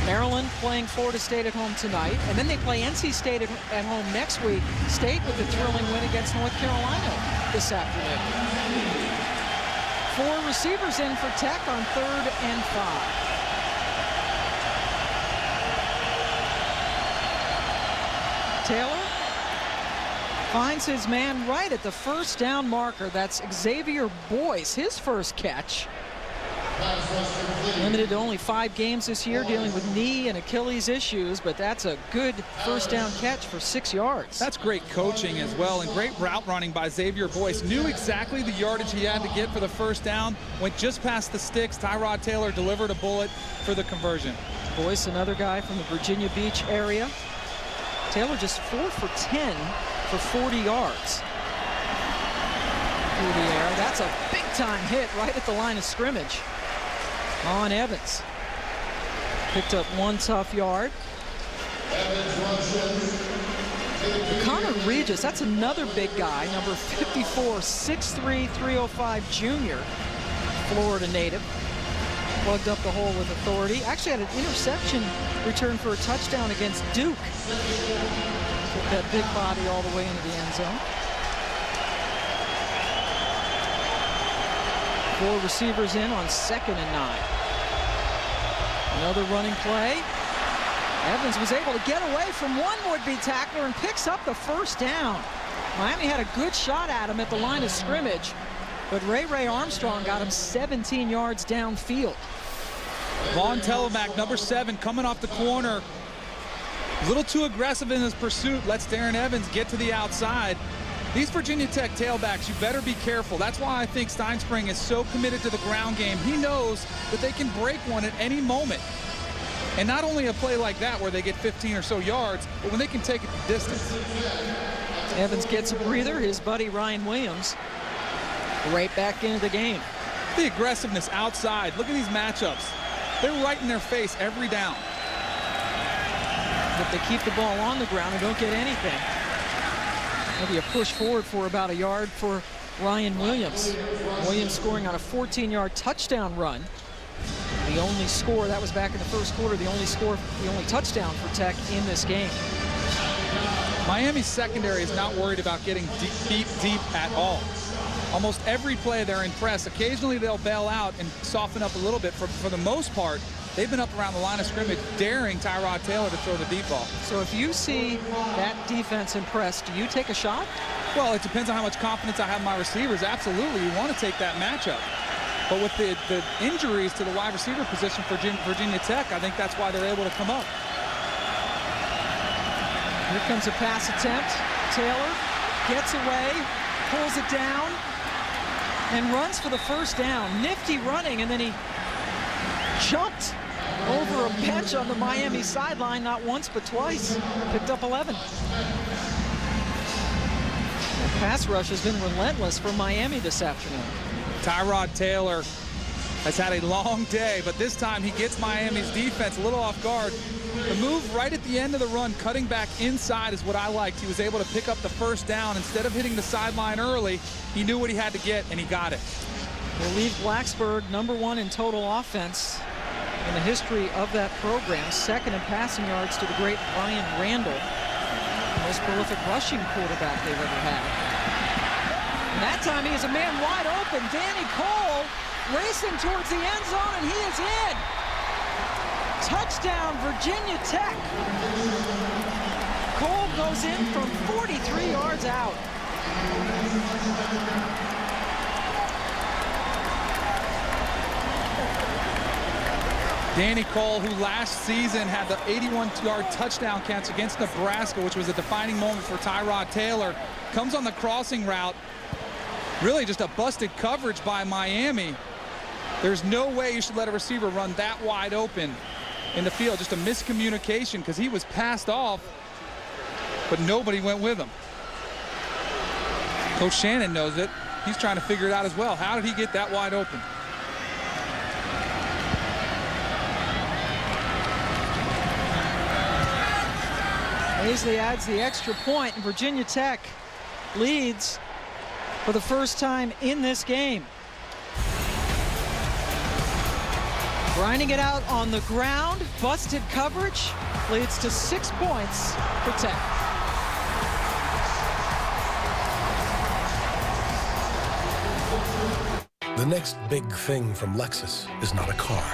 Maryland playing Florida State at home tonight, and then they play NC State at home next week. State with a thrilling win against North Carolina this afternoon. 4 receivers in for Tech on 3rd and 5. Taylor finds his man right at the first down marker. That's Xavier Boyce, his first catch. Limited to only 5 games this year, dealing with knee and Achilles issues, but that's a good first down catch for 6 yards. That's great coaching as well, and great route running by Xavier Boyce. Knew exactly the yardage he had to get for the first down. Went just past the sticks. Tyrod Taylor delivered a bullet for the conversion. Boyce, another guy from the Virginia Beach area. Taylor just 4 for 10 for 40 yards through the air. That's a big-time hit right at the line of scrimmage on Evans. Picked up 1 tough yard. Connor Regis, that's another big guy, number 54, 6'3", 305 junior, Florida native. Plugged up the hole with authority. Actually had an interception return for a touchdown against Duke. Took that big body all the way into the end zone. 4 receivers in on 2nd and 9. Another running play. Evans was able to get away from one would-be tackler and picks up the first down. Miami had a good shot at him at the line of scrimmage, But Ray Armstrong got him 17 yards downfield. Vaughn Telemark, number 7, coming off the corner. A little too aggressive in his pursuit. Lets Darren Evans get to the outside. These Virginia Tech tailbacks, you better be careful. That's why I think Steinspring is so committed to the ground game. He knows that they can break one at any moment. And not only a play like that where they get 15 or so yards, but when they can take it the distance. Evans gets a breather. His buddy Ryan Williams right back into the game. The aggressiveness outside. Look at these matchups. They're right in their face every down. If they keep the ball on the ground and don't get anything, maybe a push forward for about a yard for Ryan Williams. Williams scoring on a 14-yard touchdown run. The only score, that was back in the first quarter, the only touchdown for Tech in this game. Miami's secondary is not worried about getting deep at all. Almost every play they're in press. Occasionally they'll bail out and soften up a little bit. For the most part, they've been up around the line of scrimmage, daring Tyrod Taylor to throw the deep ball. So if you see that defense in press, do you take a shot? Well, it depends on how much confidence I have in my receivers. Absolutely, you want to take that matchup. But with the injuries to the wide receiver position for Virginia Tech, I think that's why they're able to come up. Here comes a pass attempt. Taylor gets away, pulls it down, and runs for the first down. Nifty running, and then he jumped over a bench on the Miami sideline, not once but twice. Picked up 11. The pass rush has been relentless for Miami this afternoon. Tyrod Taylor has had a long day, but this time he gets Miami's defense a little off guard. The move right at the end of the run, cutting back inside, is what I liked. He was able to pick up the first down. Instead of hitting the sideline early, he knew what he had to get, and he got it. Will leave Blacksburg #1 in total offense in the history of that program. Second in passing yards to the great Brian Randall, the most prolific rushing quarterback they've ever had. And that time he is a man wide open. Danny Cole racing towards the end zone, and he is in. Touchdown, Virginia Tech. Cole goes in from 43 yards out. Danny Cole, who last season had the 81-yard touchdown catch against Nebraska, which was a defining moment for Tyrod Taylor, comes on the crossing route. Really just a busted coverage by Miami. There's no way you should let a receiver run that wide open in the field. Just a miscommunication, because he was passed off, but nobody went with him. Coach Shannon knows it. He's trying to figure it out as well. How did he get that wide open? Paisley adds the extra point, and Virginia Tech leads for the first time in this game. Grinding it out on the ground, busted coverage, leads to 6 points for Tech. The next big thing from Lexus is not a car.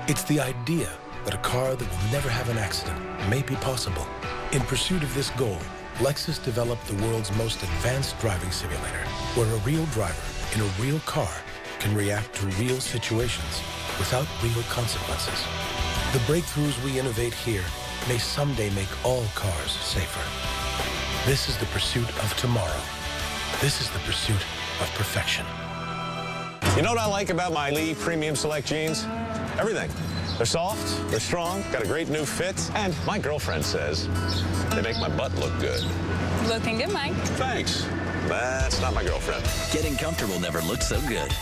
It's the idea that a car that will never have an accident may be possible. In pursuit of this goal, Lexus developed the world's most advanced driving simulator, where a real driver in a real car can react to real situations without real consequences. The breakthroughs we innovate here may someday make all cars safer. This is the pursuit of tomorrow. This is the pursuit of perfection. You know what I like about my Lee Premium Select jeans? Everything. They're soft, they're strong, got a great new fit, and my girlfriend says they make my butt look good. Looking good, Mike. Thanks. That's not my girlfriend. Getting comfortable never looked so good.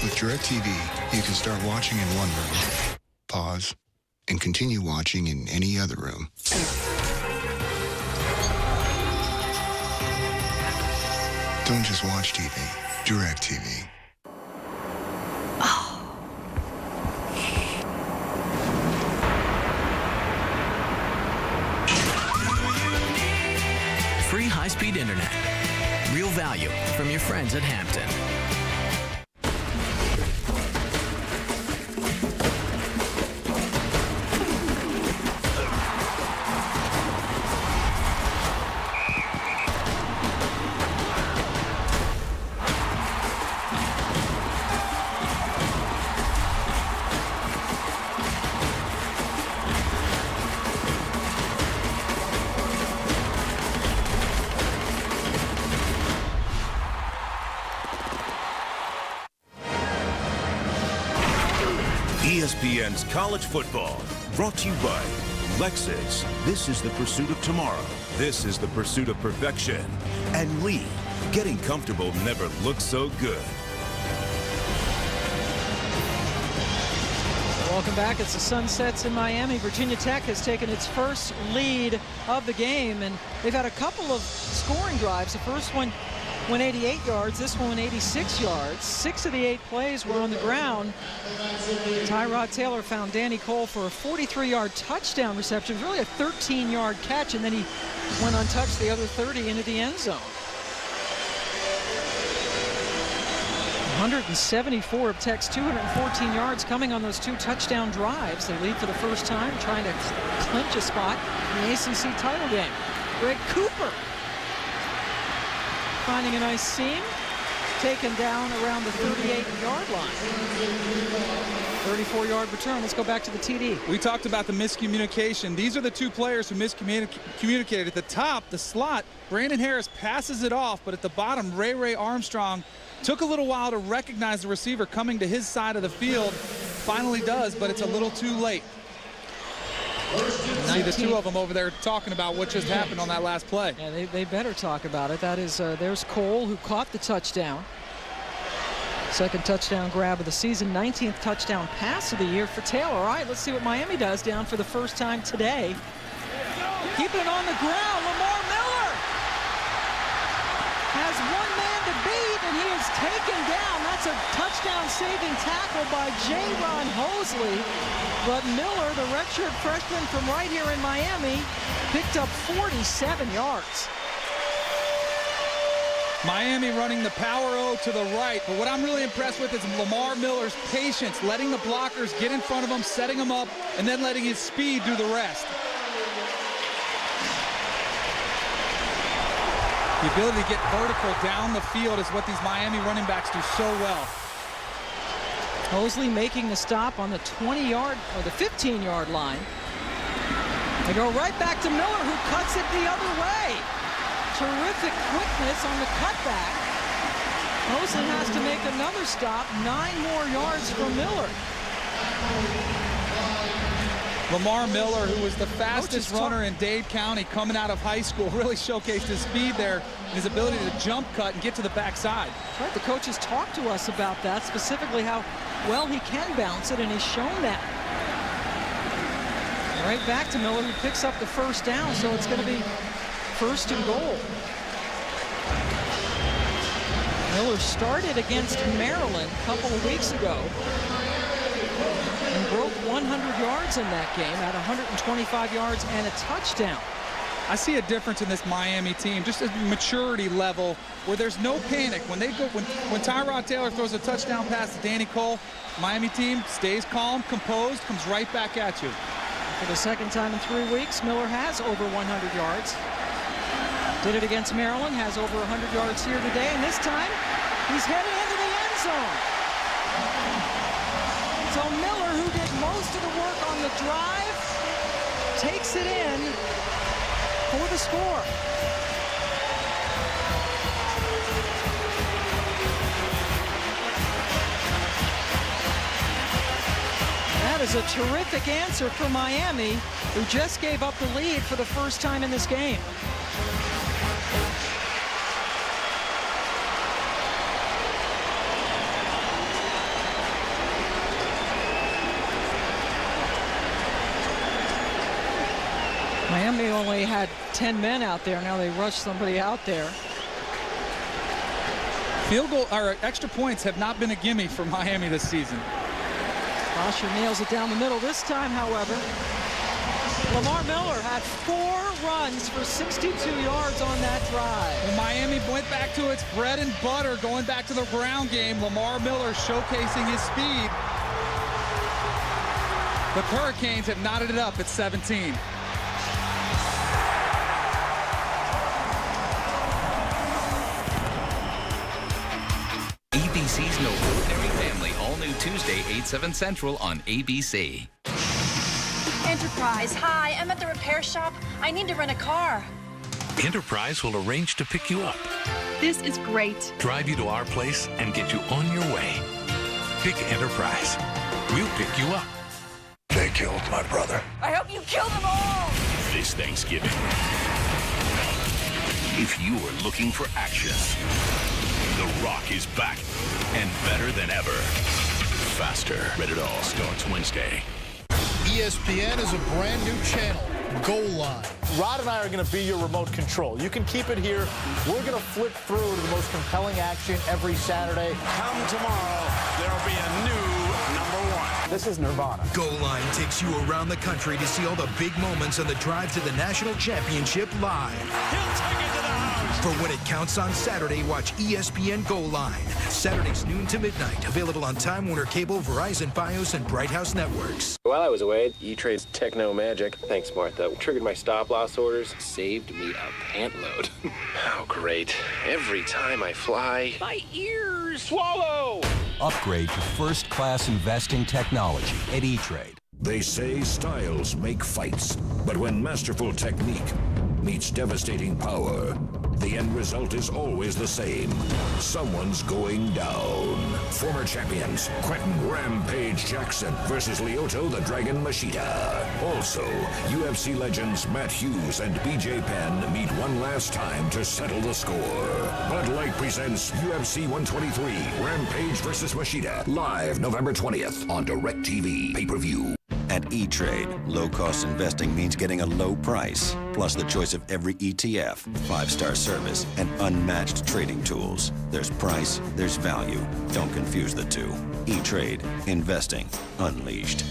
With DirecTV, you can start watching in one room, pause, and continue watching in any other room. Don't just watch TV, DirecTV. Free high-speed internet. Real value from your friends at Hampton. ESPN's College Football. Brought to you by Lexus. This is the pursuit of tomorrow. This is the pursuit of perfection. And Lee, getting comfortable never looks so good. Welcome back. It's the Sunsets in Miami. Virginia Tech has taken its first lead of the game, and they've had a couple of scoring drives. The first one went 88 yards. This one went 86 yards. 6 of the 8 plays were on the ground. Tyrod Taylor found Danny Cole for a 43-yard touchdown reception. It was really a 13-yard catch, and then he went untouched the other 30 into the end zone. 174 of Tech's 214 yards coming on those 2 touchdown drives. They lead for the first time, trying to clinch a spot in the ACC title game. Greg Cooper finding a nice seam, taken down around the 38-yard line. 34-yard return. Let's go back to the TD. We talked about the miscommunication. These are the 2 players who miscommunicated. At the top, the slot, Brandon Harris passes it off, but at the bottom, Ray Armstrong took a little while to recognize the receiver coming to his side of the field. Finally does, but it's a little too late. See the 2 of them over there talking about what just happened on that last play. Yeah, they better talk about it. That is, there's Cole, who caught the touchdown. Second touchdown grab of the season, 19th touchdown pass of the year for Taylor. All right, let's see what Miami does down for the first time today. Keeping it on the ground, Lamar Miller has one man to beat, and he is taken down. That's a touchdown-saving tackle by J-Ron Hosley. But Miller, the redshirt freshman from right here in Miami, picked up 47 yards. Miami running the power O to the right, but what I'm really impressed with is Lamar Miller's patience, letting the blockers get in front of him, setting him up, and then letting his speed do the rest. The ability to get vertical down the field is what these Miami running backs do so well. Hosley making the stop on the 20-yard or the 15-yard line. They go right back to Miller, who cuts it the other way. Terrific quickness on the cutback. Hosley has to make another stop. 9 more yards for Miller. Lamar Miller, who was the fastest runner in Dade County coming out of high school, really showcased his speed there and his ability to jump cut and get to the backside. Right, the coaches talked to us about that, specifically how well he can bounce it, and he's shown that. Right back to Miller, who picks up the first down, so it's going to be first and goal. Miller started against Maryland a couple of weeks ago and broke 100 yards in that game at 125 yards and a touchdown. I see a difference in this Miami team, just a maturity level where there's no panic. When Tyrod Taylor throws a touchdown pass to Danny Cole, Miami team stays calm, composed, comes right back at you. For the second time in 3 weeks, Miller has over 100 yards. Did it against Maryland, has over 100 yards here today, and this time he's headed into the end zone. So Miller, who did most of the work on the drive, takes it in for the score. That is a terrific answer for Miami, who just gave up the lead for the first time in this game. Miami only had 10 men out there. Now they rush somebody out there. Field goal or extra points have not been a gimme for Miami this season. Bosher nails it down the middle this time, however. Lamar Miller had 4 runs for 62 yards on that drive. When Miami went back to its bread and butter, going back to the ground game, Lamar Miller showcasing his speed. The Hurricanes have knotted it up at 17. ABC's No Ordinary Family, all new Tuesday, 8/7 Central on ABC. Enterprise, hi, I'm at the repair shop. I need to rent a car. Enterprise will arrange to pick you up, This is great. drive you to our place, and get you on your way. Pick Enterprise. We'll pick you up. They killed my brother. I hope you kill them all! This Thanksgiving, if you are looking for action, The Rock is back and better than ever. Faster. Rated R. Starts Wednesday. ESPN is a brand new channel, Goal Line. Rod and I are going to be your remote control. You can keep it here. We're going to flip through to the most compelling action every Saturday. Come tomorrow, there'll be a new #1. This is Nirvana. Goal Line takes you around the country to see all the big moments on the drive to the national championship live. He'll take it to the house. For when it counts on Saturday, watch ESPN Goal Line. Saturdays noon to midnight. Available on Time Warner Cable, Verizon, Fios, and Bright House Networks. While I was away, E-Trade's Techno Magic, thanks Martha, triggered my stop-loss orders, saved me a pant load. Oh, great. Every time I fly... My ears! Swallow! Upgrade to first-class investing technology at E-Trade. They say styles make fights, but when masterful technique meets devastating power, the end result is always the same. Someone's going down. Former champions Quentin Rampage Jackson versus Lyoto the Dragon Machida. Also, UFC legends Matt Hughes and BJ Penn meet one last time to settle the score. Bud Light presents UFC 123, Rampage versus Machida, live November 20th on DirecTV pay-per-view. At E-Trade, low-cost investing means getting a low price, plus the choice of every ETF, 5-star service, and unmatched trading tools. There's price, there's value. Don't confuse the two. E-Trade. Investing unleashed.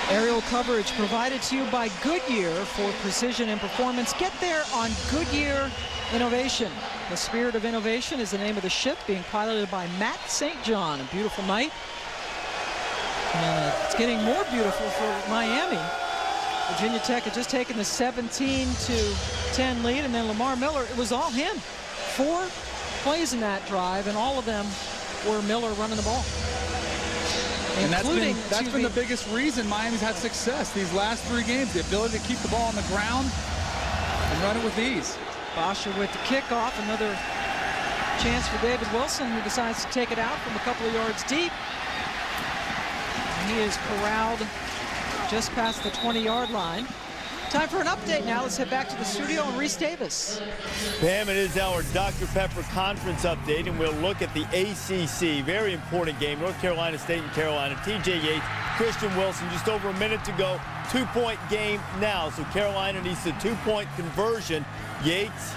Aerial coverage provided to you by Goodyear for precision and performance. Get there on Goodyear Innovation. The Spirit of Innovation is the name of the ship, being piloted by Matt St. John. A beautiful night. It's getting more beautiful for Miami. Virginia Tech had just taken the 17-10 lead, and then Lamar Miller, it was all him. 4 plays in that drive, and all of them were Miller running the ball. And that's been the biggest reason Miami's had success these last 3 games, the ability to keep the ball on the ground and run it with ease. Bosher with the kickoff, another chance for David Wilson, who decides to take it out from a couple of yards deep. He is corralled just past the 20-yard line. Time for an update now. Let's head back to the studio and Reese Davis. Pam, it is our Dr. Pepper conference update, and we'll look at the ACC. Very important game. North Carolina State and Carolina. TJ Yates, Christian Wilson, just over a minute to go. 2-point game now, so Carolina needs a 2-point conversion. Yates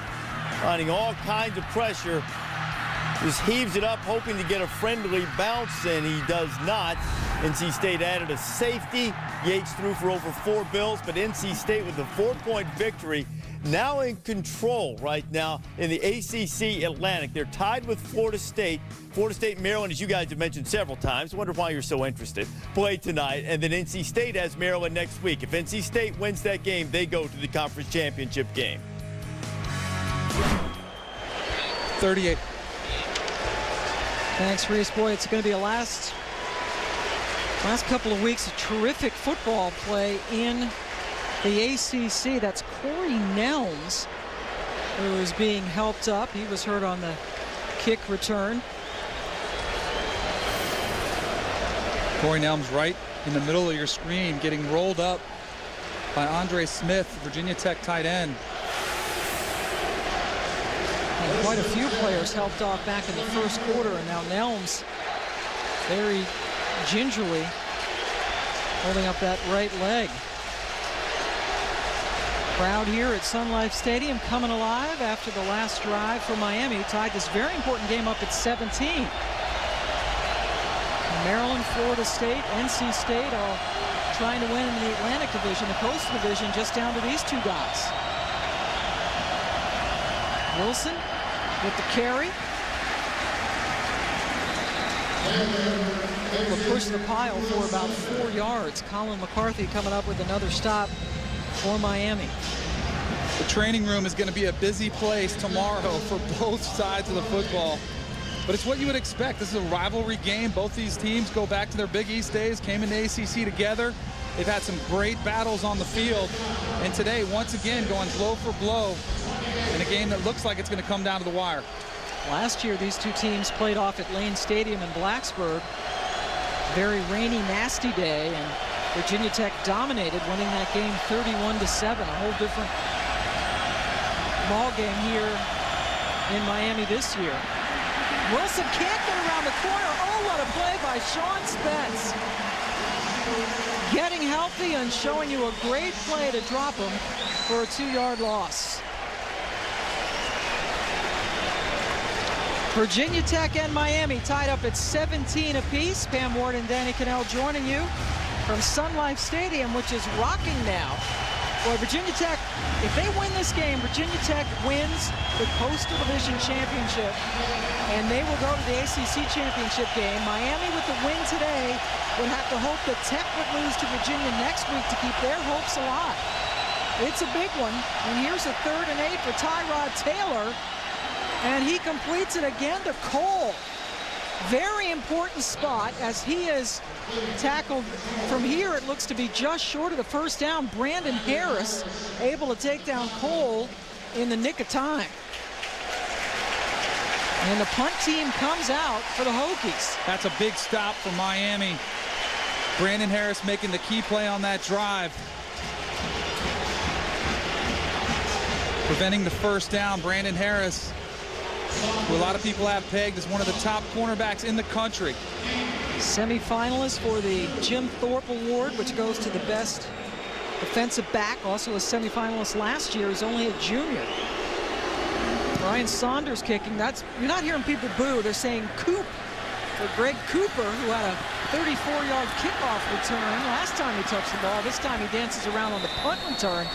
finding all kinds of pressure. Just heaves it up, hoping to get a friendly bounce, and he does not. NC State added a safety. Yates threw for over 4 bills, but NC State with a 4-point victory. Now in control right now in the ACC Atlantic. They're tied with Florida State. Florida State and Maryland, as you guys have mentioned several times, I wonder why you're so interested, play tonight. And then NC State has Maryland next week. If NC State wins that game, they go to the conference championship game. 38. Thanks, Reese. Boy, it's going to be a last couple of weeks of terrific football play in the ACC. That's Corey Nelms, who is being helped up. He was hurt on the kick return. Corey Nelms right in the middle of your screen, getting rolled up by Andre Smith, Virginia Tech tight end. And quite a few players helped off back in the first quarter, and now Nelms very gingerly holding up that right leg. Crowd here at Sun Life Stadium coming alive after the last drive for Miami. Tied this very important game up at 17. Maryland, Florida State, NC State all trying to win in the Atlantic Division. The Coastal Division just down to these 2 guys. Wilson with the carry. Able to push the pile for about 4 yards. Colin McCarthy coming up with another stop for Miami. The training room is going to be a busy place tomorrow for both sides of the football. But it's what you would expect. This is a rivalry game. Both these teams go back to their Big East days, came into ACC together. They've had some great battles on the field. And today, once again, going blow for blow in a game that looks like it's going to come down to the wire. Last year, these 2 teams played off at Lane Stadium in Blacksburg. Very rainy, nasty day, and Virginia Tech dominated, winning that game 31-7. A whole different ball game here in Miami this year. Wilson can't get around the corner. Oh, what a play by Sean Spence. Getting healthy and showing you a great play to drop him for a 2-yard loss. Virginia Tech and Miami tied up at 17 apiece. Pam Ward and Danny Cannell joining you from Sun Life Stadium, which is rocking now. Boy, Virginia Tech, if they win this game, Virginia Tech wins the Coastal Division Championship, and they will go to the ACC Championship game. Miami, with the win today, would have to hope that Tech would lose to Virginia next week to keep their hopes alive. It's a big one, and here's a 3rd and 8 for Tyrod Taylor, and he completes it again to Cole. Very important spot as he is tackled from here. It looks to be just short of the first down. Brandon Harris able to take down Cole in the nick of time. And the punt team comes out for the Hokies. That's a big stop for Miami. Brandon Harris making the key play on that drive. Preventing the first down. Brandon Harris, who a lot of people have pegged as one of the top cornerbacks in the country. Semi-finalist for the Jim Thorpe Award, which goes to the best defensive back. Also a semi-finalist last year. He's only a junior. Ryan Saunders kicking. You're not hearing people boo. They're saying Coop for Greg Cooper, who had a 34-yard kickoff return last time he touched the ball. This time he dances around on the punt return.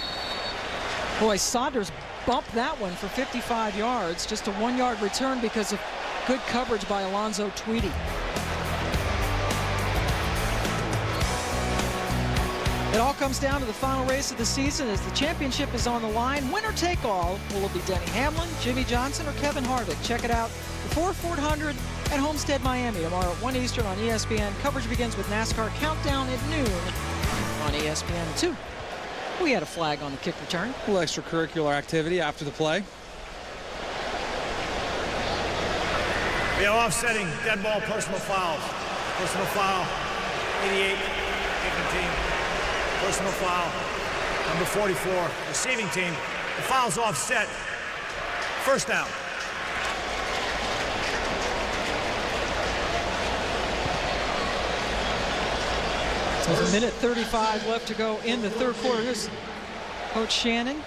Boy, Saunders bumped that one for 55 yards. Just a 1-yard return because of good coverage by Alonzo Tweedy. It all comes down to the final race of the season as the championship is on the line. Winner take all. Will it be Denny Hamlin, Jimmy Johnson, or Kevin Harvick? Check it out before Fort Hundred at Homestead, Miami tomorrow at 1 Eastern on ESPN. Coverage begins with NASCAR Countdown at noon on ESPN2. We had a flag on the kick return. A little extracurricular activity after the play. We are offsetting dead ball personal fouls. Personal foul, 88, kicking team. Personal foul, number 44, receiving team. The foul's offset. First down. There's a minute 35 left to go in the third quarter. Here's Coach Shannon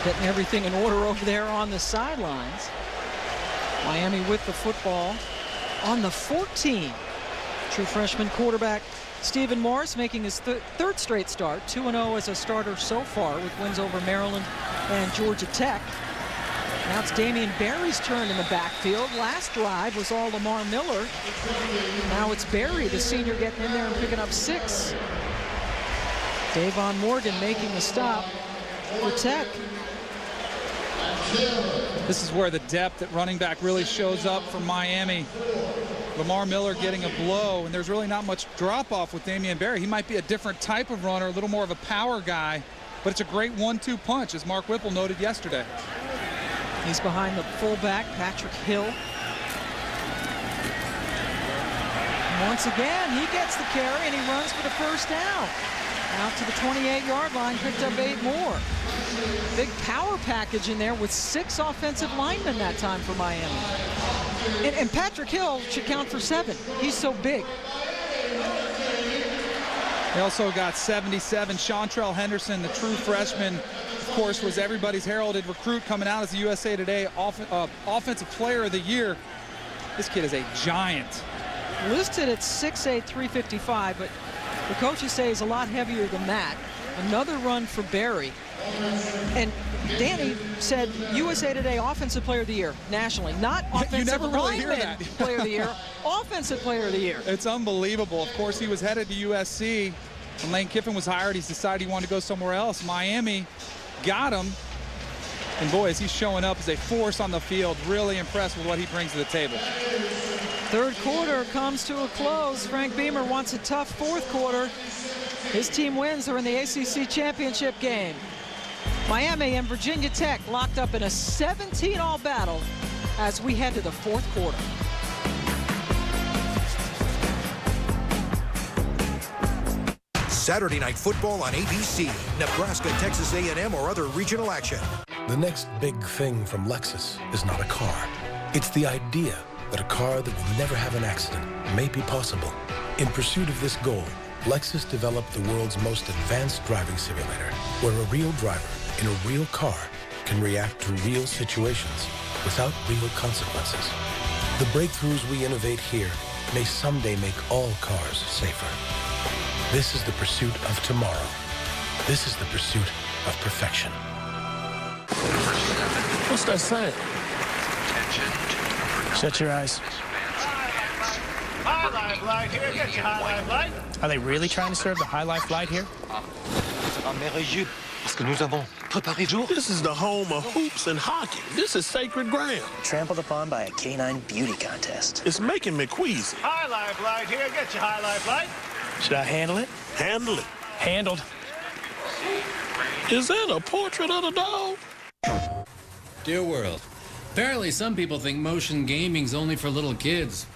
getting everything in order over there on the sidelines. Miami with the football on the 14. True freshman quarterback Stephen Morris making his third straight start, 2-0 as a starter so far with wins over Maryland and Georgia Tech. Now it's Damian Barry's turn in the backfield. Last drive was all Lamar Miller. Now it's Barry, the senior, getting in there and picking up 6. Davon Morgan making the stop for Tech. This is where the depth at running back really shows up for Miami. Lamar Miller getting a blow, and there's really not much drop-off with Damian Barry. He might be a different type of runner, a little more of a power guy, but it's a great 1-2 punch, as Mark Whipple noted yesterday. He's behind the fullback, Patrick Hill. Once again, he gets the carry, and he runs for the first down. Out to the 28-yard line, picked up 8 more. Big power package in there with 6 offensive linemen that time for Miami. And Patrick Hill should count for 7. He's so big. They also got 77. Chantrell Henderson, the true freshman, of course, was everybody's heralded recruit coming out as the USA Today Offensive Player of the Year. This kid is a giant. Listed at 6'8", 355, but the coaches say he's a lot heavier than that. Another run for Barry. And Danny said USA Today Offensive Player of the Year nationally, not Offensive Lineman Player of the Year, Offensive Player of the Year. It's unbelievable. Of course, he was headed to USC. When Lane Kiffin was hired, he's decided he wanted to go somewhere else. Miami got him. And boy, is he showing up as a force on the field. Really impressed with what he brings to the table. Third quarter comes to a close. Frank Beamer wants a tough fourth quarter. His team wins. They're in the ACC Championship game. Miami and Virginia Tech locked up in a 17-all battle as we head to the fourth quarter. Saturday Night Football on ABC, Nebraska, Texas A&M, or other regional action. The next big thing from Lexus is not a car. It's the idea that a car that will never have an accident may be possible. In pursuit of this goal, Lexus developed the world's most advanced driving simulator, where a real driver in a real car can react to real situations without real consequences. The breakthroughs we innovate here may someday make all cars safer. This is the pursuit of tomorrow. This is the pursuit of perfection. What's that saying? Shut your eyes. High Life Light here. Get your High Life Light. Are they really trying to serve the High Life Light here? This is the home of hoops and hockey. This is sacred ground. Trampled upon by a canine beauty contest. It's making me queasy. High Life Light here. Get your High Life Light. Should I handle it? Handle it. Handled. Is that a portrait of the dog? Dear world, apparently some people think motion gaming's only for little kids.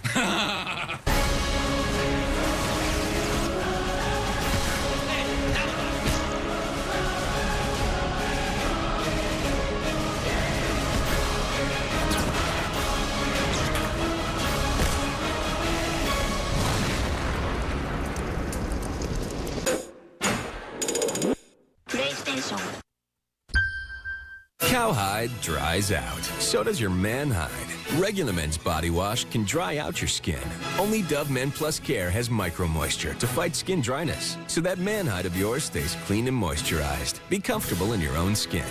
Cowhide dries out. So does your man hide. Regular men's body wash can dry out your skin. Only Dove Men Plus Care has micro moisture to fight skin dryness, so that man hide of yours stays clean and moisturized. Be comfortable in your own skin.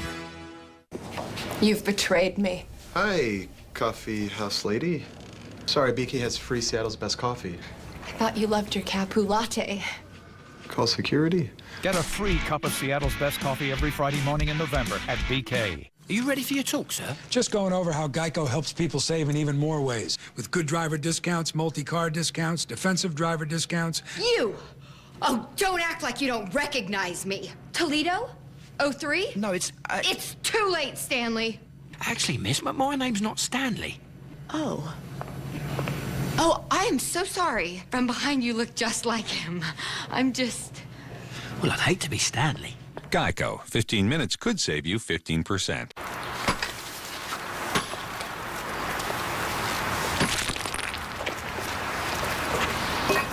You've betrayed me. Hi, coffee house lady. Sorry, BK has free Seattle's best coffee. I thought you loved your Capu latte. Call security. Get a free cup of Seattle's best coffee every Friday morning in November at BK. Are you ready for your talk, sir? Just going over how Geico helps people save in even more ways. With good driver discounts, multi-car discounts, defensive driver discounts. You! Oh, don't act like you don't recognize me. Toledo? 03? No, it's... It's too late, Stanley. Actually, miss, my name's not Stanley. Oh. Oh, I am so sorry. From behind you look just like him. I'm just... Well, I'd hate to be Stanley. Geico. 15 minutes could save you 15%.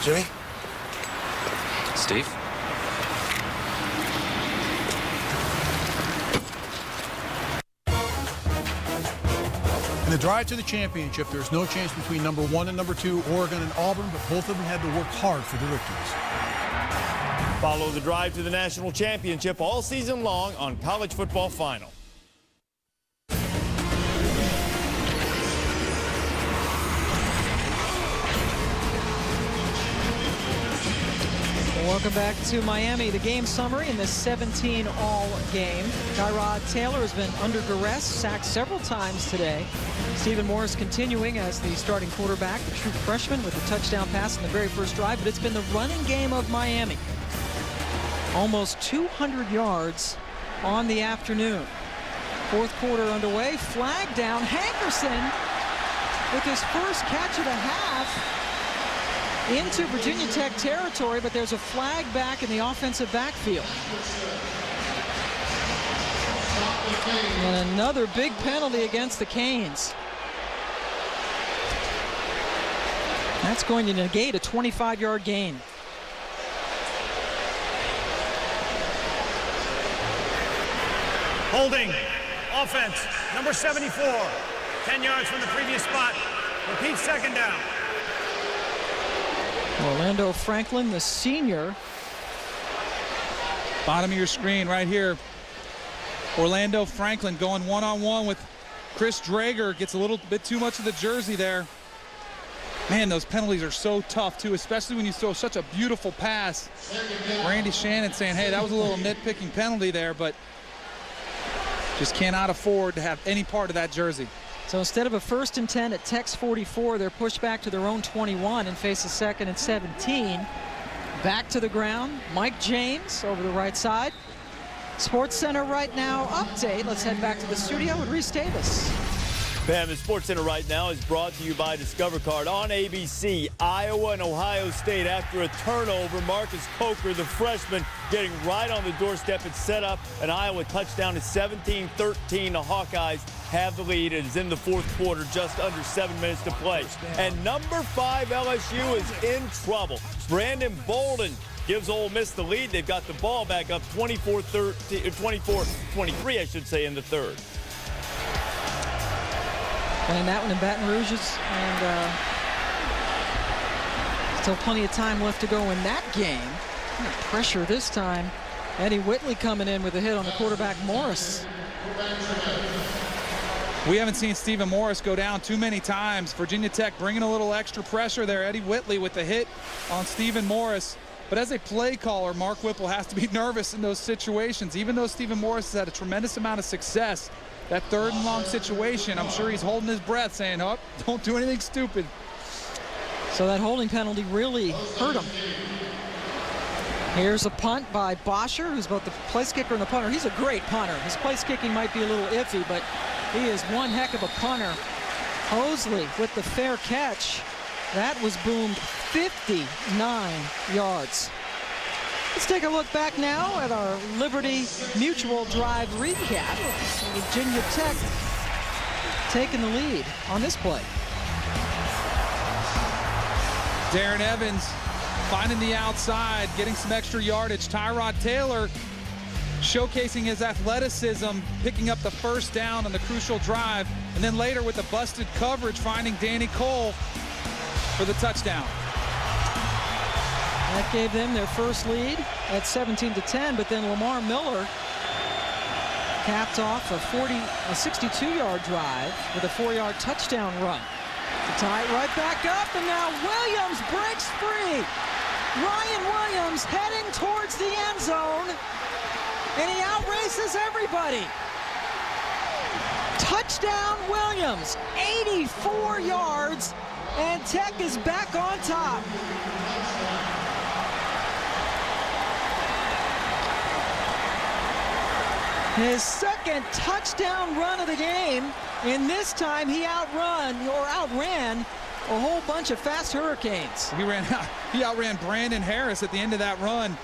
Jimmy? Steve? In the drive to the championship, there's no chance between number 1 and number 2, Oregon and Auburn, but both of them had to work hard for the victories. Follow the drive to the national championship all season long on College Football Final. Welcome back to Miami. The game summary in this 17-all game. Tyrod Taylor has been under duress, sacked several times today. Stephen Morris continuing as the starting quarterback, the true freshman with the touchdown pass in the very first drive, but it's been the running game of Miami. Almost 200 yards on the afternoon. Fourth quarter underway, flag down. Hankerson with his first catch of the half into Virginia Tech territory, but there's a flag back in the offensive backfield. And another big penalty against the Canes. That's going to negate a 25-yard gain. Holding. Offense. Number 74. 10 yards from the previous spot. Repeat second down. Orlando Franklin, the senior. Bottom of your screen right here. Orlando Franklin going one-on-one with Chris Drager. Gets a little bit too much of the jersey there. Man, those penalties are so tough, too, especially when you throw such a beautiful pass. Randy Shannon saying, hey, that was a little nitpicking penalty there, but just cannot afford to have any part of that jersey. So instead of a 1st and 10 at Tech's 44, they're pushed back to their own 21 and face a 2nd and 17. Back to the ground. Mike James over the right side. Sports Center right now update. Let's head back to the studio with Reese Davis. Bam, the Sports Center right now is brought to you by Discover Card on ABC. Iowa and Ohio State after a turnover. Marcus Coker, the freshman, getting right on the doorstep. It's set up an Iowa touchdown at 17-13. The Hawkeyes have the lead. It is in the fourth quarter, just under 7 minutes to play. And number 5 LSU is in trouble. Brandon Bolden gives Ole Miss the lead. They've got the ball back up 24-23, I should say, in the third. And that one in Baton Rouge is, and still plenty of time left to go in that game. Pressure this time. Eddie Whitley coming in with a hit on the quarterback, Morris. We haven't seen Stephen Morris go down too many times. Virginia Tech bringing a little extra pressure there. Eddie Whitley with the hit on Stephen Morris. But as a play caller, Mark Whipple has to be nervous in those situations. Even though Stephen Morris has had a tremendous amount of success, that 3rd and long situation, I'm sure he's holding his breath saying, oh, don't do anything stupid. So that holding penalty really hurt him. Here's a punt by Bosher, who's both the place kicker and the punter. He's a great punter. His place kicking might be a little iffy, but he is one heck of a punter. Hosley with the fair catch. That was boomed 59 yards. Let's take a look back now at our Liberty Mutual Drive recap. Virginia Tech taking the lead on this play. Darren Evans finding the outside, getting some extra yardage. Tyrod Taylor showcasing his athleticism, picking up the first down on the crucial drive, and then later with the busted coverage, finding Danny Cole for the touchdown. That gave them their first lead at 17-10, but then Lamar Miller capped off a 62-yard drive with a 4-yard touchdown run. To tie it right back up, and now Williams breaks free. Ryan Williams heading towards the end zone, and he outraces everybody. Touchdown Williams, 84 yards, and Tech is back on top. His second touchdown run of the game, and this time he outran a whole bunch of fast Hurricanes. He outran Brandon Harris at the end of that run.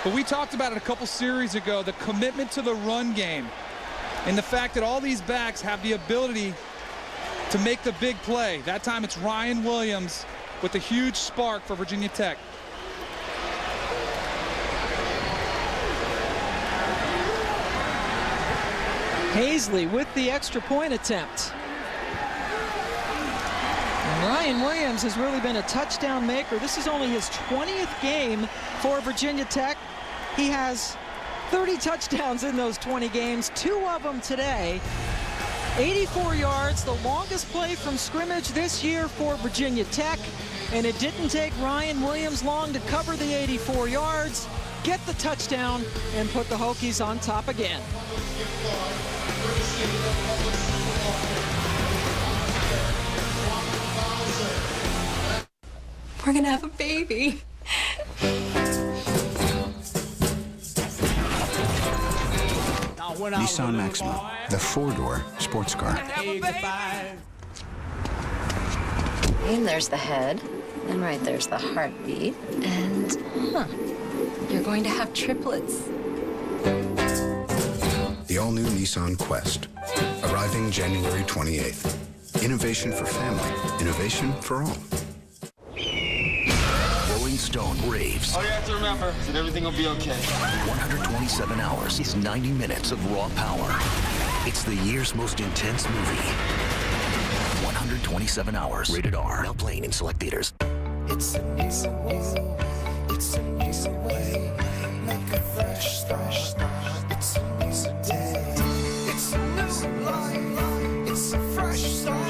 But we talked about it a couple series ago, the commitment to the run game and the fact that all these backs have the ability to make the big play. That time it's Ryan Williams with a huge spark for Virginia Tech. Hazley with the extra point attempt. And Ryan Williams has really been a touchdown maker. This is only his 20th game for Virginia Tech. He has 30 touchdowns in those 20 games, 2 of them today. 84 yards, the longest play from scrimmage this year for Virginia Tech. And it didn't take Ryan Williams long to cover the 84 yards, get the touchdown, and put the Hokies on top again. We're gonna have a baby. Nissan Maxima, the 4-door sports car. And there's the head, and right there's the heartbeat, and you're going to have triplets. The all-new Nissan Quest, arriving January 28th. Innovation for family, innovation for all. Rolling Stone raves. All you have to remember is that everything will be okay. 127 hours is 90 minutes of raw power. It's the year's most intense movie. 127 hours. Rated R. Now playing in select theaters. It's an easy way. It's an easy way. Make a fresh start. It's an easy day. It's a new life. It's a fresh start.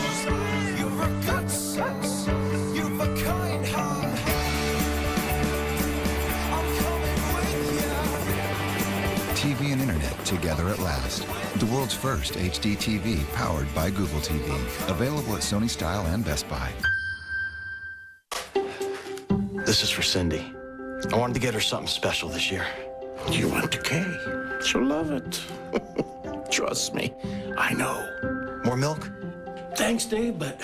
You've a good sense. You've a kind heart. TV and internet together at last. The world's first HD TV powered by Google TV. Available at Sony Style and Best Buy. This is for Cindy. I wanted to get her something special this year. You want a K? She'll love it. Trust me, I know. More milk? Thanks, Dave, but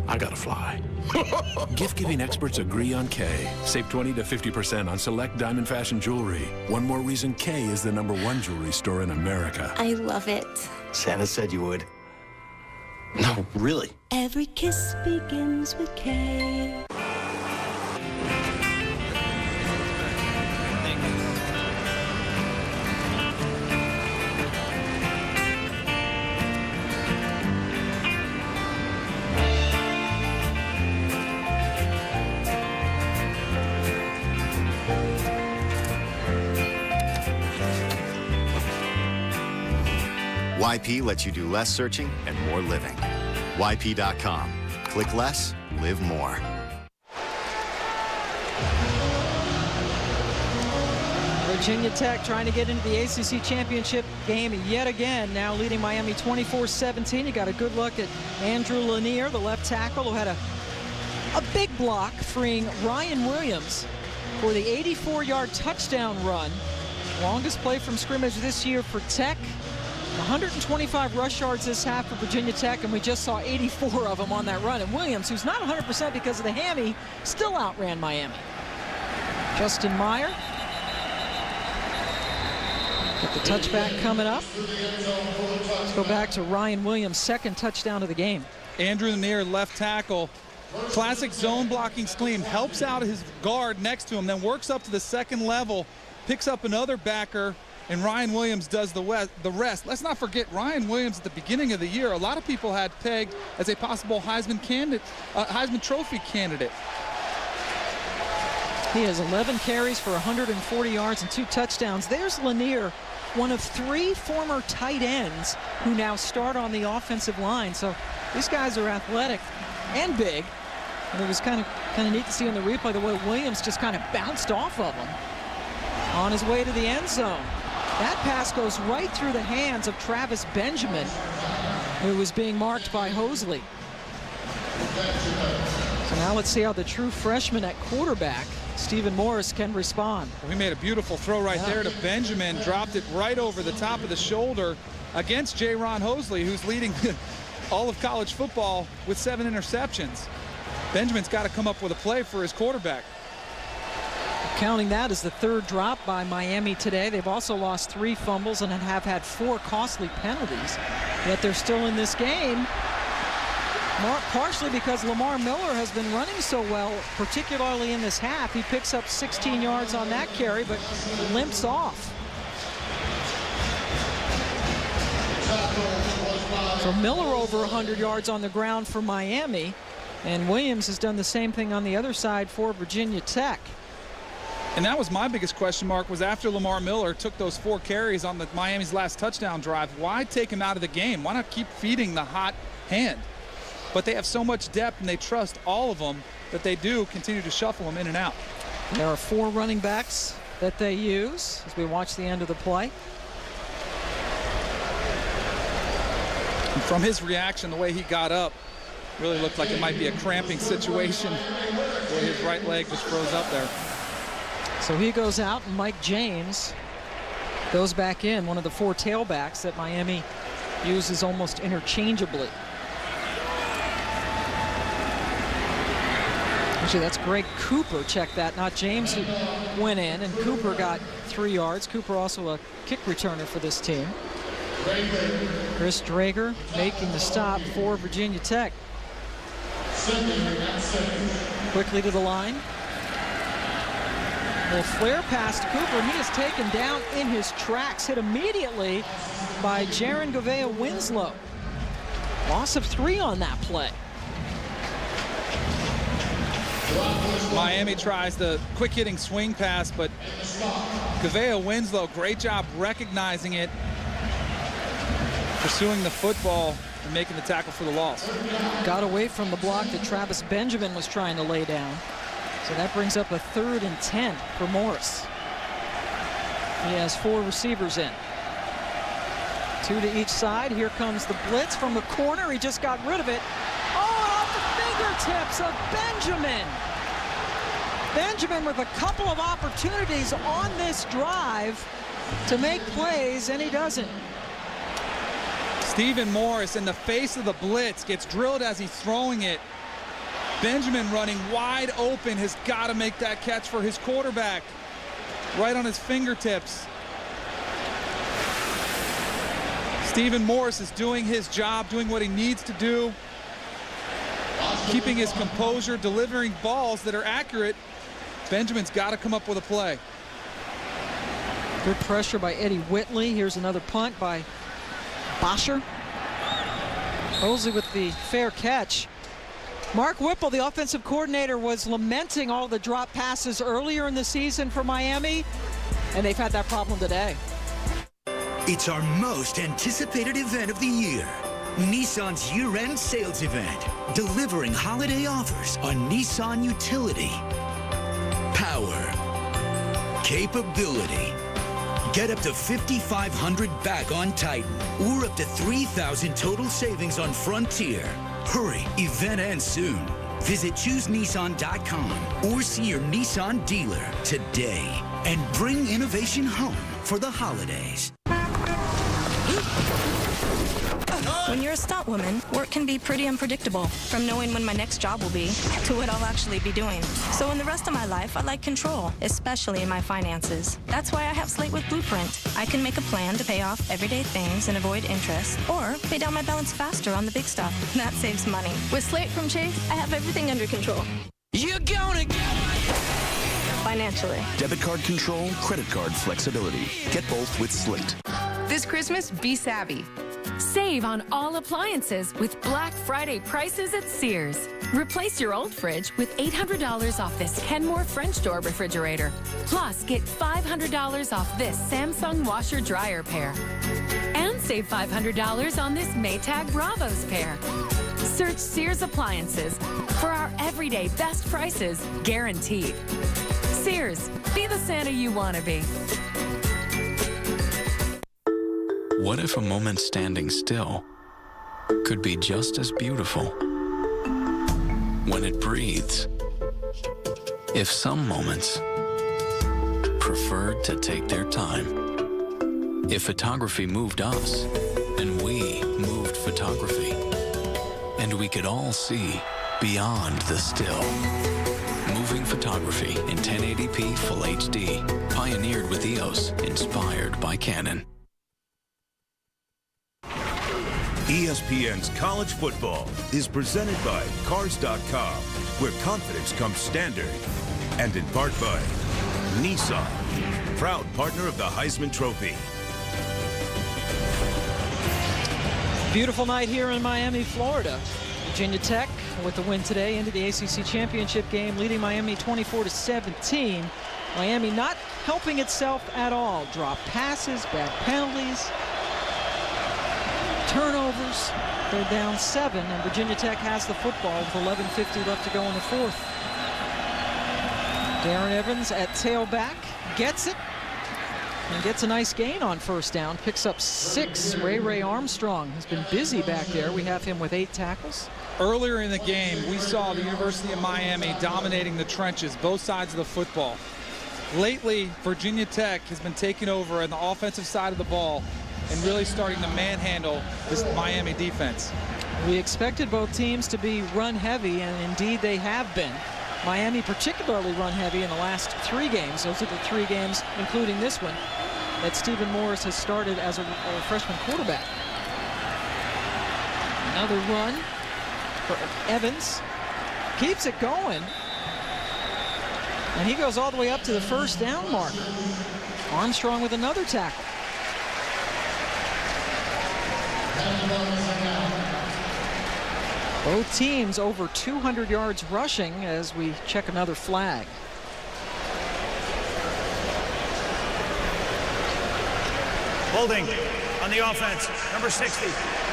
I gotta fly. Gift-giving experts agree on Kay. Save 20 to 50% on select diamond fashion jewelry. One more reason Kay is the #1 jewelry store in America. I love it. Santa said you would. No, really. Every kiss begins with K. YP lets you do less searching and more living. YP.com. Click less, live more. Virginia Tech trying to get into the ACC championship game yet again, now leading Miami 24-17. You got a good look at Andrew Lanier, the left tackle, who had a big block freeing Ryan Williams for the 84-yard touchdown run. Longest play from scrimmage this year for Tech. 125 rush yards this half for Virginia Tech, and we just saw 84 of them on that run. And Williams, who's not 100% because of the hammy, still outran Miami. Justin Meyer. Got the touchback coming up. Let's go back to Ryan Williams' second touchdown of the game. Andrew Lanier, left tackle. Classic zone blocking scheme. Helps out his guard next to him, then works up to the second level, picks up another backer, and Ryan Williams does the rest. Let's not forget Ryan Williams at the beginning of the year. A lot of people had pegged as a possible Heisman Trophy candidate. He has 11 carries for 140 yards and 2 touchdowns. There's Lanier, one of 3 former tight ends who now start on the offensive line. So these guys are athletic and big. And it was kind of neat to see on the replay the way Williams just kind of bounced off of him on his way to the end zone. That pass goes right through the hands of Travis Benjamin, who was being marked by Hosley. So now let's see how the true freshman at quarterback, Stephen Morris, can respond. We made a beautiful throw right there to Benjamin, dropped it right over the top of the shoulder against J-Ron Hosley, who's leading all of college football with 7 interceptions. Benjamin's got to come up with a play for his quarterback. Counting that as the 3rd drop by Miami today. They've also lost 3 fumbles and have had 4 costly penalties. Yet they're still in this game, partially because Lamar Miller has been running so well, particularly in this half. He picks up 16 yards on that carry, but limps off. So Miller over 100 yards on the ground for Miami, and Williams has done the same thing on the other side for Virginia Tech. And that was my biggest question mark, was after Lamar Miller took those 4 carries on the Miami's last touchdown drive, why take him out of the game? Why not keep feeding the hot hand? But they have so much depth and they trust all of them that they do continue to shuffle them in and out. There are 4 running backs that they use as we watch the end of the play. And from his reaction, the way he got up, really looked like it might be a cramping situation where his right leg just froze up there. So he goes out, and Mike James goes back in, one of the 4 tailbacks that Miami uses almost interchangeably. Actually, that's Greg Cooper. Check that, not James, who went in, and Cooper got 3 yards. Cooper also a kick returner for this team. Chris Drager making the stop for Virginia Tech. Quickly to the line. Little flare pass to Cooper. He is taken down in his tracks, hit immediately by Jaron Govea Winslow. Loss of 3 on that play. Miami tries the quick hitting swing pass, but Govea Winslow, great job recognizing it, pursuing the football, and making the tackle for the loss. Got away from the block that Travis Benjamin was trying to lay down. So that brings up a 3rd and 10 for Morris. He has 4 receivers in. 2 to each side. Here comes the blitz from the corner. He just got rid of it. Oh, off the fingertips of Benjamin. Benjamin with a couple of opportunities on this drive to make plays, and he doesn't. Stephen Morris in the face of the blitz, gets drilled as he's throwing it. Benjamin running wide open, has got to make that catch for his quarterback. Right on his fingertips. Stephen Morris is doing his job, doing what he needs to do. Keeping his composure, delivering balls that are accurate. Benjamin's got to come up with a play. Good pressure by Eddie Whitley. Here's another punt by Bosher. Mosley with the fair catch. Mark Whipple, the offensive coordinator, was lamenting all the drop passes earlier in the season for Miami, and they've had that problem today. It's our most anticipated event of the year. Nissan's year-end sales event, delivering holiday offers on Nissan utility, power, capability. Get up to $5,500 back on Titan, or up to $3,000 total savings on Frontier. Hurry, event ends soon. Visit ChooseNissan.com or see your Nissan dealer today and bring innovation home for the holidays. When you're a stunt woman, work can be pretty unpredictable, from knowing when my next job will be to what I'll actually be doing. So in the rest of my life, I like control, especially in my finances. That's why I have Slate with Blueprint. I can make a plan to pay off everyday things and avoid interest, or pay down my balance faster on the big stuff. That saves money. With Slate from Chase, I have everything under control. You're gonna get financially. Debit card control, credit card flexibility. Get both with Slate. This Christmas, be savvy. Save on all appliances with Black Friday prices at Sears. Replace your old fridge with $800 off this Kenmore French door refrigerator. Plus, get $500 off this Samsung washer dryer pair. And save $500 on this Maytag Bravos pair. Search Sears Appliances for our everyday best prices, guaranteed. Sears, be the Santa you want to be. What if a moment standing still could be just as beautiful when it breathes? If some moments preferred to take their time. If photography moved us and we moved photography, and we could all see beyond the still. Moving photography in 1080p Full HD, pioneered with EOS, inspired by Canon. ESPN's College Football is presented by Cars.com, where confidence comes standard. And in part by Nissan, proud partner of the Heisman Trophy. Beautiful night here in Miami, Florida. Virginia Tech with the win today into the ACC championship game, leading Miami 24-17. Miami not helping itself at all. Drop passes, bad penalties, turnovers. They're down 7, and Virginia Tech has the football with 11:50 left to go in the fourth. Darren Evans at tailback gets it and gets a nice gain on first down. Picks up 6. Ray Armstrong has been busy back there. We have him with 8 tackles. Earlier in the game, we saw the University of Miami dominating the trenches, both sides of the football. Lately, Virginia Tech has been taking over on the offensive side of the ball and really starting to manhandle this Miami defense. We expected both teams to be run heavy, and indeed they have been. Miami particularly run heavy in the last 3 games. Those are the 3 games, including this one, that Stephen Morris has started as a freshman quarterback. Another run for Evans. Keeps it going. And he goes all the way up to the first down marker. Armstrong with another tackle. Both teams over 200 yards rushing as we check another flag. Holding on the offense, number 60,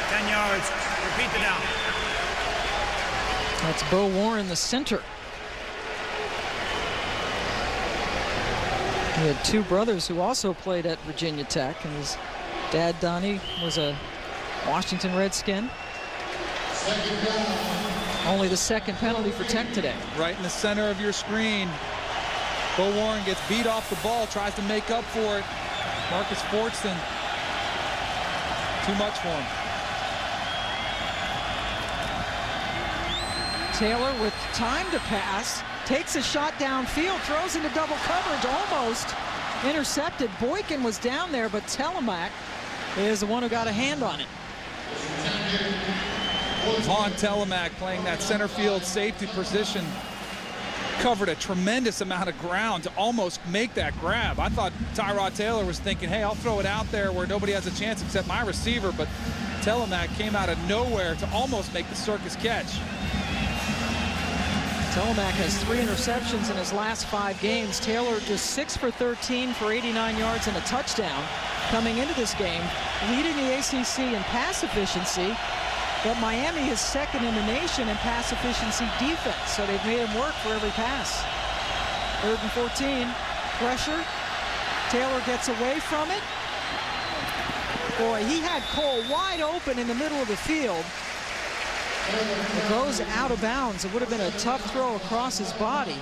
10 yards. Repeat the down. That's Bo Warren, the center. He had 2 brothers who also played at Virginia Tech, and his dad, Donnie, was a Washington Redskin. Only the 2nd penalty for Tech today. Right in the center of your screen. Bo Warren gets beat off the ball, tries to make up for it. Marcus Fortson, too much for him. Taylor with time to pass, takes a shot downfield, throws into double coverage, almost intercepted. Boykin was down there, but Telemac is the one who got a hand on it. Vaughn Telemac playing that center field safety position. Covered a tremendous amount of ground to almost make that grab. I thought Tyrod Taylor was thinking, hey, I'll throw it out there where nobody has a chance except my receiver, but Telemac came out of nowhere to almost make the circus catch. Telemac has 3 interceptions in his last 5 games. Taylor just 6 for 13 for 89 yards and a touchdown coming into this game, leading the ACC in pass efficiency. But Miami is second in the nation in pass efficiency defense, so they've made him work for every pass. 3rd and 14, pressure. Taylor gets away from it. Boy, he had Cole wide open in the middle of the field. It goes out of bounds. It would have been a tough throw across his body.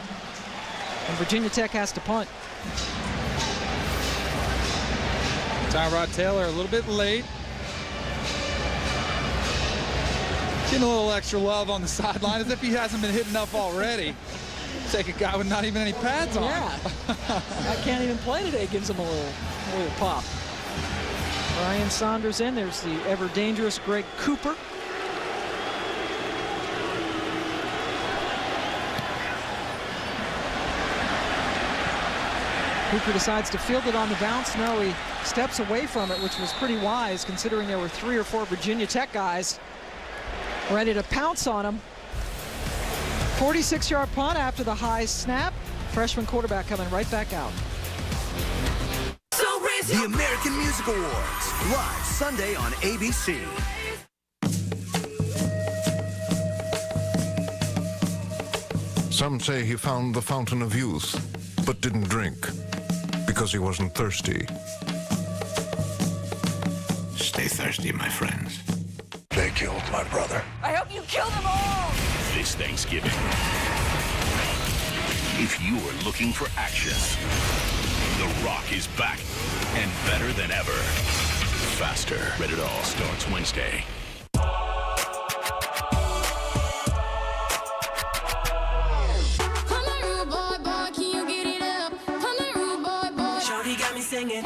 And Virginia Tech has to punt. Tyrod Taylor a little bit late. Getting a little extra love on the sideline, as if he hasn't been hit enough already. Take a guy with not even any pads on. Yeah, I can't even play today. Gives him a little pop. Ryan Saunders in. There's the ever dangerous Greg Cooper. Cooper decides to field it on the bounce. No, he steps away from it, which was pretty wise considering there were 3 or 4 Virginia Tech guys ready to pounce on him. 46-yard punt after the high snap. Freshman quarterback coming right back out. The American Music Awards, live Sunday on ABC. Some say he found the fountain of youth, but didn't drink because he wasn't thirsty. Stay thirsty, my friends. They killed my brother. I hope you kill them all! This Thanksgiving, if you are looking for action, The Rock is back and better than ever. Faster. Rated R starts Wednesday. Shorty got me singing.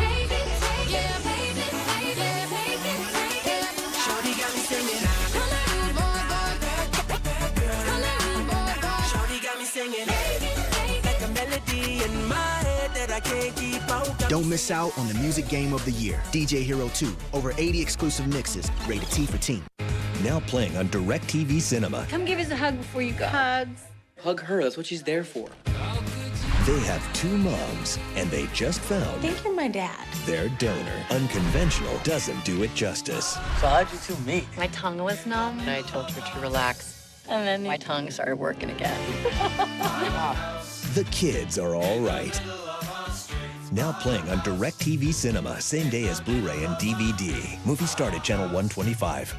Don't miss out on the music game of the year, DJ Hero 2. Over 80 exclusive mixes, rated T for teen. Now playing on DirecTV Cinema. Come give us a hug before you go. Hugs. Hug her, that's what she's there for. They have 2 moms, and they just found I think you're my dad. their donor. Unconventional doesn't do it justice. So how'd you 2 meet? My tongue was numb, and I told her to relax. And then my tongue started working again. The kids are all right. Now playing on DirecTV Cinema, same day as Blu-ray and DVD. Movie start at channel 125.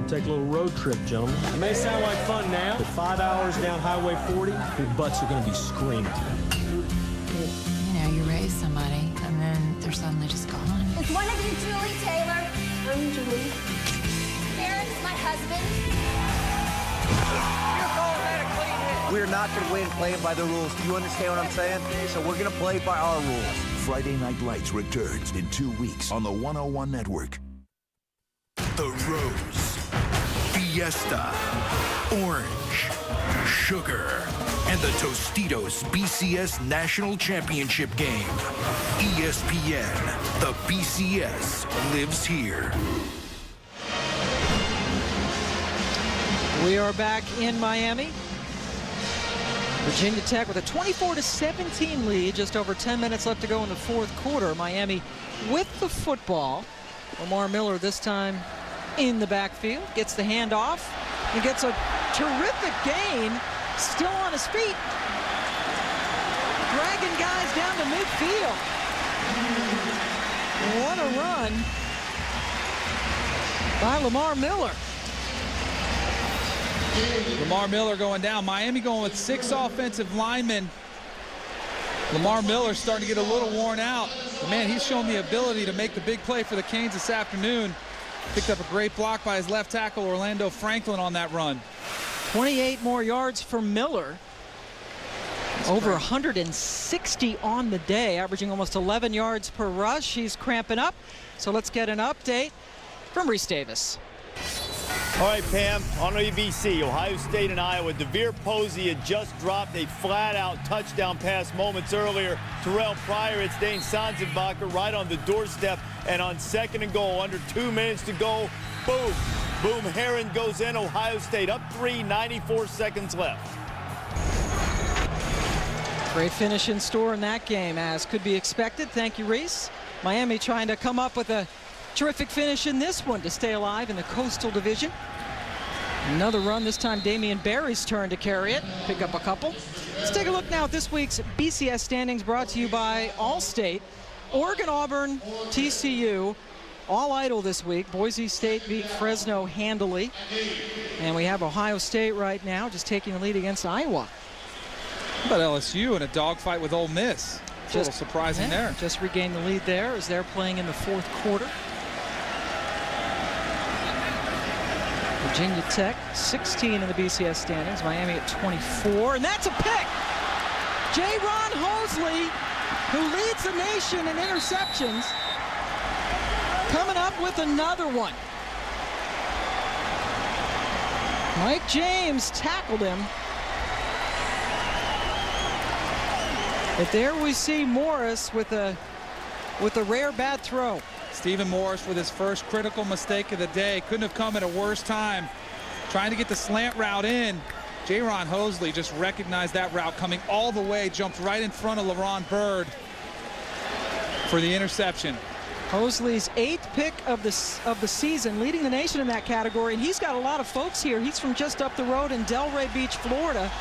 Take a little road trip, gentlemen. It may sound like fun now, but 5 hours down Highway 40, your butts are going to be screaming. You know, you raise somebody, and then they're suddenly just gone. Is one of you Julie Taylor? I'm Julie. Aaron's my husband. We're not going to win playing by the rules. Do you understand what I'm saying? So we're going to play by our rules. Friday Night Lights returns in 2 weeks on the 101 Network. The Rose, Fiesta, Orange, Sugar, and the Tostitos BCS National Championship Game. ESPN, the BCS lives here. We are back in Miami. Virginia Tech with a 24-17 lead, just over 10 minutes left to go in the 4th quarter. Miami with the football. Lamar Miller this time in the backfield, gets the handoff and gets a terrific gain, still on his feet. Dragging guys down to midfield. What a run by Lamar Miller. Lamar Miller going down. Miami going with 6 offensive linemen. Lamar Miller starting to get a little worn out. But man, he's shown the ability to make the big play for the Canes this afternoon. Picked up a great block by his left tackle, Orlando Franklin, on that run. 28 more yards for Miller. Over 160 on the day, averaging almost 11 yards per rush. He's cramping up. So let's get an update from Reese Davis. All right, Pam, on ABC, Ohio State and Iowa. DeVere Posey had just dropped a flat-out touchdown pass moments earlier. Terrell Pryor, it's Dane Sanzenbacher right on the doorstep. And on 2nd and goal, under 2 minutes to go, boom. Boom Heron goes in. Ohio State up 3, 94 seconds left. Great finish in store in that game, as could be expected. Thank you, Reese. Miami trying to come up with a terrific finish in this one to stay alive in the Coastal Division. Another run, this time Damian Barry's turn to carry it, pick up a couple. Let's take a look now at this week's BCS standings, brought to you by Allstate. Oregon, Auburn, TCU, all idle this week. Boise State beat Fresno handily. And we have Ohio State right now just taking the lead against Iowa. How about LSU in a dogfight with Ole Miss? A little surprising there. Just regained the lead there as they're playing in the 4th quarter. Virginia Tech, 16 in the BCS standings. Miami at 24, and that's a pick. J-Ron Hosley, who leads the nation in interceptions, coming up with another one. Mike James tackled him. But there we see Morris with a rare bad throw. Stephen Morris with his first critical mistake of the day. Couldn't have come at a worse time. Trying to get the slant route in. J-Ron Hosley just recognized that route coming all the way, jumped right in front of LaRon Byrd for the interception. Hosley's 8th pick of the season, leading the nation in that category, and he's got a lot of folks here. He's from just up the road in Delray Beach, Florida.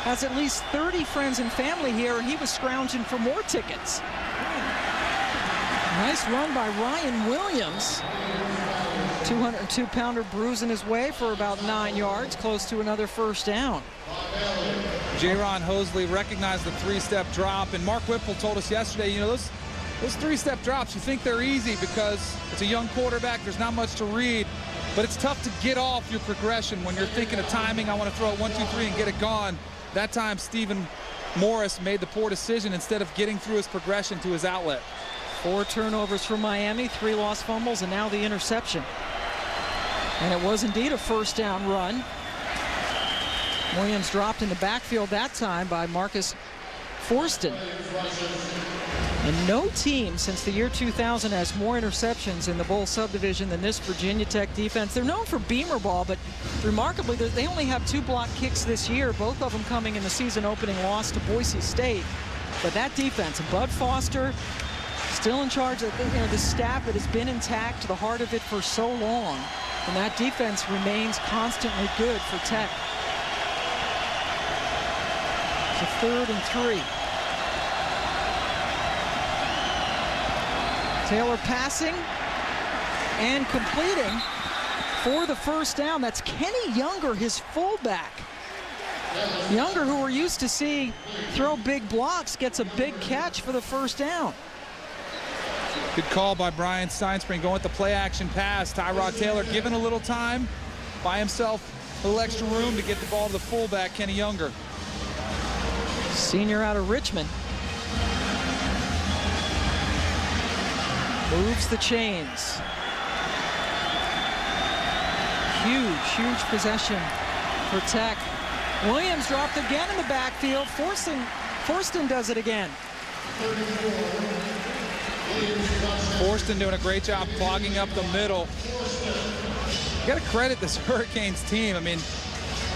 Has at least 30 friends and family here, and he was scrounging for more tickets. Nice run by Ryan Williams. 202-pounder bruising his way for about 9 yards, close to another first down. J-Ron Hosley recognized the 3-step drop, and Mark Whipple told us yesterday, you know, those 3-step drops, you think they're easy because it's a young quarterback, there's not much to read, but it's tough to get off your progression when you're thinking of timing. I want to throw it 1, 2, 3 and get it gone. That time, Stephen Morris made the poor decision instead of getting through his progression to his outlet. 4 turnovers for Miami, 3 lost fumbles, and now the interception. And it was indeed a first down run. Williams dropped in the backfield that time by Marcus Forston. And no team since the year 2000 has more interceptions in the Bowl subdivision than this Virginia Tech defense. They're known for beamer ball, but remarkably, they only have 2 block kicks this year, both of them coming in the season opening loss to Boise State. But that defense, Bud Foster, still in charge of the staff that has been intact to the heart of it for so long. And that defense remains constantly good for Tech. It's a 3rd and 3. Taylor passing and completing for the first down. That's Kenny Younger, his fullback. Younger, who we're used to see throw big blocks, gets a big catch for the first down. Good call by Brian Steinspring, going with the play-action pass. Tyrod Taylor given a little time by himself, a little extra room to get the ball to the fullback, Kenny Younger. Senior out of Richmond. Moves the chains. Huge possession for Tech. Williams dropped again in the backfield. Forston does it again. Forston doing a great job clogging up the middle. You got to credit this Hurricanes team. I mean,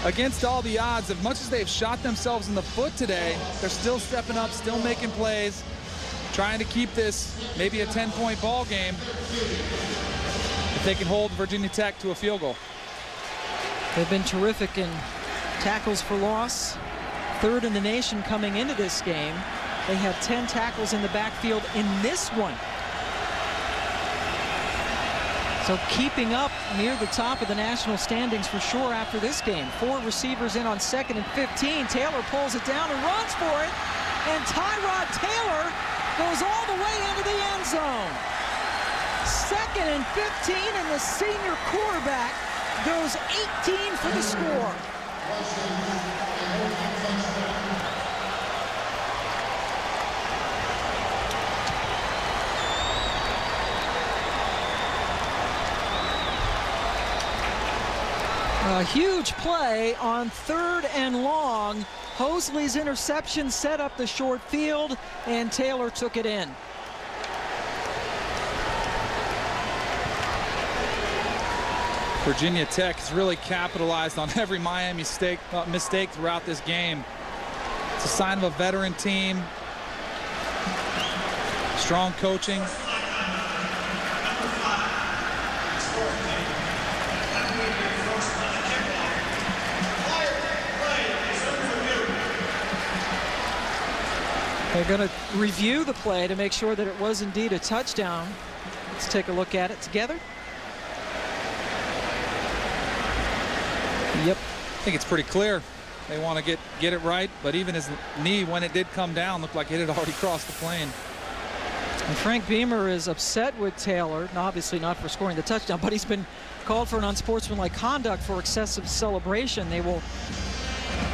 against all the odds, as much as they've shot themselves in the foot today, they're still stepping up, still making plays, trying to keep this maybe a 10-point ball game if they can hold Virginia Tech to a field goal. They've been terrific in tackles for loss. 3rd in the nation coming into this game. They had 10 tackles in the backfield in this one. So keeping up near the top of the national standings for sure after this game. 4 receivers in on 2nd and 15. Taylor pulls it down and runs for it. And Tyrod Taylor goes all the way into the end zone. 2nd and 15, and the senior quarterback goes 18 for the score. A huge play on 3rd and long. Hosley's interception set up the short field, and Taylor took it in. Virginia Tech has really capitalized on every Miami mistake throughout this game. It's a sign of a veteran team, strong coaching. They're going to review the play to make sure that it was indeed a touchdown. Let's take a look at it together. Yep. I think it's pretty clear. They want to get it right, but even his knee, when it did come down, looked like it had already crossed the plane. And Frank Beamer is upset with Taylor, and obviously not for scoring the touchdown, but he's been called for an unsportsmanlike conduct for excessive celebration. They will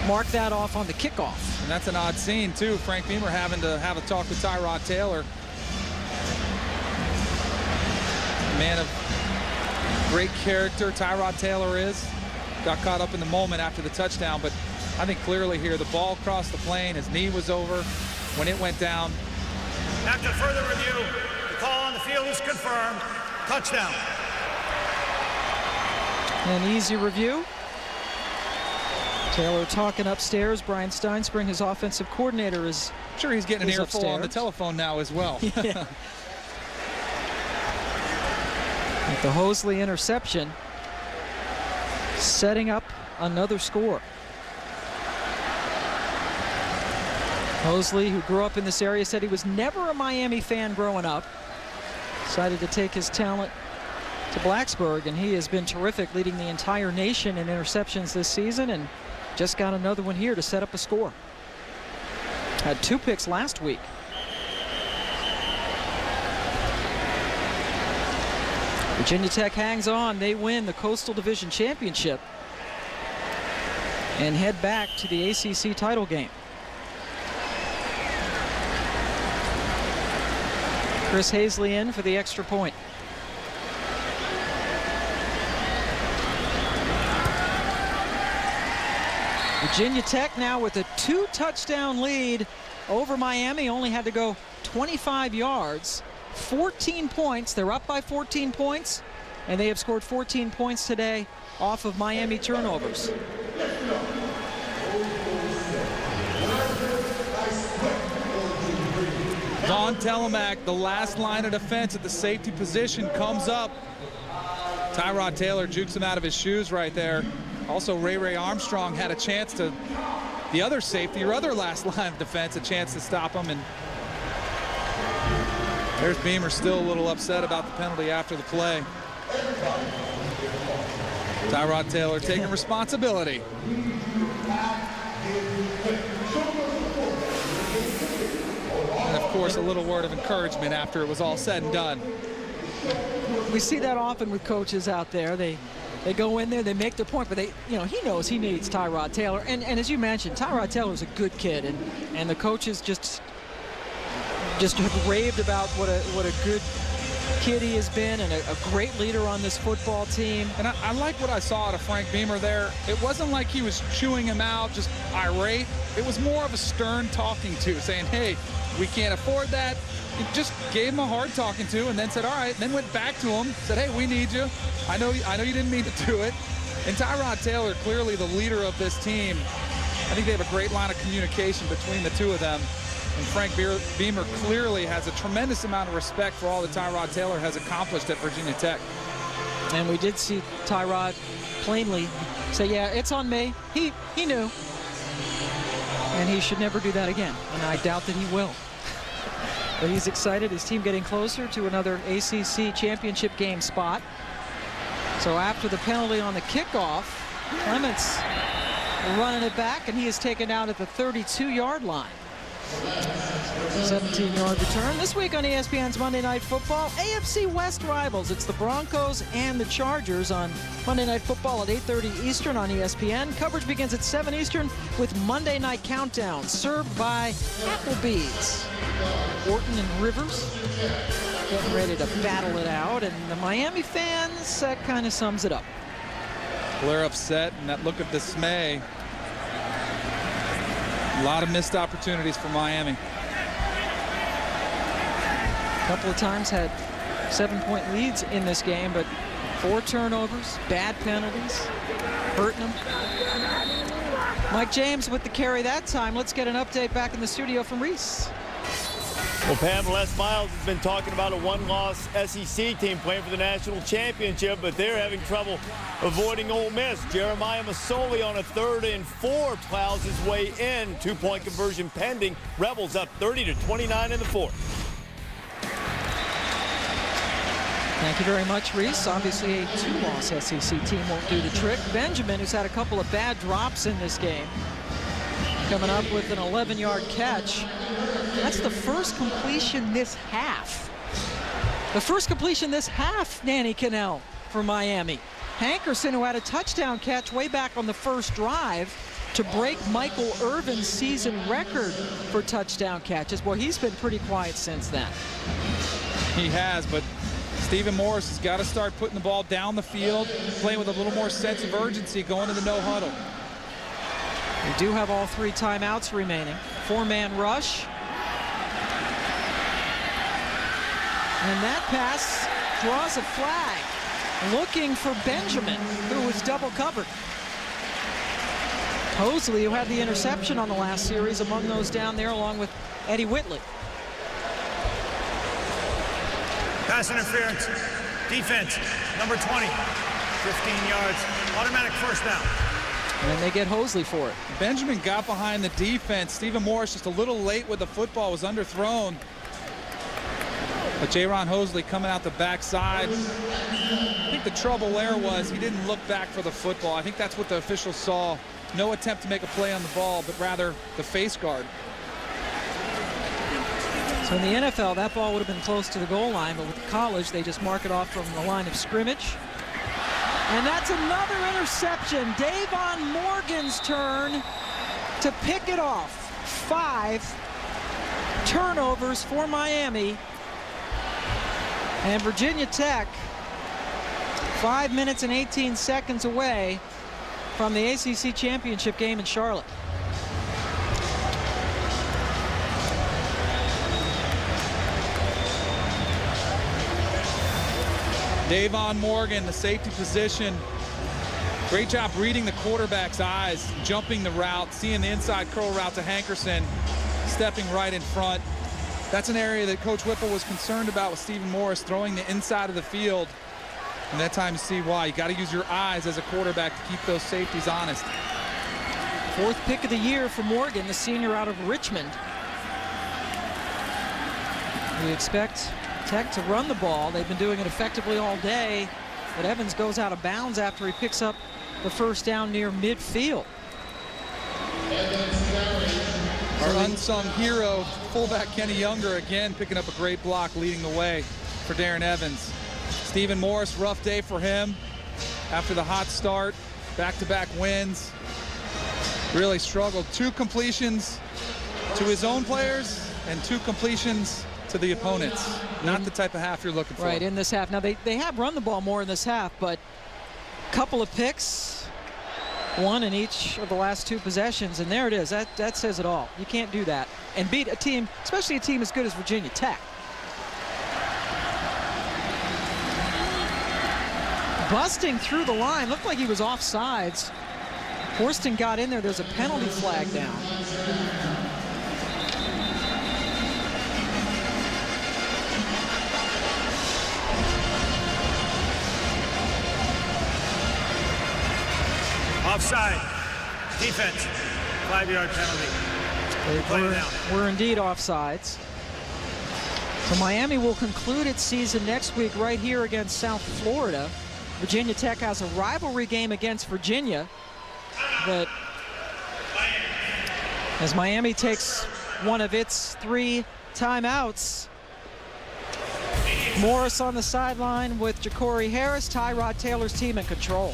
mark that off on the kickoff. And that's an odd scene, too. Frank Beamer having to have a talk with Tyrod Taylor. Man of great character, Tyrod Taylor is. Got caught up in the moment after the touchdown, but I think clearly here the ball crossed the plane. His knee was over when it went down. After further review, the call on the field is confirmed. Touchdown. An easy review. Taylor talking upstairs. Brian Steinspring, his offensive coordinator, is sure he's getting an earful upstairs on the telephone now as well. Yeah. With the Hosley interception, setting up another score. Hosley, who grew up in this area, said he was never a Miami fan growing up. Decided to take his talent to Blacksburg, and he has been terrific, leading the entire nation in interceptions this season, and just got another one here to set up a score. Had 2 picks last week. Virginia Tech hangs on. They win the Coastal Division Championship and head back to the ACC title game. Chris Hazley in for the extra point. Virginia Tech now with a 2-touchdown lead over Miami. Only had to go 25 yards. 14 points. They're up by 14 points, and they have scored 14 points today off of Miami turnovers. Vaughn Telemack, the last line of defense at the safety position, comes up. Tyrod Taylor jukes him out of his shoes right there. Also, Ray Armstrong had a chance to, the other safety, or other last line of defense, a chance to stop him. And there's Beamer still a little upset about the penalty after the play. Tyrod Taylor taking responsibility. And of course, a little word of encouragement after it was all said and done. We see that often with coaches out there. They go in there, they make their point, but he knows he needs Tyrod Taylor. And as you mentioned, Tyrod Taylor's a good kid, and the coaches just have raved about what a good kid he has been, and a great leader on this football team. And I like what I saw out of Frank Beamer there. It wasn't like he was chewing him out, just irate. It was more of a stern talking to, saying, hey, we can't afford that. He just gave him a hard talking to, and then said, all right, and then went back to him, said, hey, we need you. I know you didn't mean to do it. And Tyrod Taylor, clearly the leader of this team. I think they have a great line of communication between the two of them. And Frank Beamer clearly has a tremendous amount of respect for all that Tyrod Taylor has accomplished at Virginia Tech. And we did see Tyrod plainly say, yeah, it's on me. He knew. And he should never do that again. And I doubt that he will. But he's excited. His team getting closer to another ACC championship game spot. So after the penalty on the kickoff, Clements running it back, and he is taken out at the 32-yard line. 17-yard return. This week on ESPN's Monday Night Football, AFC West rivals. It's the Broncos and the Chargers on Monday Night Football at 8:30 Eastern on ESPN. Coverage begins at 7 Eastern with Monday Night Countdown, served by Applebee's. Orton and Rivers getting ready to battle it out, and the Miami fans, that kind of sums it up. Blair upset, and that look of dismay. A lot of missed opportunities for Miami. A couple of times had 7-point leads in this game, but 4 turnovers, bad penalties, hurting them. Mike James with the carry that time. Let's get an update back in the studio from Reese. Well, Pam, Les Miles has been talking about a one-loss SEC team playing for the national championship, but they're having trouble avoiding Ole Miss. Jeremiah Masoli on a 3rd and 4 plows his way in. 2-point conversion pending. Rebels up 30-29 in the 4th. Thank you very much, Reese. Obviously, a 2-loss SEC team won't do the trick. Benjamin, who's had a couple of bad drops in this game, coming up with an 11-yard catch. That's the first completion this half. The first completion this half, Nanny Cannell, for Miami. Hankerson, who had a touchdown catch way back on the first drive to break Michael Irvin's season record for touchdown catches. Boy, he's been pretty quiet since then. He has, but Stephen Morris has got to start putting the ball down the field, playing with a little more sense of urgency going to the no huddle. We do have all 3 timeouts remaining. 4-man rush. And that pass draws a flag, looking for Benjamin, who was double covered. Hosley, who had the interception on the last series, among those down there, along with Eddie Whitley. Pass interference. Defense, number 20. 15 yards. Automatic first down. And then they get Hosley for it. Benjamin got behind the defense. Stephen Morris just a little late with the football, was underthrown. But Jaron Hosley coming out the backside. I think the trouble there was he didn't look back for the football. I think that's what the officials saw. No attempt to make a play on the ball, but rather the face guard. So in the NFL, that ball would have been close to the goal line, but with the college, they just mark it off from the line of scrimmage. And that's another interception. Davon Morgan's turn to pick it off. 5 turnovers for Miami. And Virginia Tech, 5 minutes and 18 seconds away from the ACC championship game in Charlotte. Davon Morgan, the safety position. Great job reading the quarterback's eyes, jumping the route, seeing the inside curl route to Hankerson, stepping right in front. That's an area that Coach Whipple was concerned about with Stephen Morris, throwing the inside of the field. And that time you see why. You got to use your eyes as a quarterback to keep those safeties honest. 4th pick of the year for Morgan, the senior out of Richmond. We expect Tech to run the ball. They've been doing it effectively all day, but Evans goes out of bounds after he picks up the first down near midfield. Our unsung hero, fullback Kenny Younger, again picking up a great block, leading the way for Darren Evans. Stephen Morris, rough day for him after the hot start, back-to-back wins. Really struggled. 2 completions to his own players and 2 completions to the opponents. Not the type of half you're looking for. Right, in this half. Now, they have run the ball more in this half, but a couple of picks, 1 in each of the last 2 possessions, and there it is. That says it all. You can't do that and beat a team, especially a team as good as Virginia Tech. Busting through the line. Looked like he was offsides. Horston got in there. There's a penalty flag down. Offside. Defense. 5-yard penalty. We're indeed offsides. So Miami will conclude its season next week right here against South Florida. Virginia Tech has a rivalry game against Virginia. But as Miami takes one of its 3 timeouts. Morris on the sideline with Ja'Cory Harris. Tyrod Taylor's team in control.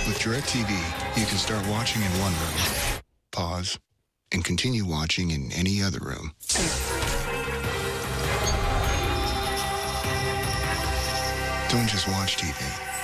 With DirecTV, you can start watching in one room, pause, and continue watching in any other room. Don't just watch TV,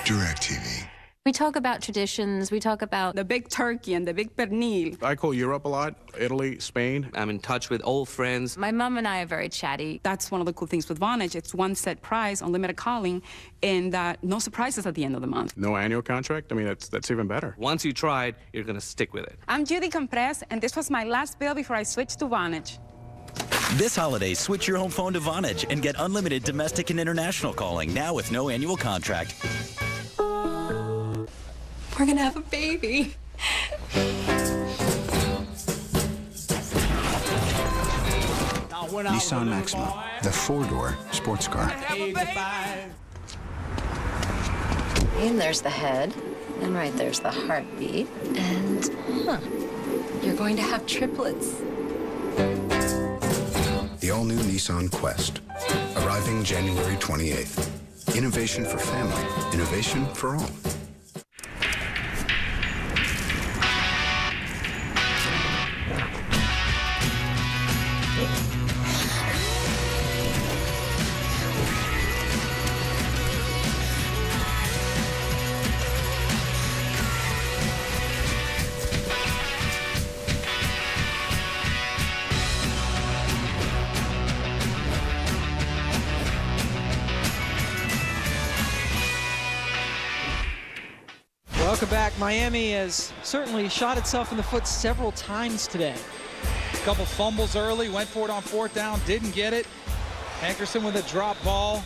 DirecTV. We talk about traditions, we talk about the big turkey and the big pernil. I call Europe a lot, Italy, Spain. I'm in touch with old friends. My mom and I are very chatty. That's one of the cool things with Vonage. It's one set price, unlimited calling, and no surprises at the end of the month. No annual contract? I mean, that's even better. Once you try it, you're going to stick with it. I'm Judy Compress, and this was my last bill before I switched to Vonage. This holiday, switch your home phone to Vonage and get unlimited domestic and international calling, now with no annual contract. We're gonna have a baby. Nissan Maxima, the 4-door sports car. And there's the head, and right there's the heartbeat, and you're going to have triplets. The all-new Nissan Quest, arriving January 28th. Innovation for family, innovation for all. Welcome back. Miami has certainly shot itself in the foot several times today. A couple fumbles early, went for it on 4th down, didn't get it. Hankerson with a drop ball.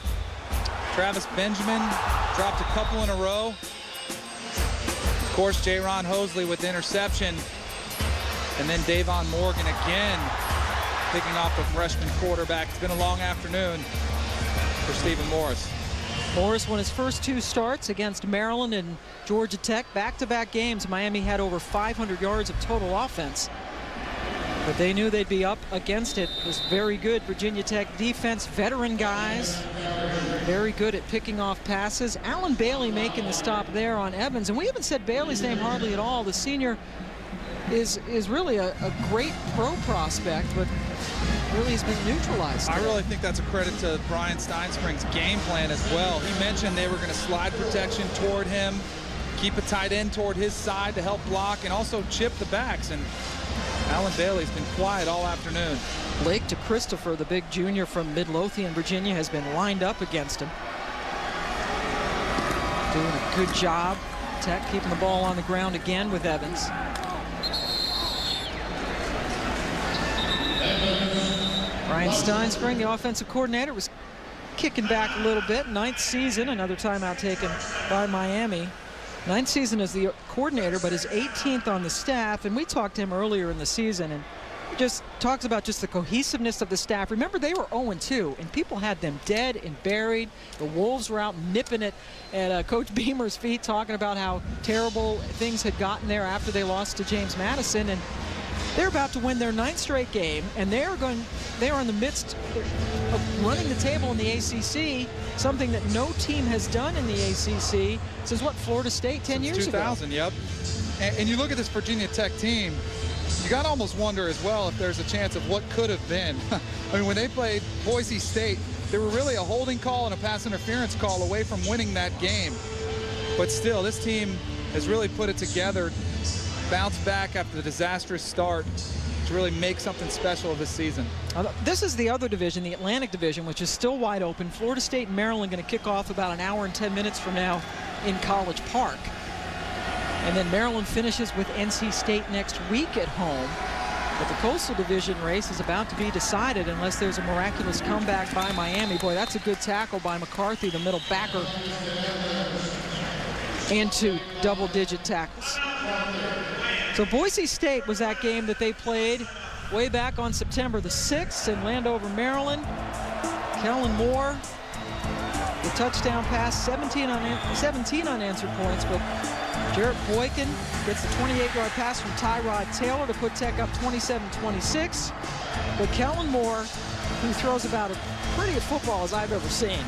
Travis Benjamin dropped a couple in a row. Of course, Jaron Hosley with the interception. And then Davon Morgan again picking off the freshman quarterback. It's been a long afternoon for Stephen Morris. Morris won his first 2 starts against Maryland and Georgia Tech. Back-to-back games, Miami had over 500 yards of total offense. But they knew they'd be up against it. It was very good Virginia Tech defense, veteran guys, very good at picking off passes. Alan Bailey making the stop there on Evans. And we haven't said Bailey's name hardly at all. The senior is really a great pro prospect, but really has been neutralized. I really think that's a credit to Brian Steinspring's game plan as well. He mentioned they were going to slide protection toward him, keep a tight end toward his side to help block, and also chip the backs. And Alan Bailey's been quiet all afternoon. Blake DeChristopher, the big junior from Midlothian, Virginia, has been lined up against him. Doing a good job. Tech keeping the ball on the ground again with Evans. Brian Steinspring, the offensive coordinator, was kicking back a little bit. 9th season, another timeout taken by Miami. 9th season as the coordinator, but his 18th on the staff. And we talked to him earlier in the season, and he just talks about just the cohesiveness of the staff. Remember, they were 0-2, and people had them dead and buried. The Wolves were out nipping it at Coach Beamer's feet, talking about how terrible things had gotten there after they lost to James Madison. And they're about to win their 9th straight game, and they are in the midst of running the table in the ACC, something that no team has done in the ACC since, what, Florida State 10 years 2000, ago? Yep. And you look at this Virginia Tech team, you got to almost wonder as well if there's a chance of what could have been. I mean, when they played Boise State, they were really a holding call and a pass interference call away from winning that game. But still, this team has really put it together, bounced back after the disastrous start to really make something special of this season. This is the other division, the Atlantic Division, which is still wide open. Florida State and Maryland going to kick off about an hour and 10 minutes from now in College Park. And then Maryland finishes with NC State next week at home. But the Coastal Division race is about to be decided unless there's a miraculous comeback by Miami. Boy, that's a good tackle by McCarthy, the middle backer, and 2 double-digit tackles. So Boise State was that game that they played way back on September the 6th in Landover, Maryland. Kellen Moore, the touchdown pass, 17 unanswered points, but Jarrett Boykin gets the 28-yard pass from Tyrod Taylor to put Tech up 27-26. But Kellen Moore, who throws about as pretty a football as I've ever seen,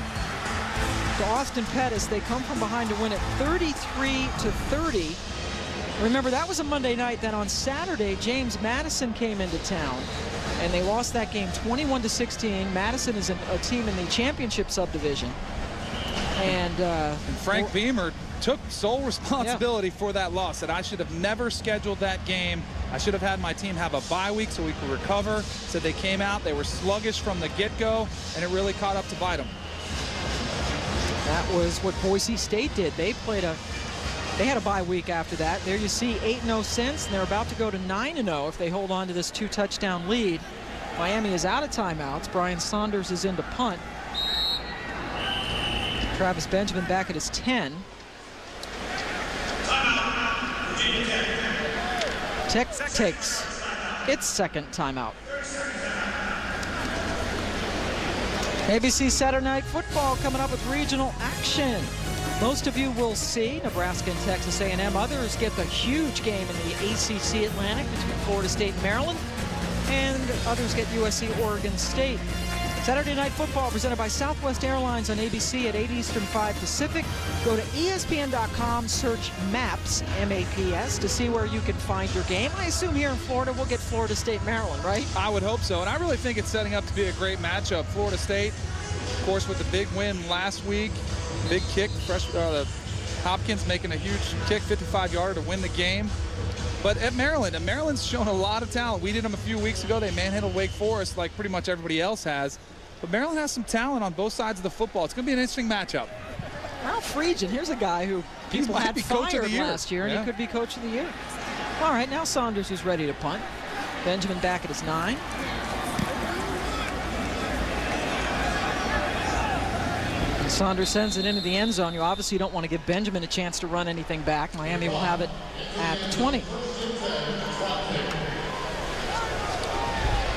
to Austin Pettis, they come from behind to win it 33-30. Remember, that was a Monday night. Then on Saturday, James Madison came into town, and they lost that game 21-16. Madison is a team in the championship subdivision. And Frank Beamer took sole responsibility for that loss. Said, I should have never scheduled that game. I should have had my team have a bye week so we could recover. Said they came out, they were sluggish from the get-go, and it really caught up to bite them. That was what Boise State did. They had a bye week after that. There you see 8-0 since, and they're about to go to 9-0 if they hold on to this 2-touchdown lead. Miami is out of timeouts. Brian Saunders is in to punt. Travis Benjamin back at his 10. Tech takes its second timeout. ABC Saturday Night Football coming up with regional action. Most of you will see Nebraska and Texas A&M. Others get the huge game in the ACC Atlantic between Florida State and Maryland. And others get USC Oregon State. Saturday Night Football presented by Southwest Airlines on ABC at 8 Eastern, 5 Pacific. Go to ESPN.com, search MAPS, M-A-P-S, to see where you can find your game. I assume here in Florida we'll get Florida State, Maryland, right? I would hope so, and I really think it's setting up to be a great matchup. Florida State, of course, with the big win last week, big kick, Hopkins making a huge kick, 55-yarder to win the game. But at Maryland's shown a lot of talent. We did them a few weeks ago. They manhandled Wake Forest like pretty much everybody else has. But Maryland has some talent on both sides of the football. It's going to be an interesting matchup. Ralph Friedgen, here's a guy who people had fired last year, and he could be coach of the year. All right, now Saunders is ready to punt. Benjamin back at his 9. And Saunders sends it into the end zone. You obviously don't want to give Benjamin a chance to run anything back. Miami will have it at the 20.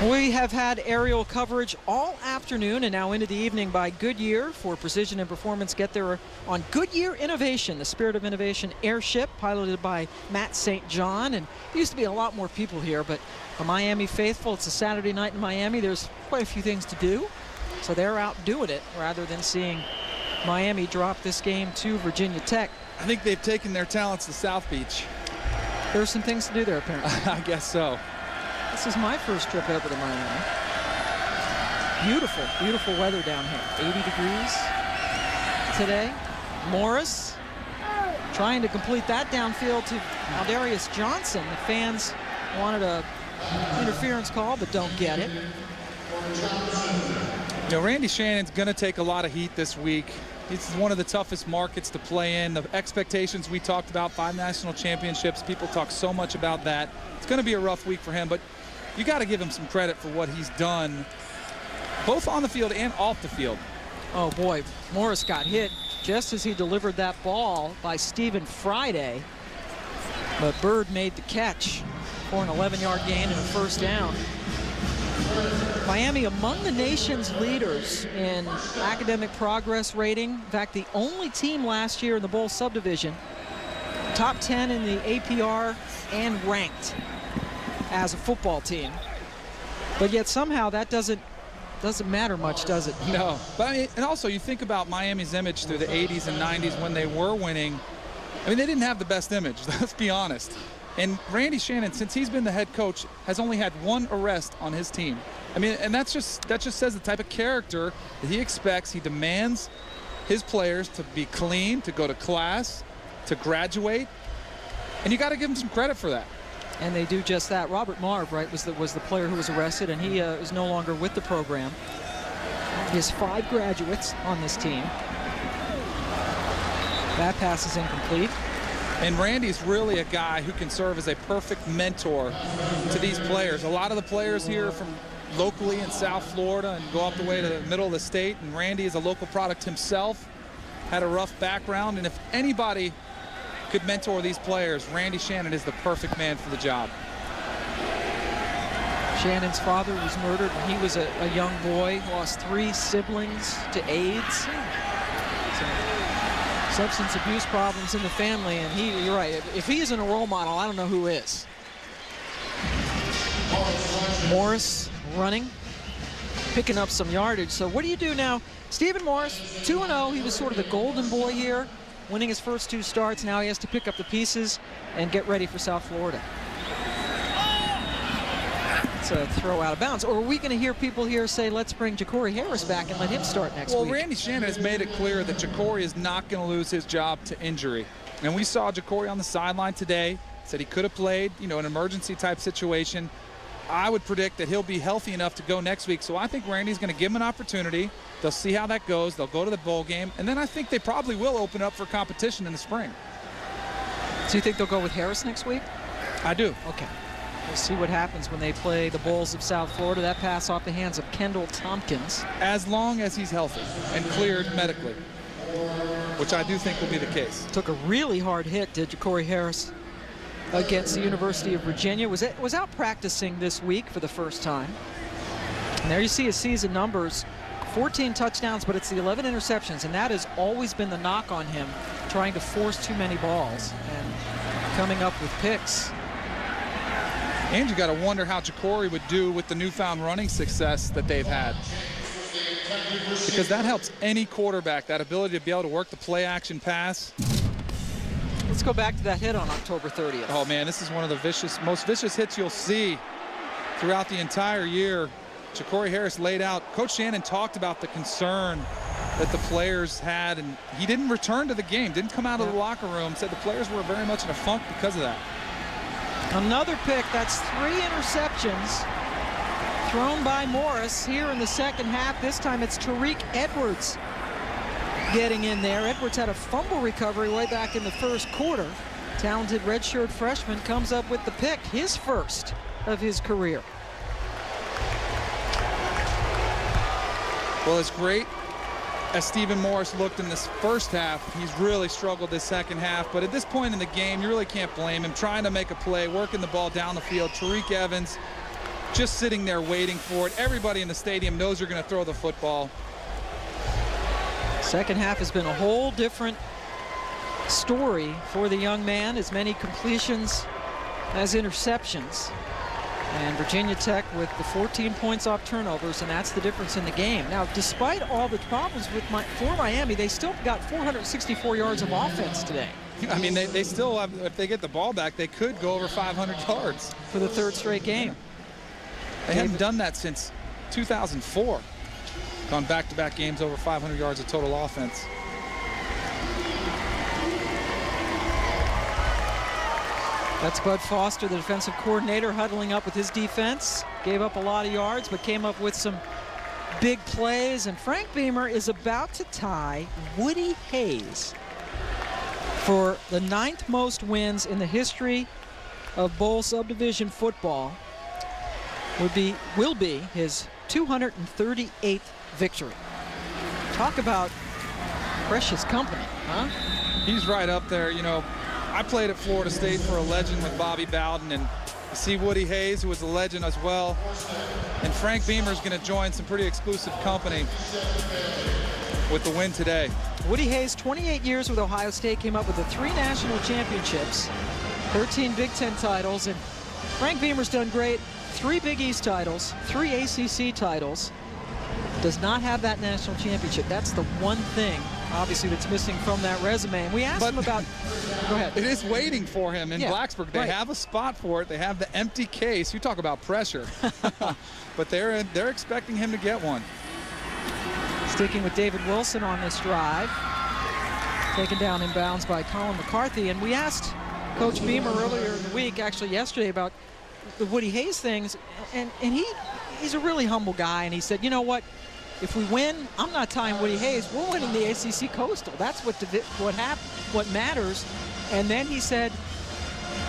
We have had aerial coverage all afternoon and now into the evening by Goodyear for Precision and Performance. Get there on Goodyear Innovation, the Spirit of Innovation airship piloted by Matt St. John. And there used to be a lot more people here, but the Miami faithful, it's a Saturday night in Miami. There's quite a few things to do. So they're out doing it rather than seeing Miami drop this game to Virginia Tech. I think they've taken their talents to South Beach. There's some things to do there, apparently. I guess so. This is my first trip over to Miami. Beautiful, beautiful weather down here. 80 degrees today. Morris trying to complete that downfield to Aldarius Johnson. The fans wanted a interference call, but don't get it. You know, Randy Shannon's going to take a lot of heat this week. It's one of the toughest markets to play in. The expectations we talked about, 5 national championships. People talk so much about that. It's going to be a rough week for him, but you got to give him some credit for what he's done, both on the field and off the field. Oh, boy. Morris got hit just as he delivered that ball by Stephen Friday. But Bird made the catch for an 11-yard gain and a first down. Miami among the nation's leaders in academic progress rating. In fact, the only team last year in the Bowl subdivision, top 10 in the APR and ranked as a football team. But yet somehow that doesn't matter much, does it? No. But I mean, and also you think about Miami's image through the 80s and 90s when they were winning. I mean, they didn't have the best image, let's be honest. And Randy Shannon, since he's been the head coach, has only had 1 arrest on his team. I mean, and that just says the type of character that he expects. He demands his players to be clean, to go to class, to graduate. And you got to give him some credit for that. And they do just that. Robert Marve, right, was the player who was arrested, and he is no longer with the program. He has 5 graduates on this team. That pass is incomplete. And Randy's really a guy who can serve as a perfect mentor to these players. A lot of the players here are from locally in South Florida and go up the way to the middle of the state. And Randy is a local product himself, had a rough background. And if anybody could mentor these players, Randy Shannon is the perfect man for the job. Shannon's father was murdered when he was a young boy, lost 3 siblings to AIDS. So, substance abuse problems in the family, and you're right, if he isn't a role model, I don't know who is. Morris running, picking up some yardage. So what do you do now? Stephen Morris, 2-0. He was sort of the golden boy here, winning his first 2 starts. Now he has to pick up the pieces and get ready for South Florida. It's a throw out of bounds. Or are we going to hear people here say, let's bring Ja'Cory Harris back and let him start next week? Well, Randy Shannon has made it clear that Ja'Cory is not going to lose his job to injury. And we saw Ja'Cory on the sideline today, said he could have played, an emergency type situation. I would predict that he'll be healthy enough to go next week. So I think Randy's going to give him an opportunity. They'll see how that goes. They'll go to the bowl game. And then I think they probably will open up for competition in the spring. So you think they'll go with Harris next week? I do. Okay. We'll see what happens when they play the Bulls of South Florida. That pass off the hands of Kendall Tompkins. As long as he's healthy and cleared medically, which I do think will be the case. Took a really hard hit, did Ja'Cory Harris, against the University of Virginia. Was out practicing this week for the first time. And there you see his season numbers, 14 touchdowns, but it's the 11 interceptions, and that has always been the knock on him, trying to force too many balls and coming up with picks. And you got to wonder how Ja'Cory would do with the newfound running success that they've had. Because that helps any quarterback, that ability to be able to work the play action pass. Let's go back to that hit on October 30th. Oh man, this is one of the most vicious hits you'll see throughout the entire year. Ja'Cory Harris laid out. Coach Shannon talked about the concern that the players had, and he didn't return to the game, didn't come out of the locker room, said the players were very much in a funk because of that. Another pick, that's 3 interceptions thrown by Morris here in the second half. This time it's Tariq Edwards getting in there. Edwards had a fumble recovery way back in the first quarter. Talented redshirt freshman comes up with the pick, his first of his career. Well, as great as Stephen Morris looked in this first half, he's really struggled this second half. But at this point in the game, you really can't blame him. Trying to make a play, working the ball down the field. Tariq Evans just sitting there waiting for it. Everybody in the stadium knows you're going to throw the football. Second half has been a whole different story for the young man. As many completions as interceptions. And Virginia Tech with the 14 points off turnovers, and that's the difference in the game. Now, despite all the problems for Miami, they still got 464 yards of offense today. I mean, they still have, if they get the ball back, they could go over 500 yards. For the 3rd straight game. They haven't done that since 2004. Gone back-to-back games over 500 yards of total offense. That's Bud Foster, the defensive coordinator, huddling up with his defense. Gave up a lot of yards, but came up with some big plays. And Frank Beamer is about to tie Woody Hayes for the 9th most wins in the history of bowl subdivision football. Will be his 238th victory. Talk about precious company, huh? He's right up there, I played at Florida State for a legend with Bobby Bowden, and you see Woody Hayes, who was a legend as well. And Frank Beamer is going to join some pretty exclusive company with the win today. Woody Hayes, 28 years with Ohio State, came up with the 3 national championships, 13 Big Ten titles, and Frank Beamer's done great. 3 Big East titles, 3 ACC titles. Does not have that national championship. That's the one thing, obviously, that's missing from that resume. And we asked him about. Go ahead. It is waiting for him in Blacksburg. They have a spot for it. They have the empty case. You talk about pressure. But they're expecting him to get one. Sticking with David Wilson on this drive. Taken down in bounds by Colin McCarthy. And we asked Coach Beamer earlier in the week, actually yesterday, about the Woody Hayes things. And he's a really humble guy. And he said, you know what? If we win, I'm not tying Woody Hayes. We're winning the ACC Coastal. That's what matters. And then he said,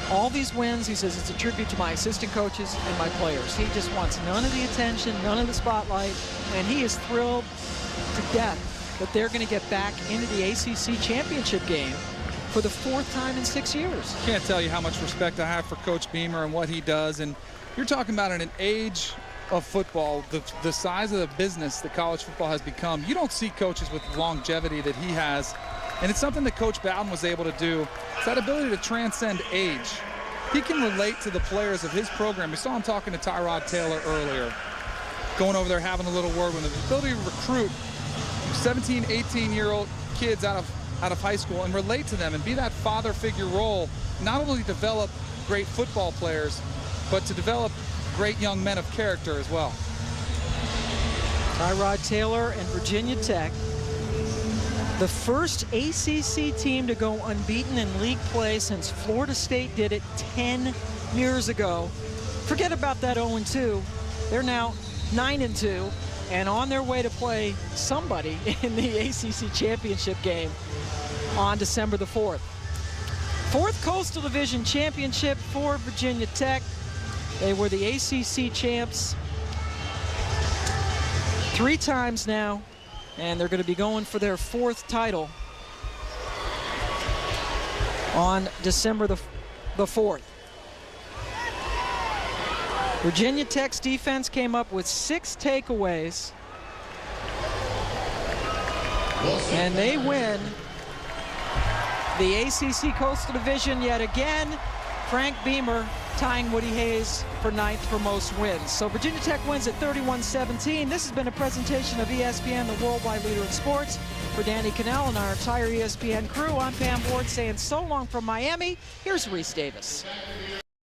all these wins, he says, it's a tribute to my assistant coaches and my players. He just wants none of the attention, none of the spotlight, and he is thrilled to death that they're going to get back into the ACC championship game for the 4th time in 6 years. Can't tell you how much respect I have for Coach Beamer and what he does. And You're talking about in an age of football, the size of the business that college football has become. You don't see coaches with longevity that he has, and it's something that Coach Bowden was able to do. It's that ability to transcend age. He can relate to the players of his program. We saw him talking to Tyrod Taylor earlier, going over there having a little word with him. The ability to recruit 17, 18-year-old kids out of high school and relate to them and be that father figure role, not only develop great football players, but to develop great young men of character as well. Tyrod Taylor and Virginia Tech, the first ACC team to go unbeaten in league play since Florida State did it 10 years ago. Forget about that 0-2. They're now 9-2 and on their way to play somebody in the ACC championship game on December the 4th. Fourth Coastal Division championship for Virginia Tech. They were the ACC champs 3 times now, and they're going to be going for their 4th title on December the 4th. Virginia Tech's defense came up with 6 takeaways, and they win the ACC Coastal Division yet again. Frank Beamer tying Woody Hayes for 9th for most wins. So Virginia Tech wins at 31-17. This has been a presentation of ESPN, the worldwide leader in sports. For Danny Cannell and our entire ESPN crew, I'm Pam Ward saying so long from Miami. Here's Reese Davis.